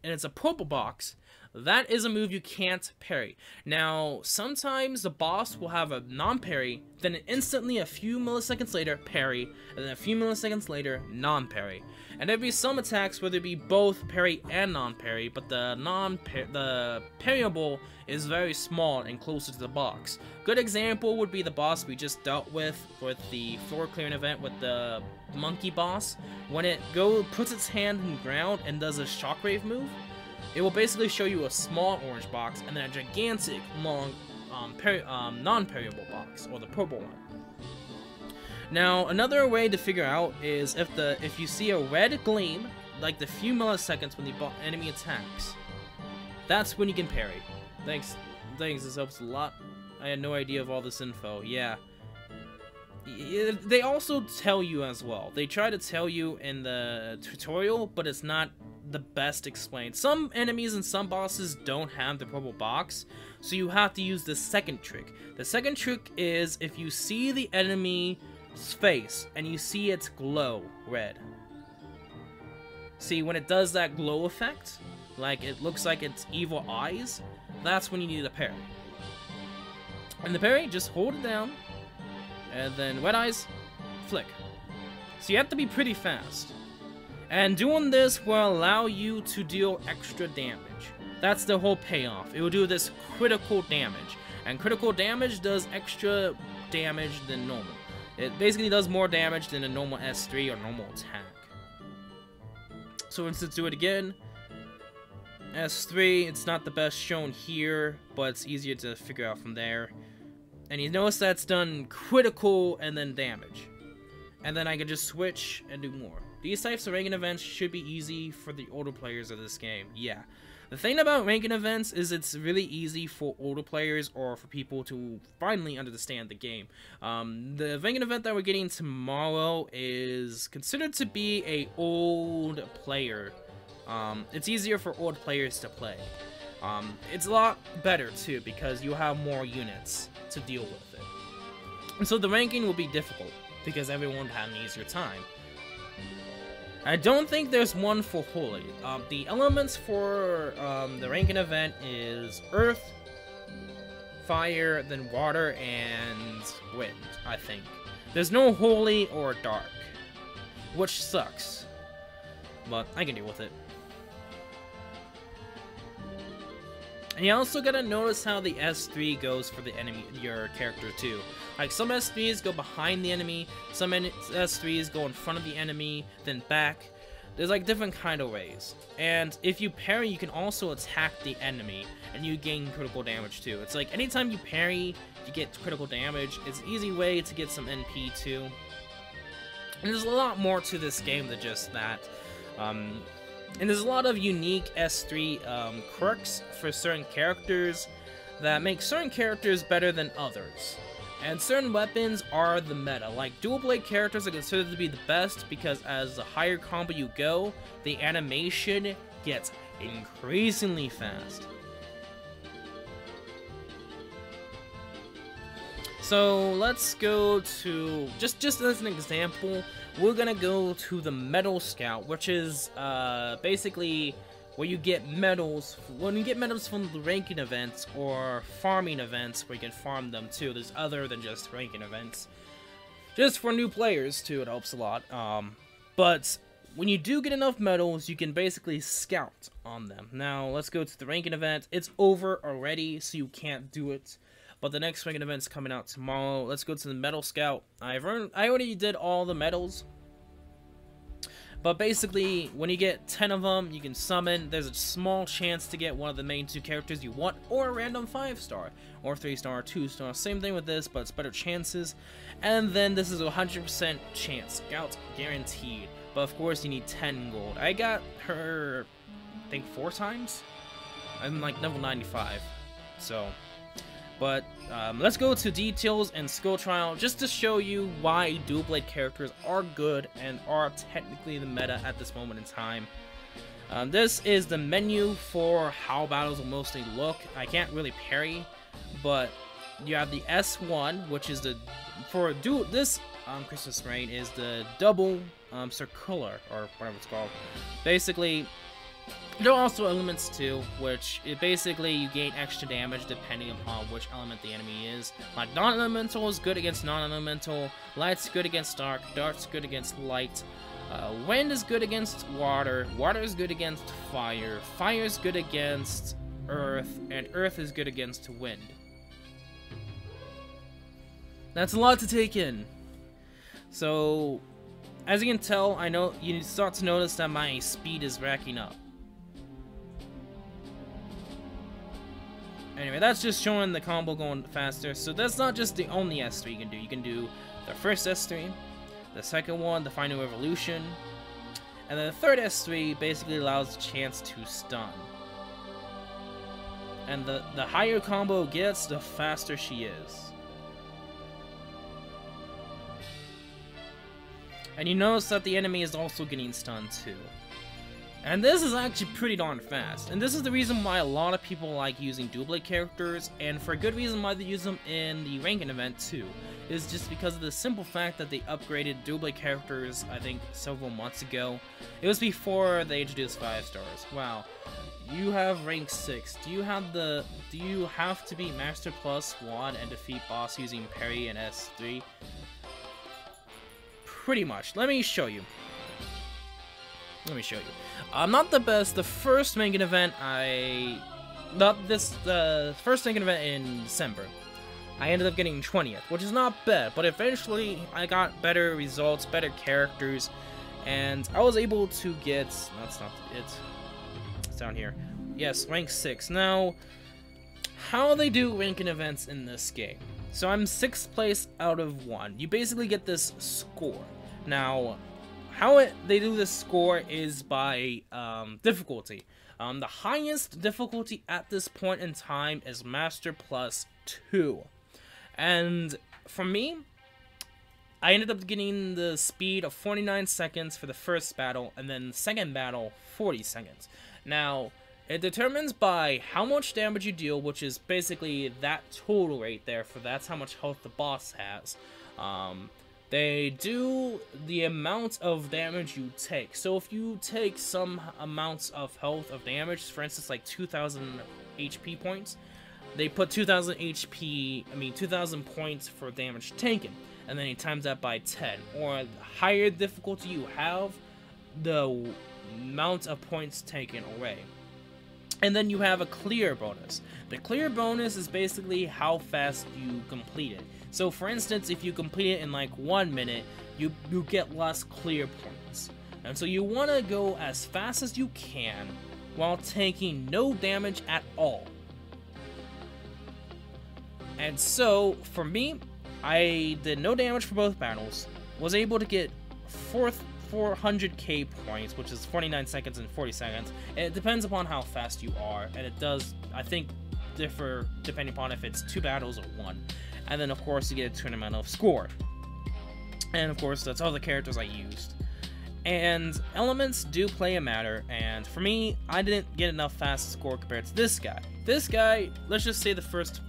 and it's a purple box, that is a move you can't parry. Now, sometimes the boss will have a non-parry, then instantly a few milliseconds later, parry, and then a few milliseconds later, non-parry. And there'd be some attacks where there'd be both parry and non-parry, but the parryable is very small and closer to the box. Good example would be the boss we just dealt with the floor clearing event with the monkey boss. When it puts its hand in the ground and does a shockwave move, it will basically show you a small orange box and then a gigantic, long, non-parryable box, or the purple one. Now, another way to figure out is if you see a red gleam, like the few milliseconds when the enemy attacks, that's when you can parry. Thanks, this helps a lot. I had no idea of all this info. Yeah. They also tell you as well. They try to tell you in the tutorial, but it's not the best explained. Some enemies and some bosses don't have the purple box, so you have to use the second trick. The second trick is if you see the enemy's face and you see its glow red. See, when it does that glow effect, like it looks like it's evil eyes, that's when you need a parry. And the parry, just hold it down, and then red eyes, flick. So you have to be pretty fast. And doing this will allow you to deal extra damage. That's the whole payoff. It will do this critical damage. And critical damage does extra damage than normal. It basically does more damage than a normal S3 or normal attack. So let's do it again. S3, it's not the best shown here, but it's easier to figure out from there. And you notice that's done critical and then damage. And then I can just switch and do more. These types of ranking events should be easy for the older players of this game, yeah. The thing about ranking events is it's really easy for older players or for people to finally understand the game. The ranking event that we're getting tomorrow is considered to be a old player. It's easier for old players to play. It's a lot better too because you have more units to deal with it. And so the ranking will be difficult because everyone will have an easier time. I don't think there's one for Holy. The elements for the ranking event is Earth, Fire, then Water, and Wind, I think. There's no Holy or Dark, which sucks, but I can deal with it. And you also gotta notice how the S3 goes for the enemy, your character too. Like some S3s go behind the enemy, some S3s go in front of the enemy, then back. There's like different kind of ways. And if you parry, you can also attack the enemy, and you gain critical damage too. It's like anytime you parry, you get critical damage. It's an easy way to get some NP too. And there's a lot more to this game than just that. And there's a lot of unique S3 quirks for certain characters that make certain characters better than others. And certain weapons are the meta. Like dual blade characters are considered to be the best because as the higher combo you go, the animation gets increasingly fast. So let's go to, just as an example, we're gonna go to the Medal Scout, which is basically where you get medals. When you get medals from the ranking events or farming events, where you can farm them too. There's other than just ranking events. Just for new players too, it helps a lot. But when you do get enough medals, you can basically scout on them. Now, let's go to the ranking event. It's over already, so you can't do it. But the next ranking event's coming out tomorrow. Let's go to the medal scout. I already did all the medals. But basically, when you get 10 of them, you can summon. There's a small chance to get one of the main 2 characters you want, or a random 5-star, or 3-star, or 2-star. Same thing with this, but it's better chances. And then this is a 100% chance. Scout guaranteed. But of course, you need 10 gold. I got her, I think, 4 times? I'm like level 95. So... But let's go to details and skill trial just to show you why dual blade characters are good and are technically the meta at this moment in time. This is the menu for how battles will mostly look. I can't really parry, but you have the S1, which is the this Christmas Freind is the double circular, or whatever it's called. Basically, there are also elements too, which basically you gain extra damage depending upon which element the enemy is. Like non-elemental is good against non-elemental, light's good against dark, dark's good against light, wind is good against water, water is good against fire, fire is good against earth, and earth is good against wind. That's a lot to take in. So, as you can tell, I know you start to notice that my speed is racking up. Anyway, that's just showing the combo going faster. So that's not just the only S3 you can do. You can do the first S3, the second one, the final evolution, and then the third S3 basically allows a chance to stun. And the higher combo gets, the faster she is. And you notice that the enemy is also getting stunned too. And this is actually pretty darn fast. And this is the reason why a lot of people like using dual blade characters, and for a good reason why they use them in the ranking event too. Is just because of the simple fact that they upgraded dual blade characters, I think, several months ago. It was before they introduced 5-stars. Wow. You have rank 6. Do you have to be Master Plus Squad and defeat boss using parry and S3? Pretty much. Let me show you. I'm not the best. The first ranking event the first ranking event in December, I ended up getting 20th, which is not bad, but eventually I got better results, better characters, and I was able to get, that's not it, it's down here, yes, rank 6. Now, how they do ranking events in this game. So I'm 6th place out of 1. You basically get this score. Now, how they do this score is by difficulty. The highest difficulty at this point in time is Master Plus 2. And for me, I ended up getting the speed of 49 seconds for the first battle, and then the second battle, 40 seconds. Now, it determines by how much damage you deal, which is basically that total right there, for that's how much health the boss has. They do the amount of damage you take. So if you take some amounts of health of damage, for instance like 2,000 HP points, they put 2,000 points for damage taken, and then you times that by 10. Or the higher difficulty you have, the amount of points taken away. And then you have a clear bonus. The clear bonus is basically how fast you complete it. So for instance, if you complete it in like 1 minute, you get less clear points. And so you want to go as fast as you can while taking no damage at all. And so for me, I did no damage for both battles, was able to get 400k points, which is 49 seconds and 40 seconds. And it depends upon how fast you are, and it does, I think, differ depending upon if it's 2 battles or 1. And then of course you get a tournament of score. And of course that's all the characters I used. And elements do play a matter, and for me, I didn't get enough fast score compared to this guy. This guy, let's just say the first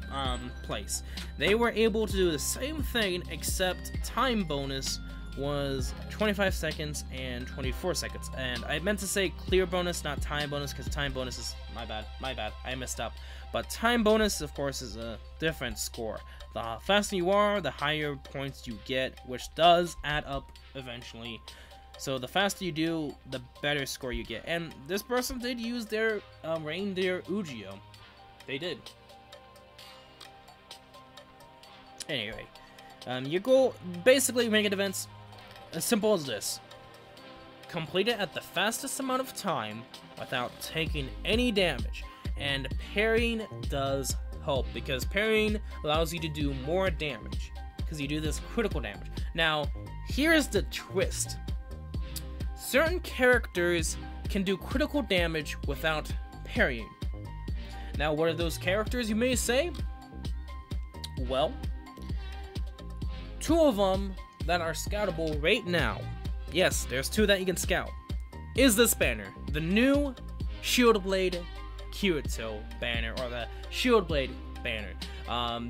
place. They were able to do the same thing, except time bonus was 25 seconds and 24 seconds. And I meant to say clear bonus, not time bonus, because time bonus is, my bad, I messed up. But time bonus, of course, is a different score. The faster you are, the higher points you get, which does add up eventually. So the faster you do, the better score you get. And this person did use their reindeer Ugio. They did. Anyway, your goal, basically ranking events, as simple as this. Complete it at the fastest amount of time without taking any damage. And parrying does help, because parrying allows you to do more damage, because you do this critical damage. Now, here's the twist. Certain characters can do critical damage without parrying. Now, what are those characters, you may say? Well, 2 of them that are scoutable right now, yes, there's 2 that you can scout, is this banner, the new Shield Blade Kirito banner, or the Shield Blade banner.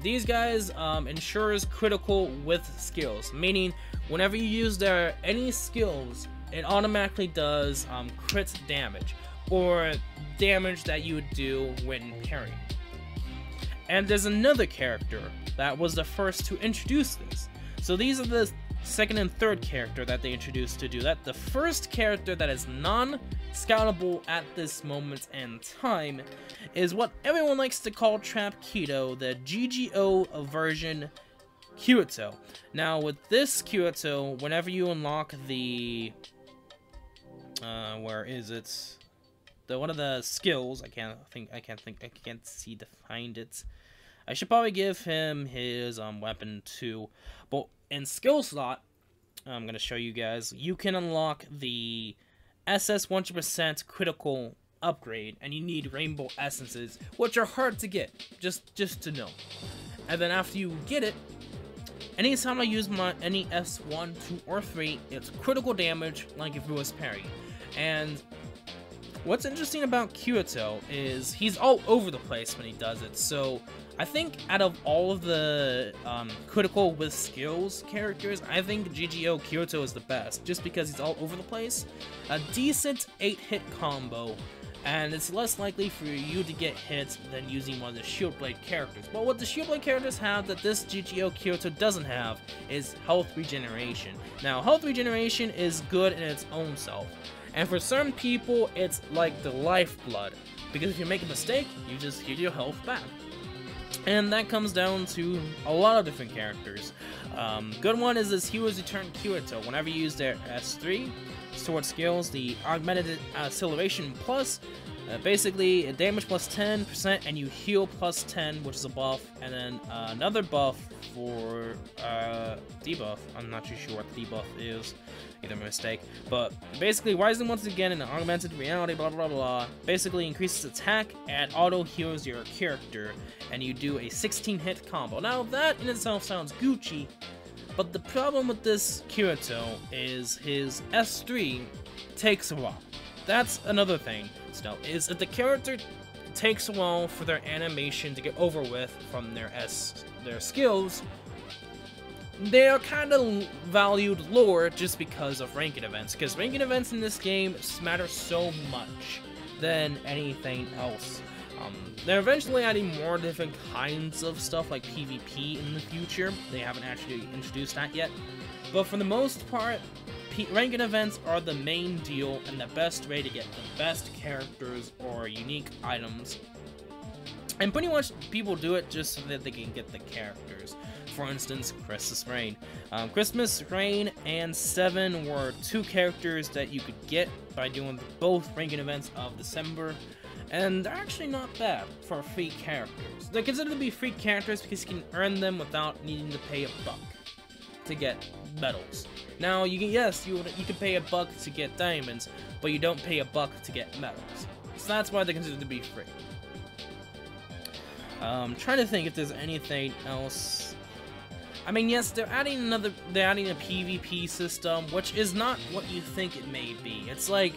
These guys ensures critical with skills, meaning whenever you use their any skills, it automatically does crit damage, or damage that you would do when parrying. And there's another character that was the first to introduce this. So these are the second and third character that they introduced to do that. The first character that is non-scoutable at this moment in time is what everyone likes to call Trap Keto, the GGO version Kirito. Now with this Kirito, whenever you unlock the where is it? One of the skills, I can't see to find it. I should probably give him his weapon too. But in skill slot, I'm gonna show you guys, you can unlock the SS 100% critical upgrade, and you need rainbow essences, which are hard to get, just to know. And then after you get it, anytime I use any S1, 2, or 3, it's critical damage like if it was parry. And what's interesting about Kirito is he's all over the place when he does it. So I think out of all of the critical with skills characters, I think GGO Kirito is the best, just because he's all over the place. A decent 8-hit combo, and it's less likely for you to get hit than using one of the Shield Blade characters. But what the Shield Blade characters have that this GGO Kirito doesn't have is health regeneration. Now, health regeneration is good in its own self, and for certain people, it's like the lifeblood, because if you make a mistake, you just get your health back. And that comes down to a lot of different characters. Good one is this Hero's Return Kirito. Whenever you use their S3 sword skills, the Augmented Acceleration Plus, basically damage plus 10% and you heal plus 10, which is a buff, and then another buff for debuff. I'm not too sure what the debuff is. Either a mistake, but basically rising once again in an augmented reality, blah blah blah, basically increases attack and auto heals your character, and you do a 16-hit combo. Now that in itself sounds Gucci, but the problem with this Kirito is his S3 takes a while. That's another thing. So is that the character takes a while for their animation to get over with from their skills. They are kind of valued lower just because of ranking events, because ranking events in this game matter so much than anything else. They're eventually adding more different kinds of stuff like PvP in the future. They haven't actually introduced that yet, but for the most part, ranking events are the main deal and the best way to get the best characters or unique items. And pretty much people do it just so that they can get the characters. For instance, Christmas Rain. Christmas Rain and 7 were 2 characters that you could get by doing both ranking events of December, and they're actually not bad for free characters. They're considered to be free characters because you can earn them without needing to pay a buck to get medals. Now, you can pay a buck to get diamonds, but you don't pay a buck to get medals. So that's why they're considered to be free. Trying to think if there's anything else. I mean, yes, they're adding a PvP system, which is not what you think it may be. It's like,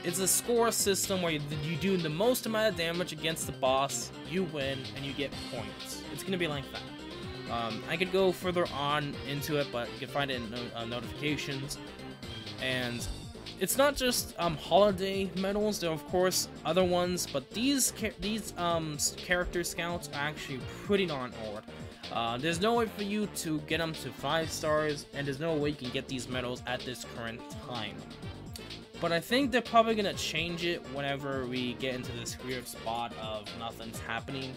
it's a score system where you do the most amount of damage against the boss, you win, and you get points. It's gonna be like that. I could go further on into it, but you can find it in notifications. And it's not just holiday medals. There are of course other ones, but these character scouts are actually pretty darn old. There's no way for you to get them to 5 stars, and there's no way you can get these medals at this current time. But I think they're probably gonna change it whenever we get into this weird spot of nothing's happening.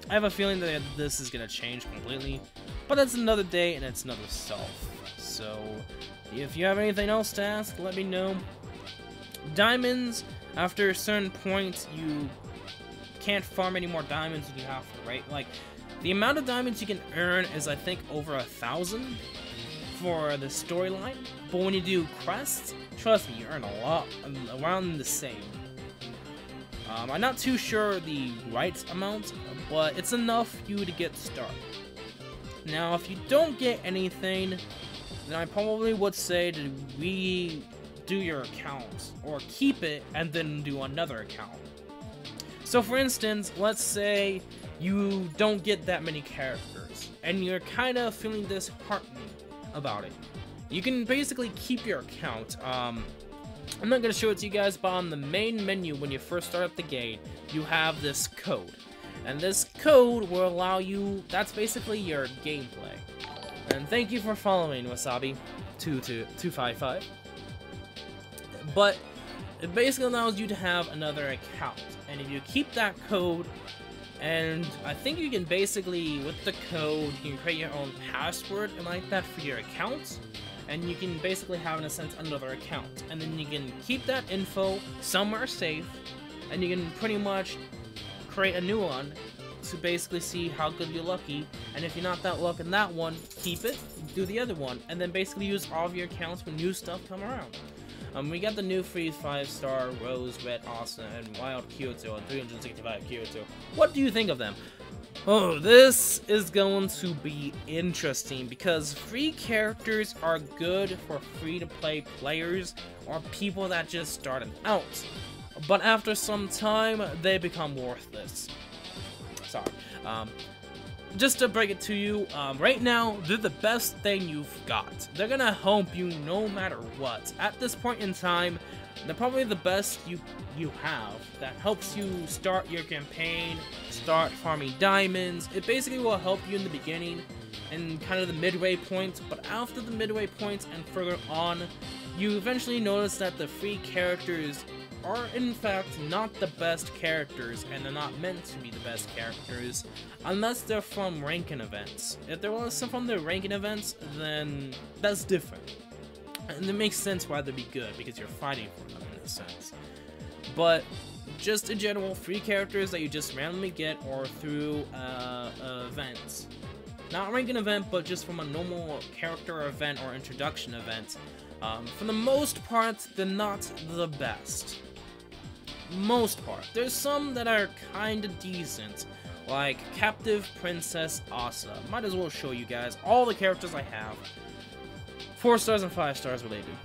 I have a feeling that this is gonna change completely, but that's another day and it's another self. So if you have anything else to ask, let me know. Diamonds, after a certain point, you can't farm any more diamonds than you have to, right? Like, the amount of diamonds you can earn is, I think, over 1,000 for the storyline. But when you do quests, trust me, you earn a lot, around the same. I'm not too sure the right amount, but it's enough for you to get started. Now, if you don't get anything, then I probably would say to redo your account, or keep it and then do another account. So for instance, let's say you don't get that many characters, and you're kind of feeling disheartened about it. You can basically keep your account. I'm not going to show it to you guys, but on the main menu when you first start up the game, you have this code. And this code will allow you, that's basically your gameplay. And thank you for following, Wasabi255. But it basically allows you to have another account. And if you keep that code, and I think you can basically, with the code, you can create your own password and like that for your account. And you can basically have, in a sense, another account. And then you can keep that info somewhere safe, and you can pretty much create a new one to basically see how good you're lucky. And if you're not that lucky in that one, keep it, do the other one, and then basically use all of your accounts when new stuff come around. We got the new free 5-star Rose, Red, Awesome, and Wild Kyoto, and 365 Kyoto. What do you think of them? Oh, this is going to be interesting, because free characters are good for free-to-play players or people that just started out. But after some time, they become worthless. Sorry. Just to break it to you, right now, they're the best thing you've got. They're gonna help you no matter what. At this point in time, they're probably the best you have that helps you start your campaign, start farming diamonds. It basically will help you in the beginning and kind of the midway point, but after the midway point and further on, you eventually notice that the free characters are in fact not the best characters, and they're not meant to be the best characters unless they're from ranking events. If they're from the ranking events, then that's different. And it makes sense why they'd be good, because you're fighting for them in a sense. But just in general, free characters that you just randomly get or through events. Not a ranking event, but just from a normal character event or introduction event. For the most part, they're not the best. Most part. There's some that are kinda decent, like Captive Princess Asa. Might as well show you guys all the characters I have. 4 stars and 5 stars related.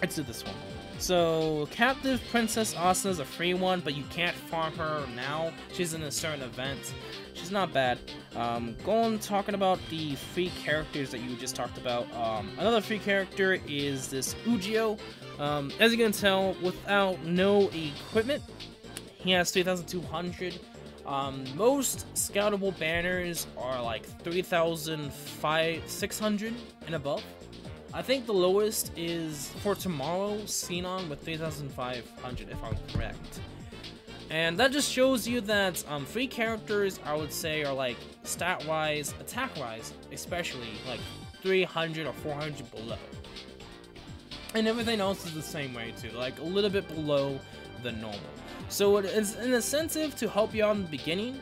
Let's do this one. So, Captive Princess Asa is a free one, but you can't farm her now. She's in a certain event. She's not bad. Talking about the free characters that you just talked about. Another free character is this Ujio. As you can tell, without no equipment, he has 3,200. Most scoutable banners are like 3,600 and above. I think the lowest is for tomorrow, Xenon with 3,500 if I'm correct. And that just shows you that free characters, I would say, are like stat-wise, attack-wise, especially like 300 or 400 below. And everything else is the same way too, like a little bit below the normal. So it is an incentive to help you out in the beginning,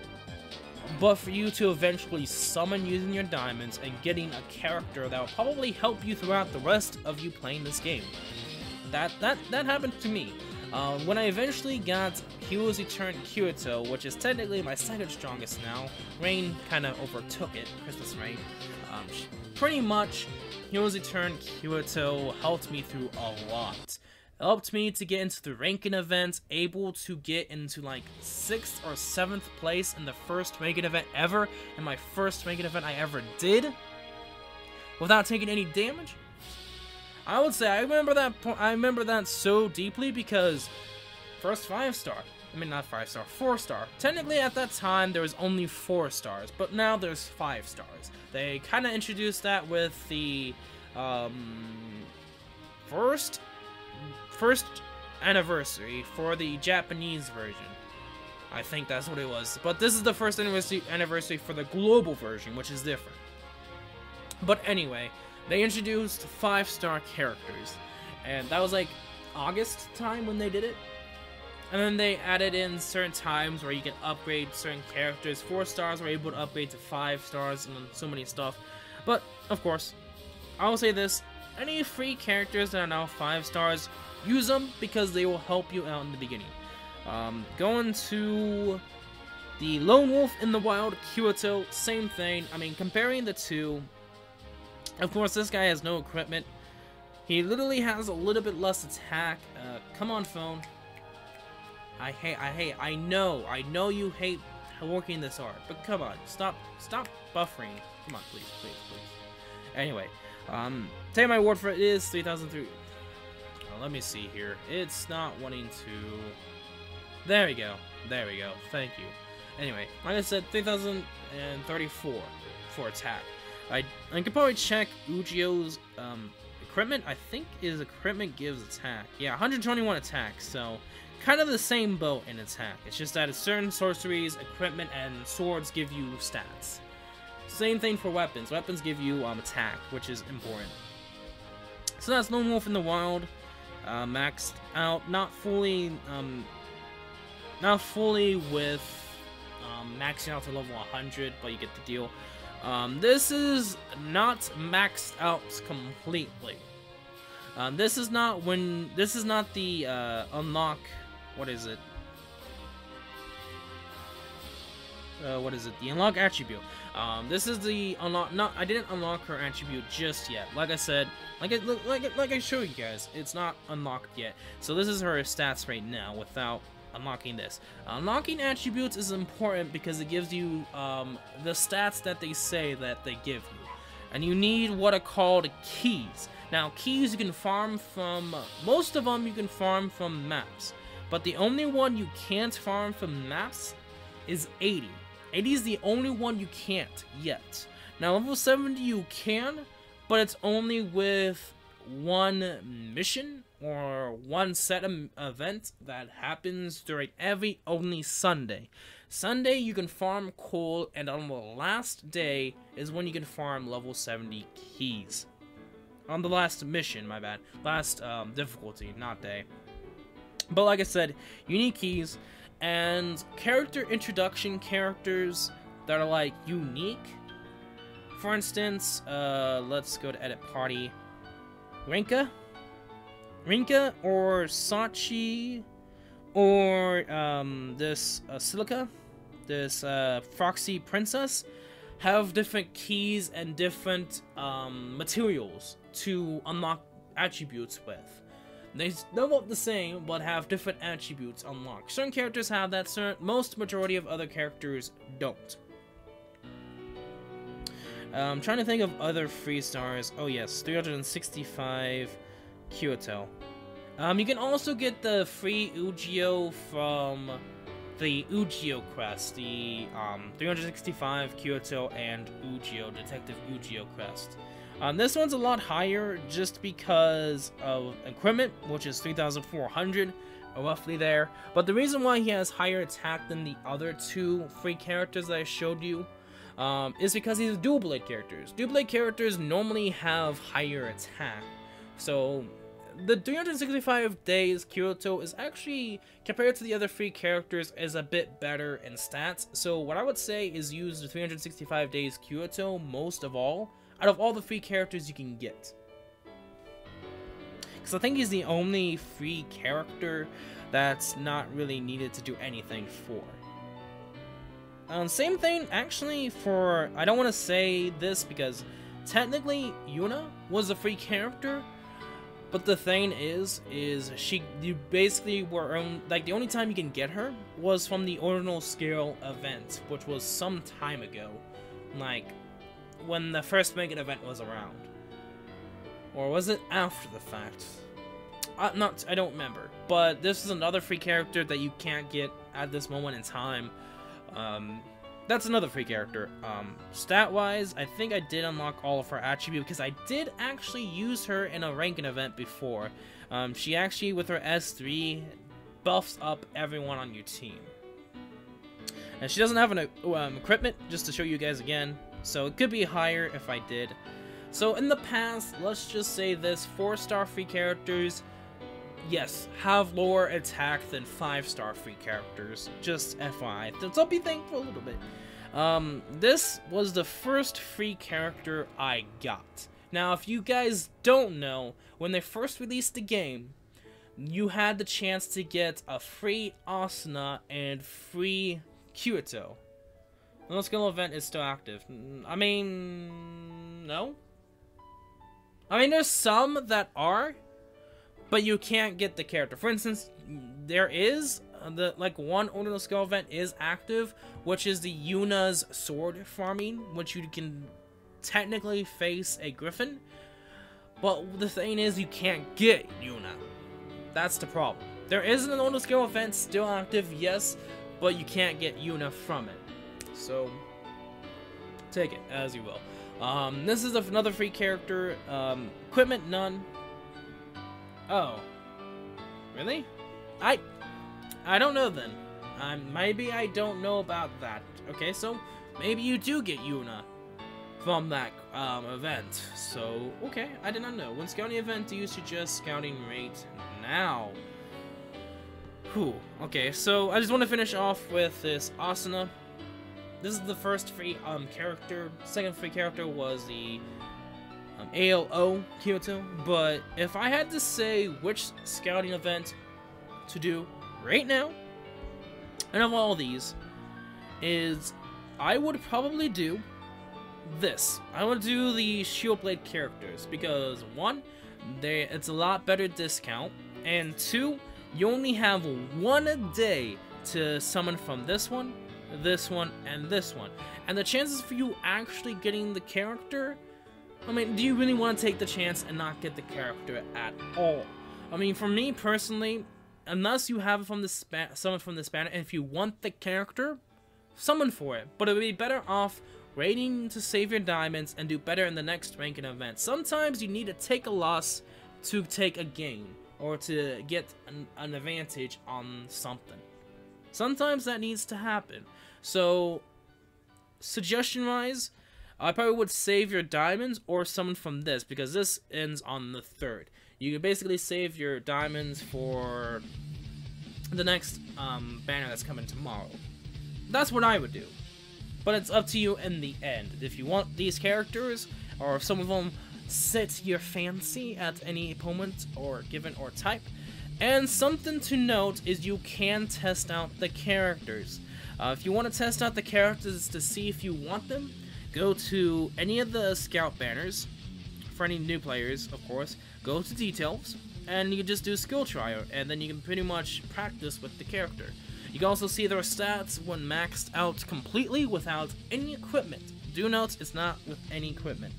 but for you to eventually summon using your diamonds and getting a character that will probably help you throughout the rest of you playing this game. That happened to me. When I eventually got Heroes Return Kyoto, which is technically my second strongest now, Rain kind of overtook it, Christmas Rain. Pretty much, Heroes Return Kyoto helped me through a lot. It helped me to get into the ranking events, able to get into like 6th or 7th place in the first ranking event ever, and my first ranking event I ever did, without taking any damage. I would say I remember that so deeply because first 5-star, I mean, not 5-star, 4-star. Technically, at that time, there was only 4 stars, but now there's 5 stars. They kind of introduced that with the first anniversary for the Japanese version. I think that's what it was. But this is the first anniversary for the global version, which is different. But anyway, they introduced 5-star characters, and that was like August time when they did it. And then they added in certain times where you can upgrade certain characters. 4 stars were able to upgrade to 5 stars and so many stuff. But, of course, I will say this. Any free characters that are now 5 stars, use them because they will help you out in the beginning. Going to the Lone Wolf in the Wild, Kyoto, same thing. I mean, comparing the two, of course, this guy has no equipment. He literally has a little bit less attack. Come on, phone. I know you hate working this hard, but come on, stop buffering. Come on, please. Anyway, take my word for it, it is 3,003. Let me see here. It's not wanting to. There we go. Thank you. Anyway, like I said, 3,034 for attack. I could probably check Ujio's equipment. I think his equipment gives attack. Yeah, 121 attack. So kind of the same boat in attack. It's just that certain sorceries, equipment, and swords give you stats. Same thing for weapons. Weapons give you attack, which is important. So that's Lone Wolf in the Wild. Maxed out, not fully with maxing out to level 100, but you get the deal. This is not maxed out completely. This is not the unlock. What is it? The unlock attribute. This is the unlock. No, I didn't unlock her attribute just yet. Like I said, like I showed you guys, it's not unlocked yet. So this is her stats right now without unlocking this. Unlocking attributes is important because it gives you the stats that they say that they give you, and you need what are called keys. Now, keys you can farm from. Most of them you can farm from maps, but the only one you can't farm from maps is 80. 80 is the only one you can't yet. Now, level 70 you can, but it's only with one mission or one set of event that happens during only Sunday. Sunday you can farm coal, and on the last day is when you can farm level 70 keys. On the last mission, my bad. Last difficulty, not day. But like I said, you need keys. And character introduction characters that are like unique. For instance, let's go to edit party. Rinka or Sachi, or this Silica, this Foxy Princess, have different keys and different materials to unlock attributes with. They look the same, but have different attributes unlocked. Certain characters have that, most majority of other characters don't. I'm trying to think of other free stars. Oh yes, 365 Kyoto. You can also get the free Ujio from the Ujio quest, the 365 Kyoto and Ujio, Detective Ujio quest. This one's a lot higher just because of equipment, which is 3,400, roughly there. But the reason why he has higher attack than the other two free characters that I showed you is because he's dual blade characters. Dual blade characters normally have higher attack. So the 365 days Kyoto is actually, compared to the other free characters, is a bit better in stats. So what I would say is use the 365 days Kyoto most of all, out of all the free characters you can get. Because I think he's the only free character that's not really needed to do anything for. Same thing, actually, for... I don't want to say this because technically Yuna was a free character, but the thing is you basically were... like, the only time you can get her was from the Ordinal Scale event, which was some time ago. Like, when the first Megan event was around. Or was it after the fact? I don't remember. But this is another free character that you can't get at this moment in time. That's another free character. Stat-wise, I think I did unlock all of her attributes because I did actually use her in a ranking event before. She actually, with her S3, buffs up everyone on your team. And she doesn't have an equipment, just to show you guys again, so it could be higher if I did. So in the past, let's just say this, 4-star free characters, yes, have lower attack than 5-star free characters, just FYI, so be thankful a little bit. This was the first free character I got. Now, if you guys don't know, when they first released the game, you had the chance to get a free Asuna and free Kirito. The no skill event is still active. I mean, no? I mean, there's some that are, but you can't get the character. For instance, there is one Order skill event is active, which is the Yuna's sword farming, which you can technically face a Griffin. But the thing is, you can't get Yuna. That's the problem. There is an Order skill event still active, yes, but you can't get Yuna from it. So take it as you will. This is another free character. Equipment, none. Oh. Really? I don't know then. Maybe I don't know about that. Okay, so maybe you do get Yuna from that event. So, okay, I did not know. When scouting event, do you suggest scouting rate now? Whew. Okay, so I just want to finish off with this Asuna. This is the first free character. Second free character was the ALO Kyoto. But if I had to say which scouting event to do right now, and of all these, is I would probably do this. I would do the Shieldblade characters because 1, it's a lot better discount, and 2, you only have 1 day to summon from this one, and this one. And the chances for you actually getting the character, I mean, do you really want to take the chance and not get the character at all? I mean, for me personally, unless you have it from the summon from this banner, and if you want the character, summon for it. But it would be better off waiting to save your diamonds and do better in the next ranking event. Sometimes you need to take a loss to take a gain, or to get an advantage on something. Sometimes that needs to happen. So, suggestion-wise, I probably would save your diamonds or summon from this, because this ends on the 3rd. You can basically save your diamonds for the next banner that's coming tomorrow. That's what I would do. But it's up to you in the end. If you want these characters, or if some of them set your fancy at any opponent or given or type. And something to note is you can test out the characters. If you want to test out the characters to see if you want them, go to any of the scout banners. For any new players, of course, go to details, and you can just do skill trial, and then you can pretty much practice with the character. You can also see their stats when maxed out completely without any equipment. Do note, it's not with any equipment.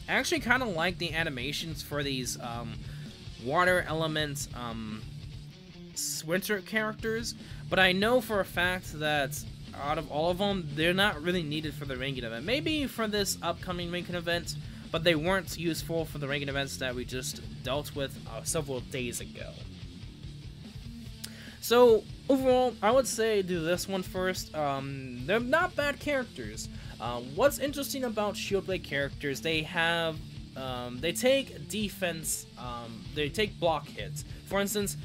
I actually kind of like the animations for these water element winter characters, but I know for a fact that out of all of them, they're not really needed for the ranking event. Maybe for this upcoming ranking event, but they weren't useful for the ranking events that we just dealt with several days ago. So overall, I would say do this one first. They're not bad characters. What's interesting about Shieldblade characters, they have, they take defense, they take block hits. For instance,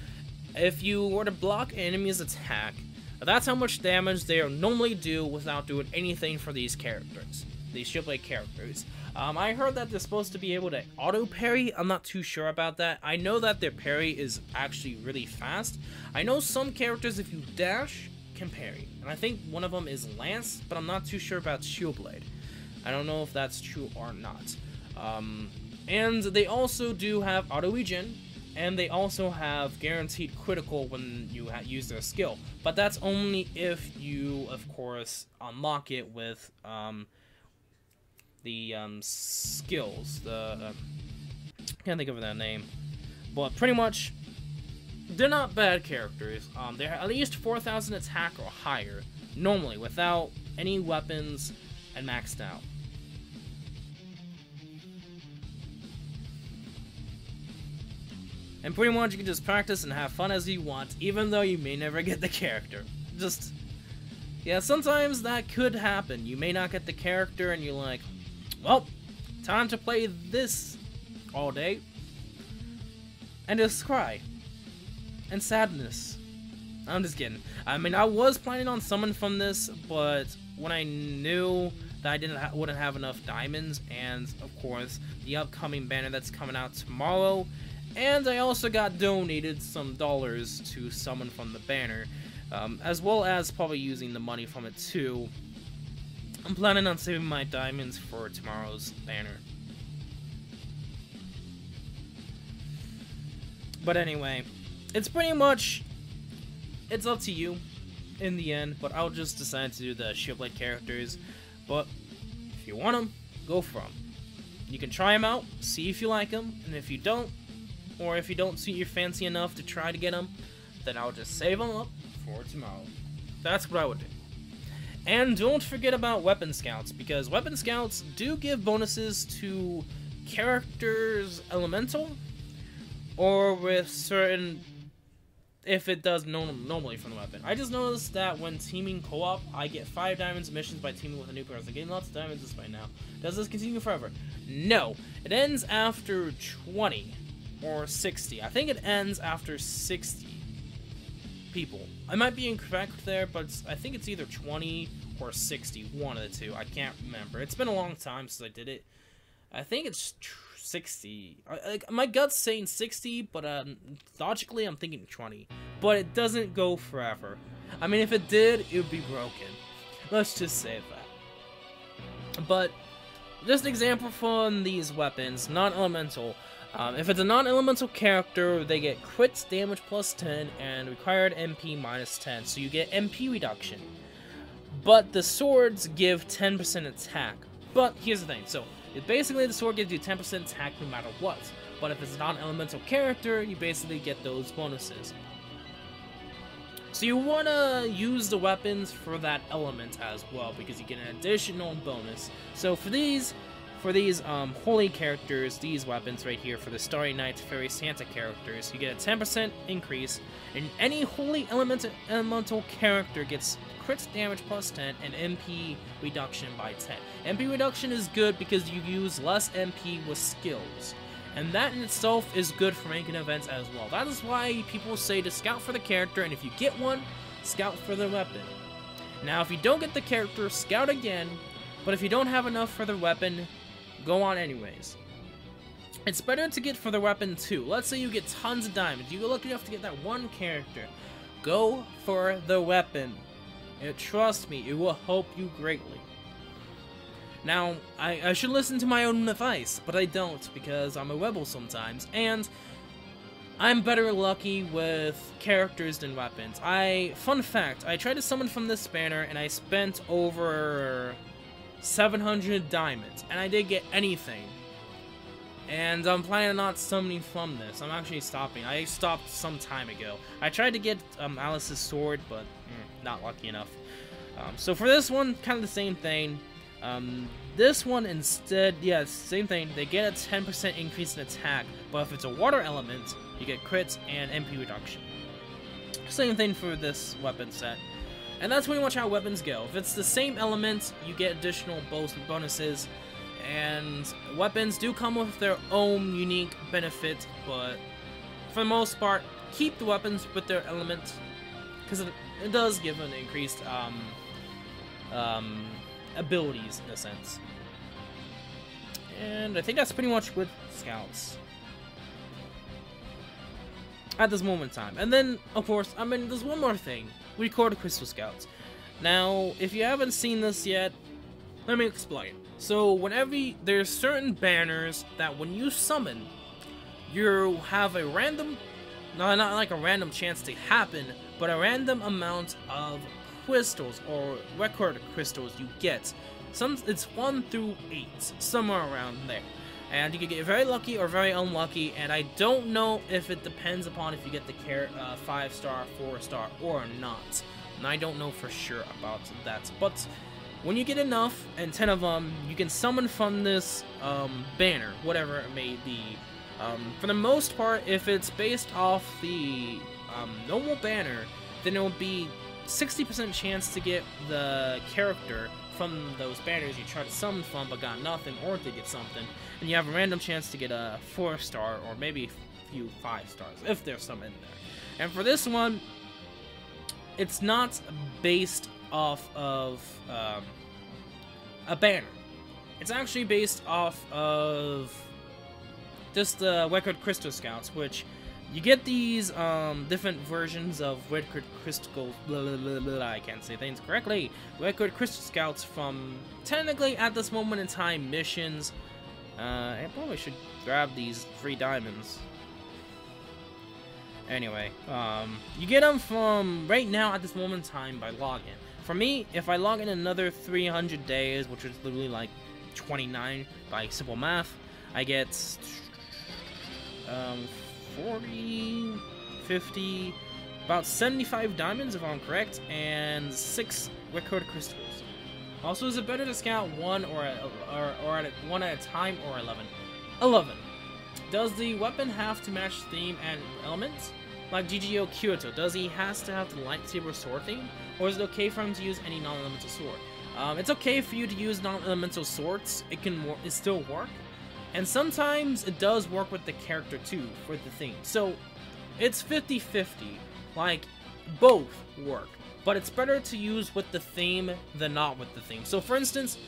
if you were to block an enemy's attack, that's how much damage they normally do without doing anything for these characters, these Shieldblade characters. I heard that they're supposed to be able to auto parry. I'm not too sure about that. I know that their parry is actually really fast. I know some characters, if you dash, can parry, and I think one of them is Lance, but I'm not too sure about Shieldblade. I don't know if that's true or not. And they also do have auto regen, and they also have guaranteed critical when you use their skill, but that's only if you, of course, unlock it with the skills, the Can't think of that name. But pretty much, they're not bad characters. They're at least 4,000 attack or higher, normally, without any weapons and maxed out. And pretty much you can just practice and have fun as you want, even though you may never get the character. Just, yeah, sometimes that could happen. You may not get the character and you're like, well, time to play this all day. And just cry. And sadness. I'm just kidding. I mean, I was planning on summon from this, but when I knew that I wouldn't have enough diamonds, and of course, the upcoming banner that's coming out tomorrow, and I also got donated some dollars to summon from the banner, as well as probably using the money from it too. I'm planning on saving my diamonds for tomorrow's banner. But anyway, it's pretty much, it's up to you in the end, but I'll just decide to do the Shieldblade characters. But if you want them, go for them. You can try them out, see if you like them, and if you don't, or if you don't suit your fancy enough to try to get them, then I'll just save them up for tomorrow. That's what I would do. And don't forget about Weapon Scouts, because Weapon Scouts do give bonuses to characters elemental, or with certain, if it does normally from the weapon. I just noticed that when teaming co-op, I get 5 diamonds missions by teaming with a new person. Getting lots of diamonds this way now. Does this continue forever? No. It ends after 20 or 60. I think it ends after 60 people. I might be incorrect there, but I think it's either 20 or 60. One of the two. I can't remember. It's been a long time since I did it. I think it's 60. My gut's saying 60, but logically I'm thinking 20. But it doesn't go forever. I mean, if it did, it would be broken. Let's just say that. But just an example from these weapons, non-elemental. If it's a non-elemental character, they get crit damage plus 10 and required MP minus 10, so you get MP reduction. But the swords give 10% attack. But here's the thing, so basically the sword gives you 10% attack no matter what. But if it's a non-elemental character, you basically get those bonuses. So you want to use the weapons for that element as well, because you get an additional bonus. So for these holy characters, these weapons right here, for the Starry Night Fairy Santa characters, you get a 10% increase, and any holy elemental character gets crit damage plus 10 and MP reduction by 10. MP reduction is good because you use less MP with skills, and that in itself is good for ranking events as well. That is why people say to scout for the character, and if you get one, scout for the weapon. Now if you don't get the character, scout again, but if you don't have enough for the weapon, go on anyways. It's better to get for the weapon too. Let's say you get tons of diamonds. You get lucky enough to get that one character. Go for the weapon. And trust me, it will help you greatly. Now, I should listen to my own advice, but I don't, because I'm a rebel sometimes, and I'm better lucky with characters than weapons. Fun fact, I tried to summon from this banner, and I spent over 700 diamonds, and I didn't get anything. And I'm planning on not summoning from this. I'm actually stopping. I stopped some time ago. I tried to get Alice's sword, but not lucky enough. So for this one, kind of the same thing. This one instead, yeah, same thing. They get a 10% increase in attack, but if it's a water element, you get crits and MP reduction. Same thing for this weapon set. And that's pretty much how weapons go. If it's the same element, you get additional bonuses. And weapons do come with their own unique benefit, but for the most part, keep the weapons with their element, because it does give an increased abilities in a sense. And I think that's pretty much with scouts at this moment in time. And then, of course, I mean, there's one more thing. Record Crystal Scouts. Now, if you haven't seen this yet, let me explain. So, there's certain banners that when you summon, you have a random, not like a random chance to happen, but a random amount of crystals or record crystals you get. It's 1 through 8, somewhere around there. And you can get very lucky or very unlucky, and I don't know if it depends upon if you get the 5-star, 4-star, or not. And I don't know for sure about that. But when you get enough, and 10 of them, you can summon from this banner, whatever it may be. For the most part, if it's based off the normal banner, then it will be 60% chance to get the character from those banners you tried to summon from but got nothing, or to get something, and you have a random chance to get a 4-star or maybe a few 5-stars if there's some in there. And for this one, it's not based off of a banner. It's actually based off of just the Record Crystal Scouts, which you get these different versions of Record Crystal, I can't say things correctly, Record Crystal Scouts from, technically at this moment in time, missions. I probably should grab these 3 diamonds. Anyway, you get them from, right now at this moment in time, by login. For me, if I log in another 300 days, which is literally like 29 by simple math, I get 40, 50, about 75 diamonds if I'm correct, and 6 record crystals. Also, is it better to scout 1 or one at a time, or 11? 11. Does the weapon have to match theme and elements? Like GGO Kyoto, does he has to have the lightsaber sword theme, or is it okay for him to use any non-elemental sword? It's okay for you to use non-elemental swords. It still work. And sometimes it does work with the character too, for the theme. So, it's 50-50. Like, both work. But it's better to use with the theme than not with the theme. So, for instance,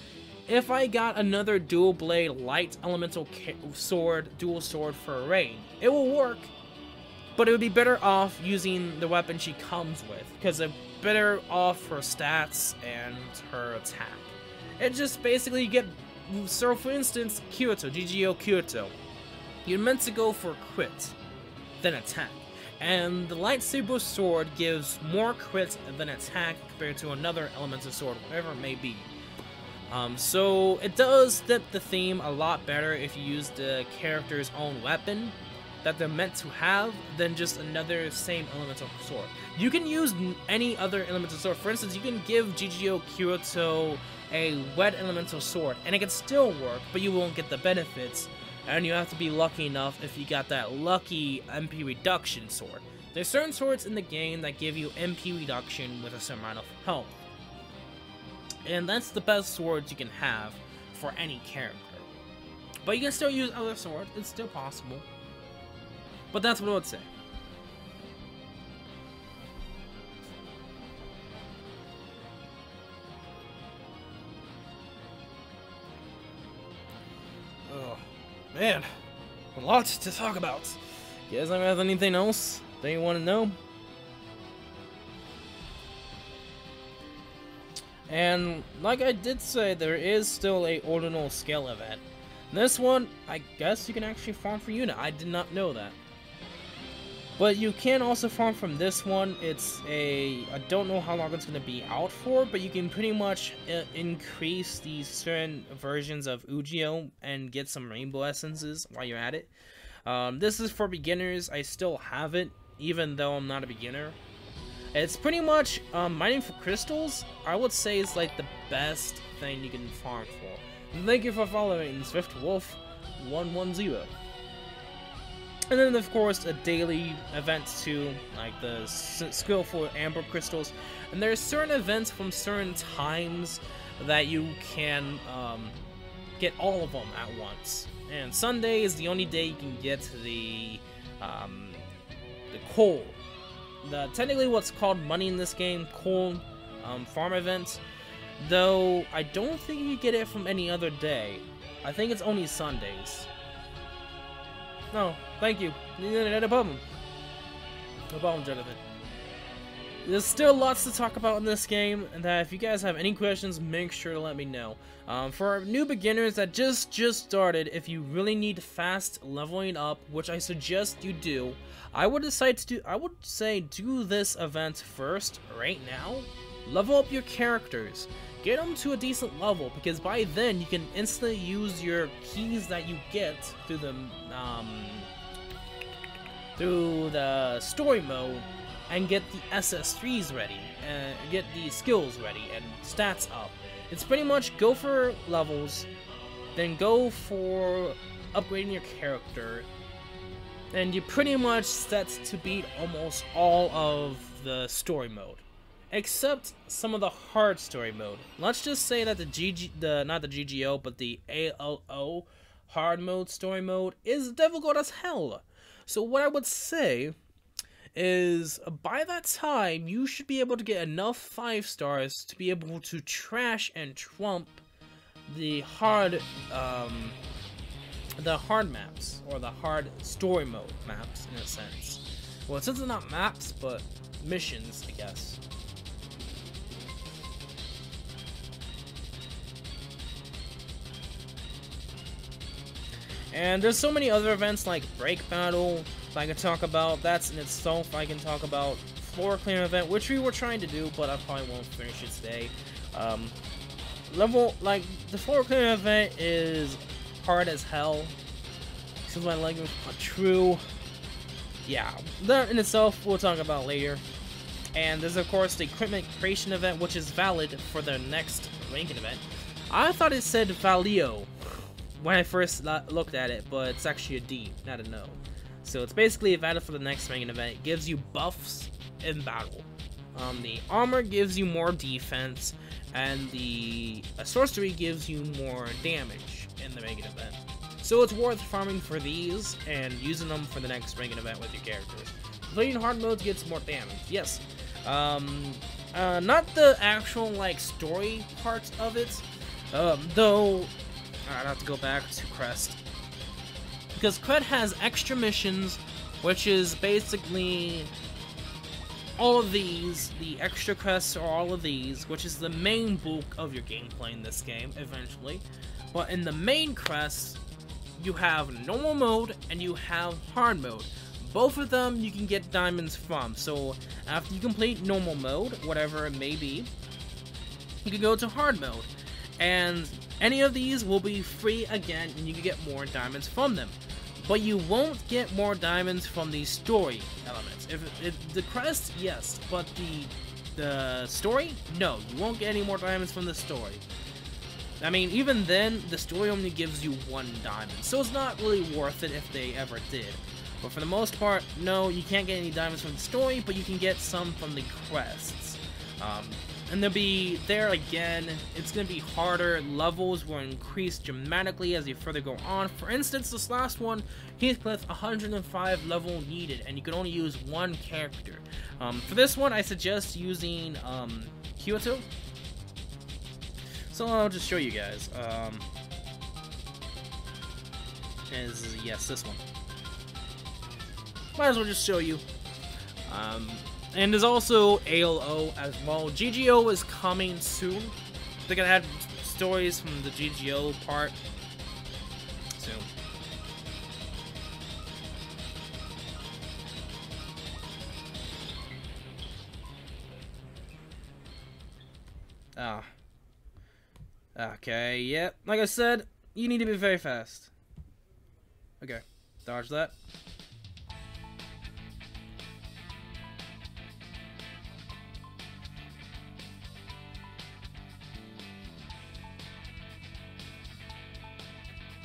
if I got another dual blade light elemental sword, dual sword for Freind, it will work. But it would be better off using the weapon she comes with, because it's better off her stats and her attack. It just basically, you get. So, for instance, Kyoto, GGO Kyoto, you're meant to go for crit, then attack. And the lightsaber sword gives more crit than attack compared to another elemental sword, whatever it may be. So, it does fit the theme a lot better if you use the character's own weapon that they're meant to have than just another same elemental sword. You can use any other elemental sword. For instance, you can give GGO Kyoto a wet elemental sword, and it can still work, but you won't get the benefits, and you have to be lucky enough if you got that lucky MP reduction sword. There's certain swords in the game that give you MP reduction with a certain amount of health, and that's the best swords you can have for any character. But you can still use other swords, it's still possible. But that's what I would say. Oh, man. A lot to talk about. You guys have anything else that you want to know? And like I did say, there is still a ordinal scale event. This one, I guess you can actually farm for unit. I did not know that. But you can also farm from this one. It's I don't know how long it's going to be out for, but you can pretty much increase these certain versions of Ujio and get some rainbow essences while you're at it. This is for beginners. I still have it, even though I'm not a beginner. It's pretty much mining for crystals. I would say is like the best thing you can farm for. And thank you for following Swift Wolf 110. And then, of course, a daily event too, like the skillful amber crystals. And there's certain events from certain times that you can get all of them at once. And Sunday is the only day you can get the coal. Technically what's called money in this game, coal farm events. Though, I don't think you get it from any other day. I think it's only Sundays. No, thank you. No problem. No problem, Jonathan. There's still lots to talk about in this game, and that if you guys have any questions, make sure to let me know. For our new beginners that just started, if you really need fast leveling up, which I suggest you do, I would say do this event first, right now. Level up your characters. get them to a decent level, because by then you can instantly use your keys that you get through the story mode and get the SS3s ready, and get the skills ready and stats up. It's pretty much go for levels, then go for upgrading your character, and you're pretty much set to beat almost all of the story mode, except some of the hard story mode. Let's just say that not the GGO, but the ALO hard mode story mode is difficult as hell. So what I would say is, by that time, you should be able to get enough 5 stars to be able to trash and trump the hard maps, or the hard story mode maps, in a sense. Well, since they're not maps, but missions, I guess. And there's so many other events like Break Battle I can talk about. That's in itself I can talk about. Floor clearing event, which we were trying to do, but I probably won't finish it today. The floor clearing event is hard as hell. Since my language is true. Yeah, that in itself we'll talk about later. And there's of course the equipment creation event, which is valid for the next ranking event. I thought it said Valio when I first looked at it, but it's actually a D, not a no. So it's basically valid for the next ranking event. It gives you buffs in battle. The armor gives you more defense, and the sorcery gives you more damage in the ranking event. So it's worth farming for these and using them for the next ranking event with your characters. Playing hard modes gets more damage, yes. Not the actual like story parts of it, though. I'd have to go back to Crest, because Crest has extra missions, which is basically all of these. The extra quests are all of these, which is the main bulk of your gameplay in this game eventually. But in the main quests, you have normal mode and you have hard mode. Both of them you can get diamonds from. So after you complete normal mode, whatever it may be, you can go to hard mode, and any of these will be free again, and you can get more diamonds from them. But you won't get more diamonds from the story elements. If the crest, yes, but the story, no, you won't get any more diamonds from the story. I mean, even then, the story only gives you 1 diamond, so it's not really worth it if they ever did. But for the most part, no, you can't get any diamonds from the story, but you can get some from the crests. And they'll be there again. It's going to be harder. Levels will increase dramatically as you further go on. For instance, this last one, Heathcliff, 105 level needed, and you can only use 1 character. For this one, I suggest using Kyoto. So I'll just show you guys. Yes, this one. Might as well just show you. And there's also ALO as well. GGO is coming soon. They're gonna have stories from the GGO part soon. Okay, yep. Like I said, you need to be very fast. Okay, dodge that.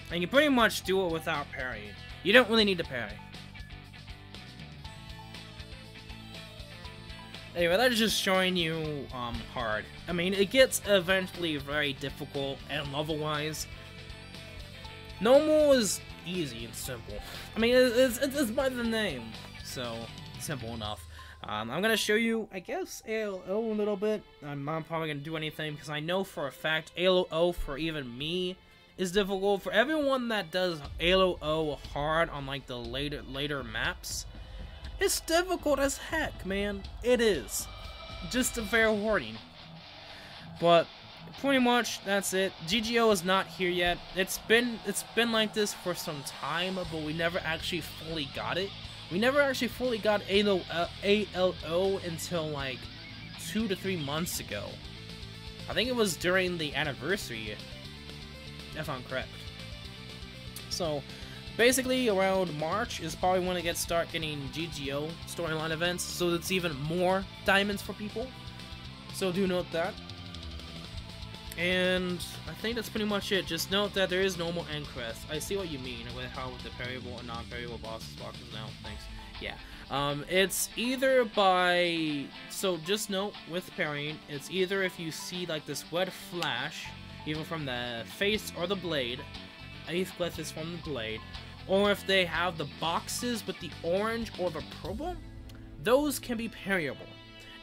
And you pretty much do it without parrying. You don't really need to parry. Anyway, that's just showing you hard. I mean, it gets eventually very difficult and level-wise. Normal is easy and simple. I mean, it's by the name, so simple enough. I'm gonna show you, I guess, ALO a little bit. I'm not probably gonna do anything because I know for a fact ALO for even me is difficult. For everyone that does ALO hard on like the later maps, it's difficult as heck, man. It is. Just a fair warning. But pretty much that's it. GGO is not here yet. It's been like this for some time, but we never actually fully got it. We never actually fully got ALO until like 2 to 3 months ago. I think it was during the anniversary, if I'm correct. So, basically around March is probably when I start getting GGO storyline events, so it's even more diamonds for people. So do note that. And I think that's pretty much it. Just note that there is no more end crest. I see what you mean with how the parryable and non-parryable bosses boxes now. Thanks. Yeah. It's either by... So just note with parrying, it's either if you see like this red flash, even from the face or the blade, 8th glyph is from the blade, or if they have the boxes with the orange or the purple, those can be parryable.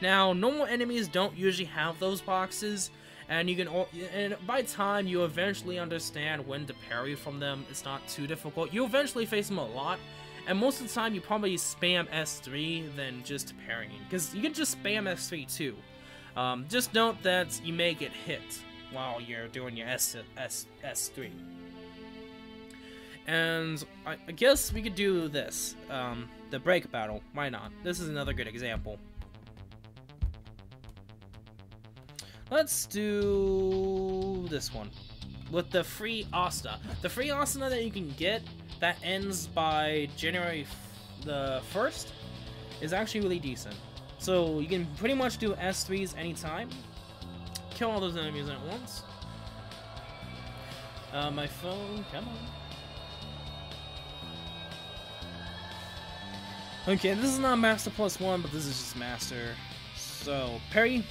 Now, normal enemies don't usually have those boxes, and you can, and by the time you eventually understand when to parry from them, it's not too difficult. You eventually face them a lot, and most of the time you probably spam S3 than just parrying, because you can just spam S3 too. Just note that you may get hit while you're doing your S3. And I guess we could do this, the break battle. Why not? This is another good example. Let's do this one with the free Asuna. The free Asuna that you can get that ends by January the 1st is actually really decent. So you can pretty much do S3s anytime. Kill all those enemies at once. My phone, come on. Okay, this is not Master +1, but this is just Master. So, parry.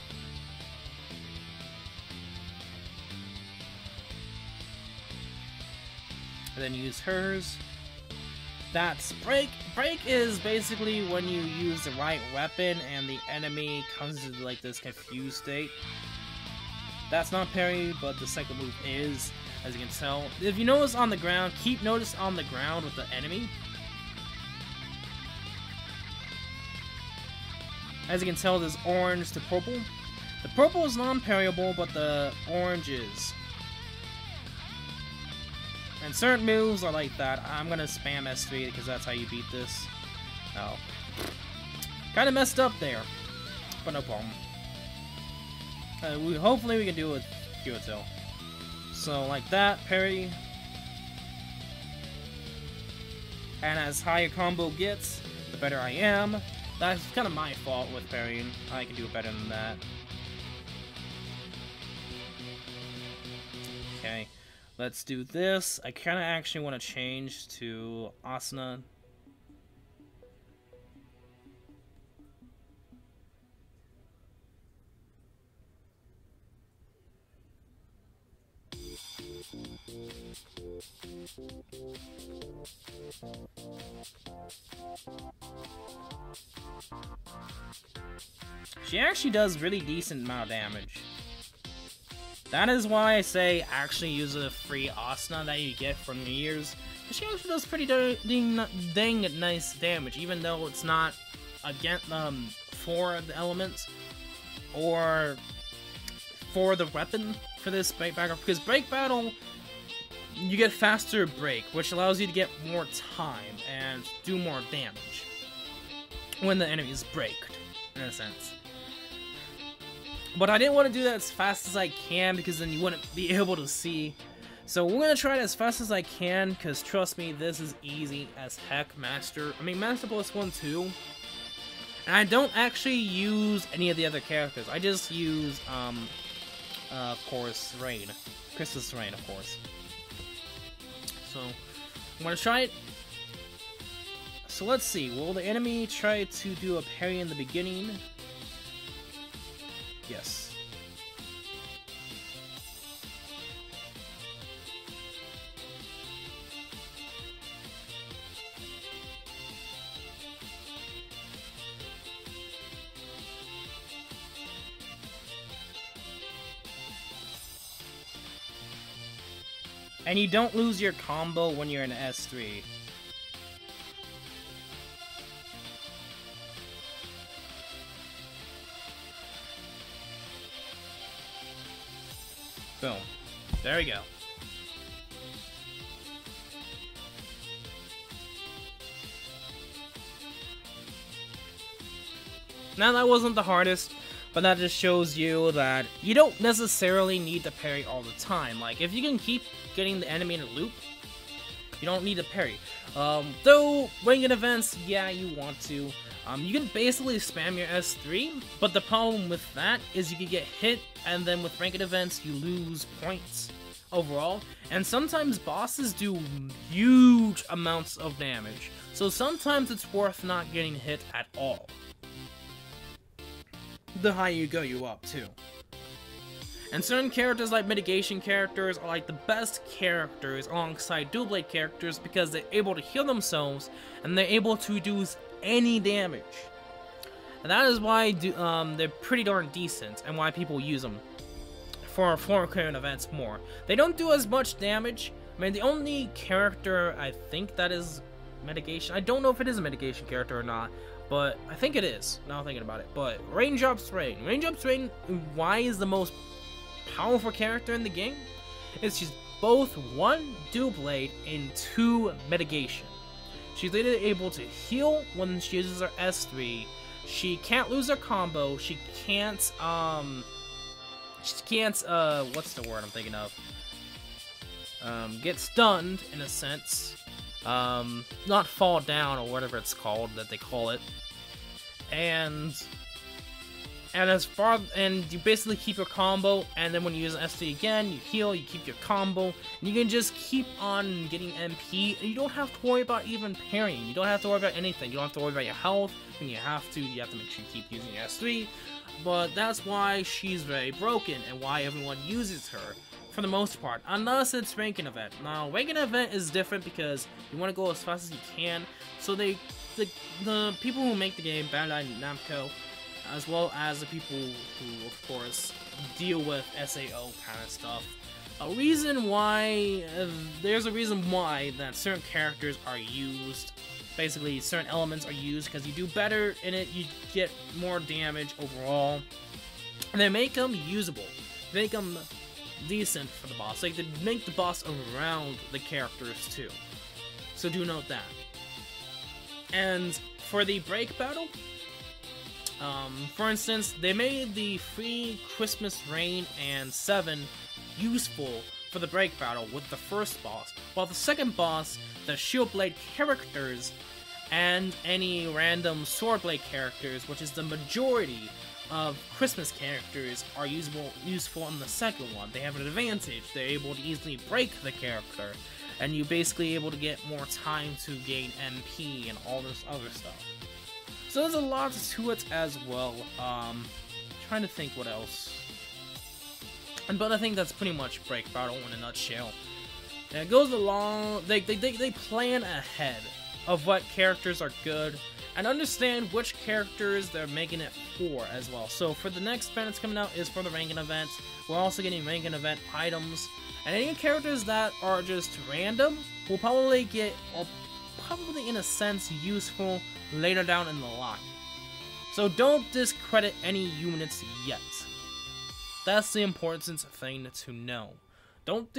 And then use hers. That's break. Break is basically when you use the right weapon and the enemy comes into like this confused state. That's not parry, but the second move is, as you can tell. If you notice on the ground, keep notice on the ground with the enemy. As you can tell, there's orange to purple. The purple is non-parryable, but the orange is. And certain moves are like that. I'm gonna spam S3 because that's how you beat this. Oh. Kinda messed up there. But no problem. Hopefully we can do it with Kyoto. So like that, parry. And as high a combo gets, the better I am. That's kind of my fault with parrying. I can do better than that. Okay. Let's do this. I kind of actually want to change to Asuna. She actually does really decent amount of damage. That is why I say actually use a free Asuna that you get from New Year's. She actually does pretty dang nice damage, even though it's not against for the elements or for the weapon for this break battle. Because break battle, you get faster break, which allows you to get more time and do more damage when the enemy is braked, in a sense. But I didn't want to do that as fast as I can because then you wouldn't be able to see. So we're going to try it as fast as I can because trust me, this is easy as heck. Master +1 too. And I don't actually use any of the other characters. I just use, of course, Freind. Chris's Freind, of course. So, I'm going to try it. So let's see, will the enemy try to do a parry in the beginning? Yes. And you don't lose your combo when you're in S3. Boom. There we go. Now that wasn't the hardest. but that just shows you that you don't necessarily need to parry all the time. Like, if you can keep getting the enemy in a loop, you don't need to parry. Though, ranked events, yeah, you want to. You can basically spam your S3, but the problem with that is you can get hit, and then with ranked events, you lose points overall. And sometimes bosses do huge amounts of damage, so sometimes it's worth not getting hit at all. The higher you go, you up too. And certain characters like mitigation characters are like the best characters alongside dual blade characters because they're able to heal themselves and they're able to do any damage. And that is why they're pretty darn decent and why people use them for current events more. They don't do as much damage. I mean, the only character I think that is mitigation, I don't know if it is a mitigation character or not, but I think it is, now thinking about it. But Raindrop's Freind. Raindrop's Freind, why is the most powerful character in the game? It's she's both 1 dual blade and 2 mitigation. She's literally able to heal when she uses her S3. She can't lose her combo. She can't what's the word I'm thinking of? Get stunned in a sense. Not fall down or whatever it's called that they call it. And you basically keep your combo, and then when you use an S3 again, you heal, you keep your combo, and you can just keep on getting MP, and you don't have to worry about even parrying. You don't have to worry about anything. You don't have to worry about your health. When you have to make sure you keep using your S3. But that's why she's very broken, and why everyone uses her for the most part, unless it's ranking event. Now, ranking event is different because you want to go as fast as you can. So the people who make the game, Bandai Namco, as well as the people who, of course, deal with SAO kind of stuff. There's a reason why that certain characters are used. Basically, certain elements are used because you do better in it, you get more damage overall. And they make them usable. They make them decent for the boss. Like, they make the boss around the characters too. So do note that. And for the break battle, for instance, they made the free Christmas Rain and 7 useful for the break battle with the first boss, while the second boss, the Shield Blade characters, and any random Sword Blade characters, which is the majority of Christmas characters, are useful in the second one. They have an advantage. They're able to easily break the character, and you're basically able to get more time to gain MP and all this other stuff. So there's a lot to it as well. Trying to think what else. But I think that's pretty much break battle in a nutshell. And it goes along. They plan ahead of what characters are good and understand which characters they're making it for as well. So for the next event that's coming out is for the ranking event. We're also getting ranking event items, and any characters that are just random will probably in a sense useful later down in the line. So don't discredit any units yet. That's the important thing to know. Don't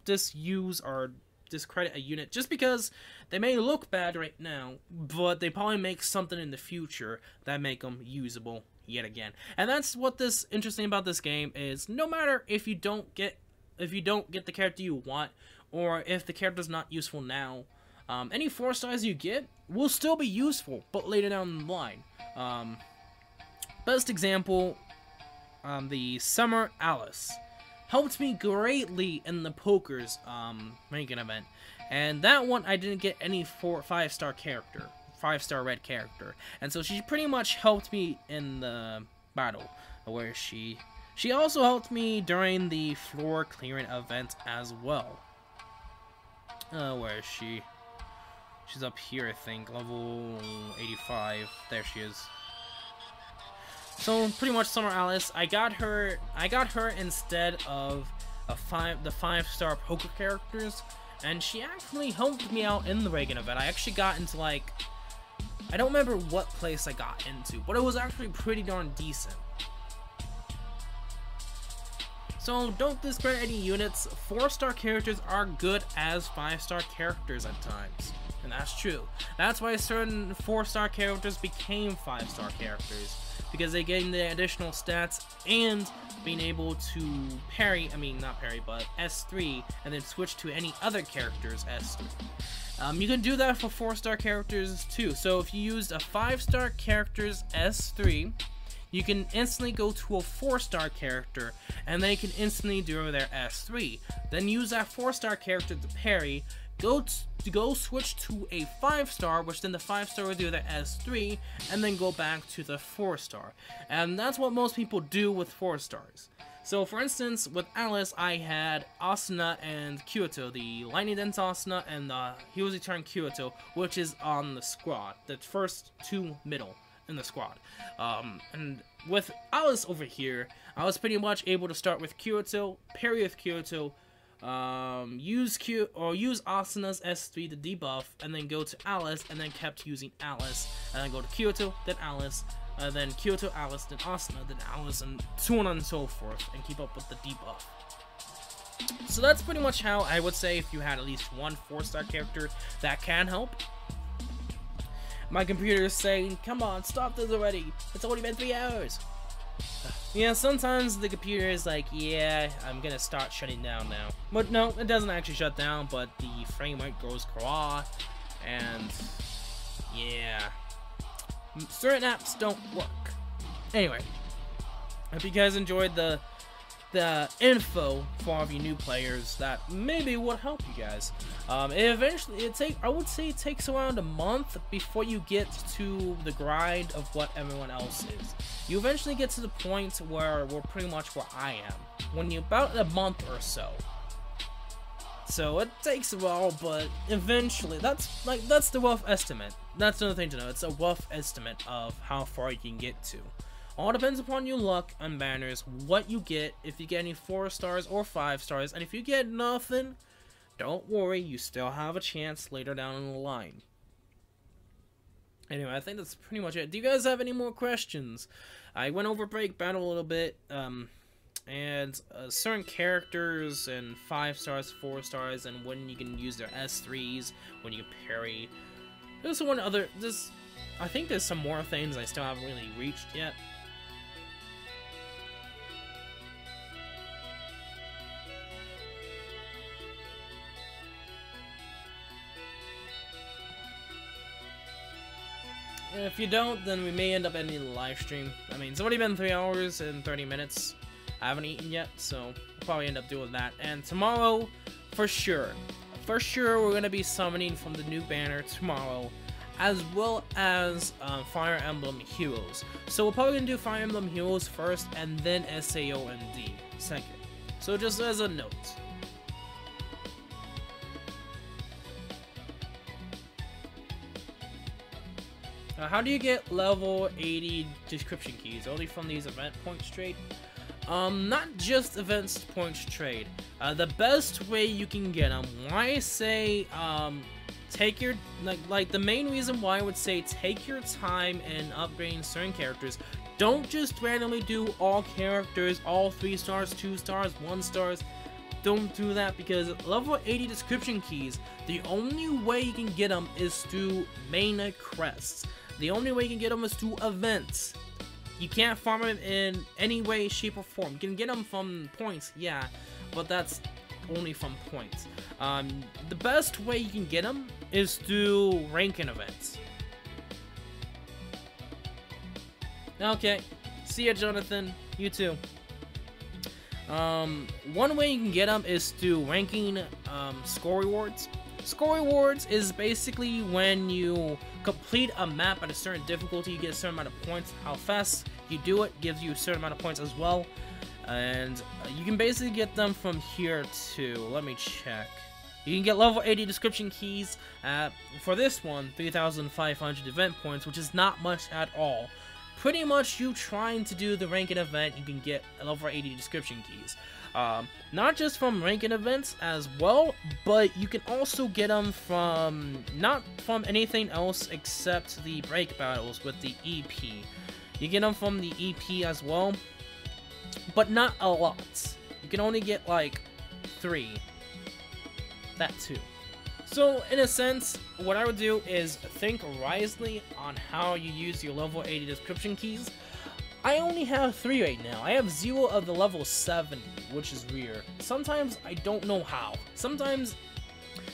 disuse or discredit a unit just because they may look bad right now, but they probably make something in the future that make them usable yet again. And that's what this interesting about this game is. No matter if you don't get the character you want, or if the character's not useful now, any 4 stars you get will still be useful, but later down the line. Best example, the Summer Alice helped me greatly in the Poker's ranking event, and that one I didn't get any 5-star character, 5-star red character, and so she pretty much helped me in the battle, where she also helped me during the floor clearing event as well. Where is she? She's up here, I think, level 85. There she is. So pretty much Summer Alice, I got her instead of the 5-star poker characters, and she actually helped me out in the Reagan event. I actually got into, like, I don't remember what place I got into, but it was actually pretty darn decent. So don't discredit any units. 4-star characters are good as 5-star characters at times. And that's true. That's why certain 4-star characters became 5-star characters, because they gained the additional stats and being able to parry, not parry, but S3, and then switch to any other character's S3. You can do that for 4-star characters too. So if you used a 5-star character's S3, you can instantly go to a 4-star character, and they can instantly do their S3. Then use that 4-star character to parry, go switch to a 5-star, which then the 5-star will do their S3, and then go back to the 4-star. And that's what most people do with 4-stars. So for instance, with Alice, I had Asuna and Kyoto, the Lightning Dance Asuna and the Hero's Return Kyoto, which is on the squad, the first 2 middle in the squad. And with Alice over here, I was pretty much able to start with Kyoto, parry with Kyoto, use Asuna's S3 to debuff, and then go to Alice, and then kept using Alice, and then go to Kyoto, then Alice, then Kyoto, Alice, then Asuna, then Alice, and so on and so forth, and keep up with the debuff. So that's pretty much how I would say if you had at least one 4-star character that can help. My computer is saying, come on, stop this already. It's already been 3 hours. Yeah, sometimes the computer is like, yeah, I'm gonna start shutting down now. But no, it doesn't actually shut down, but the frame rate goes craw, and yeah, certain apps don't work. Anyway, hope you guys enjoyed the info for all of you new players that maybe would help you guys. I would say it takes around a month before you get to the grind of what everyone else is. You eventually get to the point where we're pretty much where I am, when you about a month or so. So it takes a while, but eventually, that's the rough estimate. That's another thing to know. It's a rough estimate of how far you can get to. All depends upon your luck and banners, what you get, if you get any 4 stars or 5 stars, and if you get nothing, don't worry, you still have a chance later down in the line. Anyway, I think that's pretty much it. Do you guys have any more questions? I went over Break Battle a little bit, and certain characters and 5 stars, 4 stars, and when you can use their S3s, when you parry. There's one other, I think there's some more things I still haven't really reached yet. If you don't, then we may end up ending the live stream. It's already been 3 hours and 30 minutes. I haven't eaten yet, so we'll probably end up doing that. And tomorrow, for sure, we're going to be summoning from the new banner tomorrow, as well as Fire Emblem Heroes. So we're probably going to do Fire Emblem Heroes first, and then SAOMD second. So just as a note. How do you get level 80 description keys? Only from these event points trade? Not just events points trade. The best way you can get them, why I say, take your, like the main reason why I would say take your time in upgrading certain characters. Don't just randomly do all characters, all 3 stars, 2 stars, 1 stars. Don't do that, because level 80 description keys, the only way you can get them is through main crests. The only way you can get them is through events. You can't farm them in any way, shape, or form. You can get them from points, yeah, but that's only from points. The best way you can get them is through ranking events. Okay, see ya, Jonathan. You too. One way you can get them is through ranking score rewards. Score rewards is basically when you complete a map at a certain difficulty, you get a certain amount of points. How fast you do it gives you a certain amount of points as well. And you can basically get them from here too. Let me check. You can get level 80 description keys for this one, 3,500 event points, which is not much at all. Pretty much you trying to do the ranking event, you can get level 80 description keys. Not just from ranking events as well, but you can also get them from, not from anything else except the break battles with the EP. You get them from the EP as well, but not a lot. You can only get like 3. That too. So, in a sense, what I would do is think wisely on how you use your level 80 description keys. I only have 3 right now. I have 0 of the level 70, which is weird. Sometimes I don't know how. Sometimes,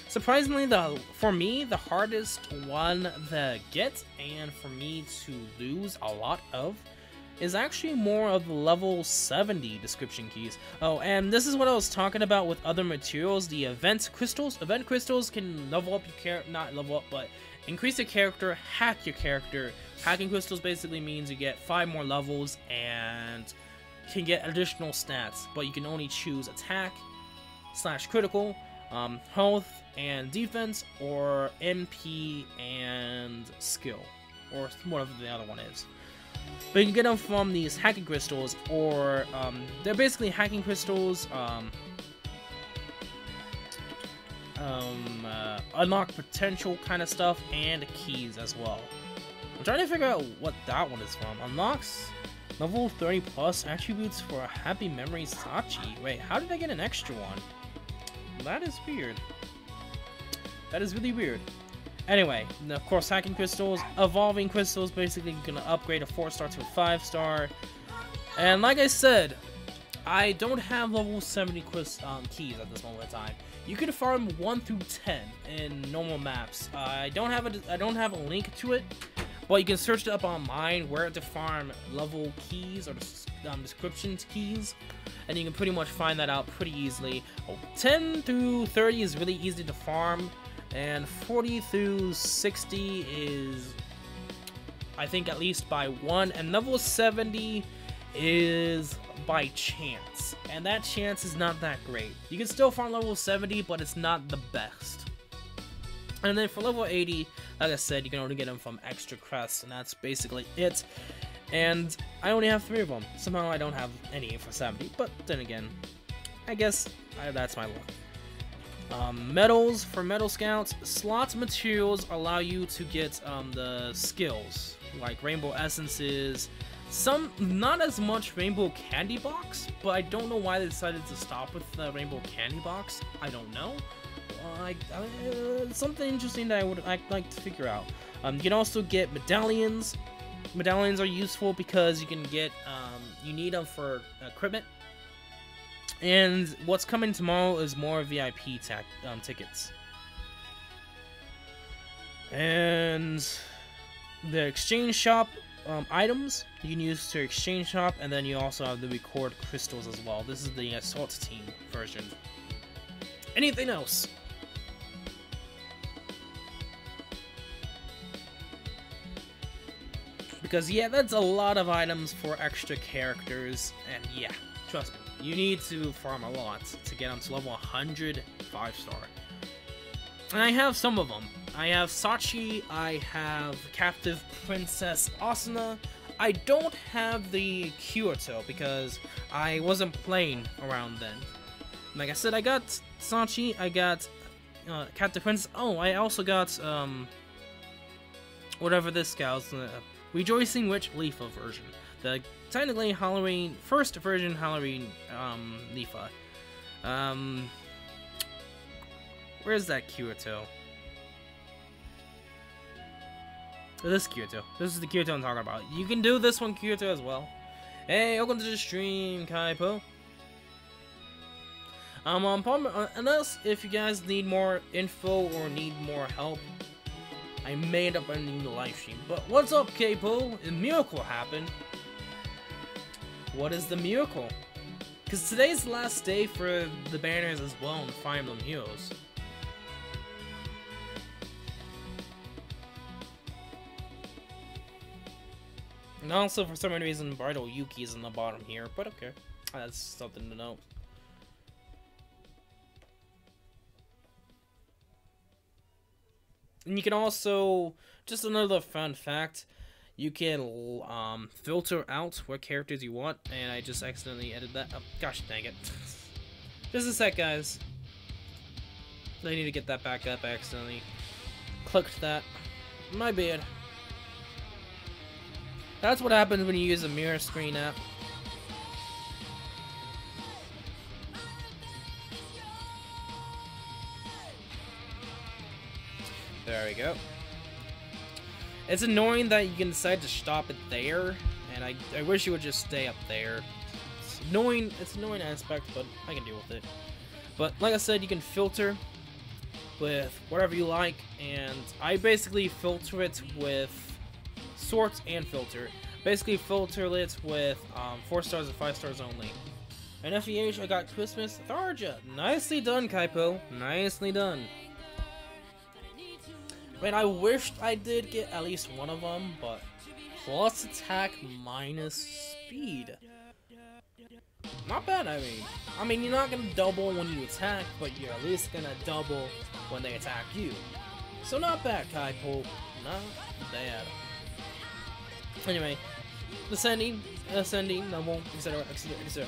surprisingly, for me, the hardest one to get and for me to lose a lot of is actually more of the level 70 description keys. Oh, and this is what I was talking about with other materials, the event crystals. Event crystals can level up your character, not level up, but increase your character, hack your character. Hacking crystals basically means you get 5 more levels and can get additional stats, but you can only choose attack, / critical, health and defense, or MP and skill, or whatever the other one is. But you can get them from these hacking crystals, or they're basically hacking crystals, unlock potential kind of stuff, and keys as well. I'm trying to figure out what that one is from. Unlocks level 30 plus attributes for a happy memory Sachi. Wait, how did I get an extra one? That is weird. That is really weird. Anyway, of course, hacking crystals, evolving crystals, basically gonna upgrade a 4-star to a 5-star. And like I said, I don't have level 70 keys at this moment in time. You can farm 1 through 10 in normal maps. I don't have a link to it, but you can search it up online where to farm level keys or description keys, and you can pretty much find that out pretty easily. 10 through 30 is really easy to farm. And 40 through 60 is, I think, at least by 1. And level 70 is by chance. And that chance is not that great. You can still farm level 70, but it's not the best. And then for level 80, like I said, you can only get them from extra crests. And that's basically it. And I only have 3 of them. Somehow I don't have any for 70. But then again, I guess that's my luck. Medals for Metal Scouts. Slots materials allow you to get the skills, like Rainbow Essences. Some, not as much Rainbow Candy Box, but I don't know why they decided to stop with the Rainbow Candy Box. I don't know. Something interesting that I'd like to figure out. You can also get medallions. Medallions are useful because you can get, you need them for equipment. And what's coming tomorrow is more VIP tickets. And the exchange shop items you can use to exchange shop, and then you also have the record crystals as well. This is the assault team version. Anything else? Because yeah, that's a lot of items for extra characters, and yeah, trust me. You need to farm a lot to get them to level 100 5-star. And I have some of them. I have Sachi, I have Captive Princess Asuna. I don't have the Kyoto because I wasn't playing around then. Like I said, I got Sachi, I got Captive Princess. Oh, I also got whatever this guy's Rejoicing Witch Leafa version. The technically Halloween, first version Halloween Leafa. Where's that Kyoto? This Kyoto. This is the Kyoto I'm talking about. You can do this one Kyoto as well. Hey, welcome to the stream, Kaipo. Unless if you guys need more info or need more help, I may end up ending the live stream. But what's up, Kaipo? A miracle happened. What is the miracle? Because today's the last day for the banners as well in Fire Emblem Heroes. And also, for some reason, Bridal Yuki is in the bottom here, but okay. That's something to note. And you can also, just another fun fact, you can filter out what characters you want, and I just accidentally edited that. Oh, gosh dang it. Just a sec, guys. I need to get that back up. I accidentally clicked that. My bad. That's what happens when you use a mirror screen app. There we go. It's annoying that you can decide to stop it there, and I wish you would just stay up there. It's annoying aspect, but I can deal with it. But like I said, you can filter with whatever you like, and I basically filter it with sort and filter. Basically filter it with 4 stars and 5 stars only. And FEH, I got Christmas Tharja. Nicely done, Kaipo. Nicely done. I mean, I wished I did get at least one of them, but plus attack minus speed. Not bad, I mean, you're not gonna double when you attack, but you're at least gonna double when they attack you. So not bad, Kaipo. Not bad. Anyway, ascending, double, etc., etc., etc.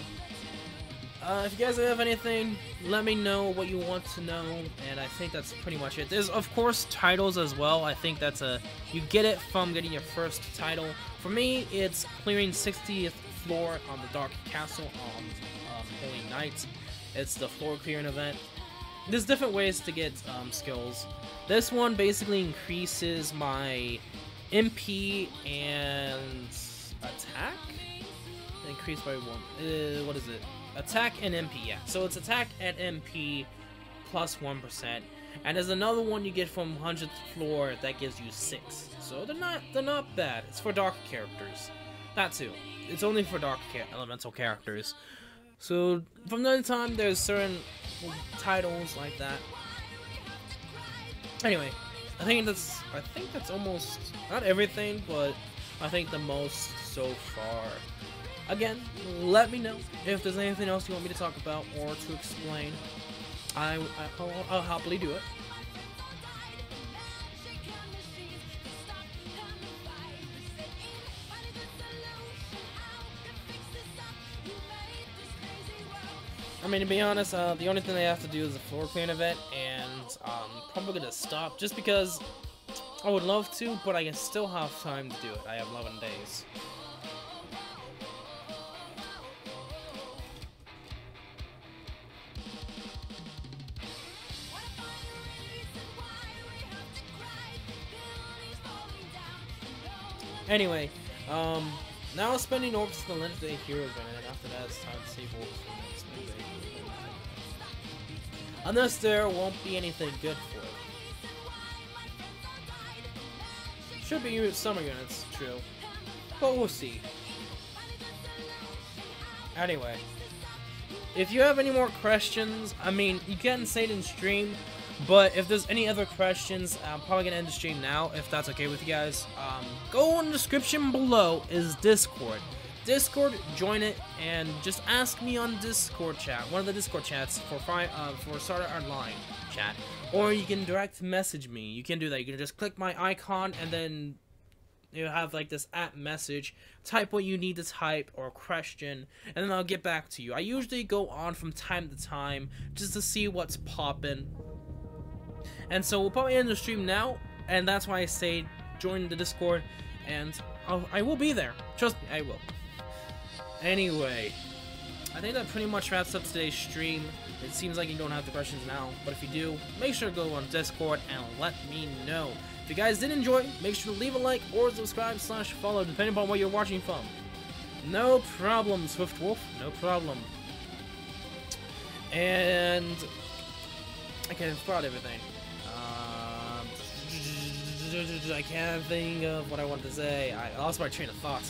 If you guys have anything, let me know what you want to know, and I think that's pretty much it. There's, of course, titles as well. I think that's you get it from getting your first title. For me, it's clearing 60th floor on the Dark Castle on Holy Night. It's the floor clearing event. There's different ways to get skills. This one basically increases my MP and attack? Increased by 1. What is it? Attack and MP, yeah. So it's attack and MP plus 1%. And there's another one you get from 100th floor that gives you 6. So they're not bad. It's for dark characters. That too. It's only for dark elemental characters. So from time to time there's certain titles like that. Anyway, I think that's almost not everything, but I think the most so far. Again, let me know if there's anything else you want me to talk about or to explain. I'll happily do it. I mean, to be honest, the only thing they have to do is a floor clearing event, and probably gonna stop just because I would love to, but I still have time to do it. I have 11 days. Anyway, now spending orbs to the legendary hero event, and after that it's time to save orbs for the next legendary hero event. Unless there won't be anything good for it. Should be summer units, true. But we'll see. Anyway, if you have any more questions, I mean, you can say it in stream. But if there's any other questions, I'm probably going to end the stream now, if that's okay with you guys. Go in the description below is Discord. Discord, join it, and just ask me on Discord chat, one of the Discord chats for Starter Online chat. Or you can direct message me. You can do that. You can just click my icon, and then you have like this app message. Type what you need to type or question, and then I'll get back to you. I usually go on from time to time just to see what's poppin'. And so we'll probably end the stream now, and that's why I say join the Discord, and I will be there. Trust me, I will. Anyway, I think that pretty much wraps up today's stream. It seems like you don't have the questions now, but if you do, make sure to go on Discord and let me know. If you guys did enjoy, make sure to leave a like or subscribe/follow, depending upon where you're watching from. No problem, Swift Wolf, no problem. And okay, I've brought everything. I can't think of what I wanted to say. I lost my train of thought.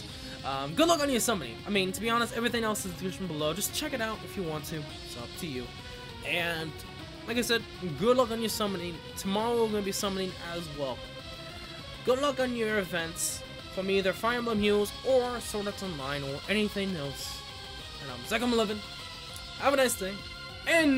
Good luck on your summoning. I mean, to be honest, everything else is in the description below. Just check it out if you want to. It's up to you. And like I said, good luck on your summoning. Tomorrow we're going to be summoning as well. Good luck on your events from either Fire Emblem Heroes or Sword Art Online or anything else. And I'm Zach11. Have a nice day. And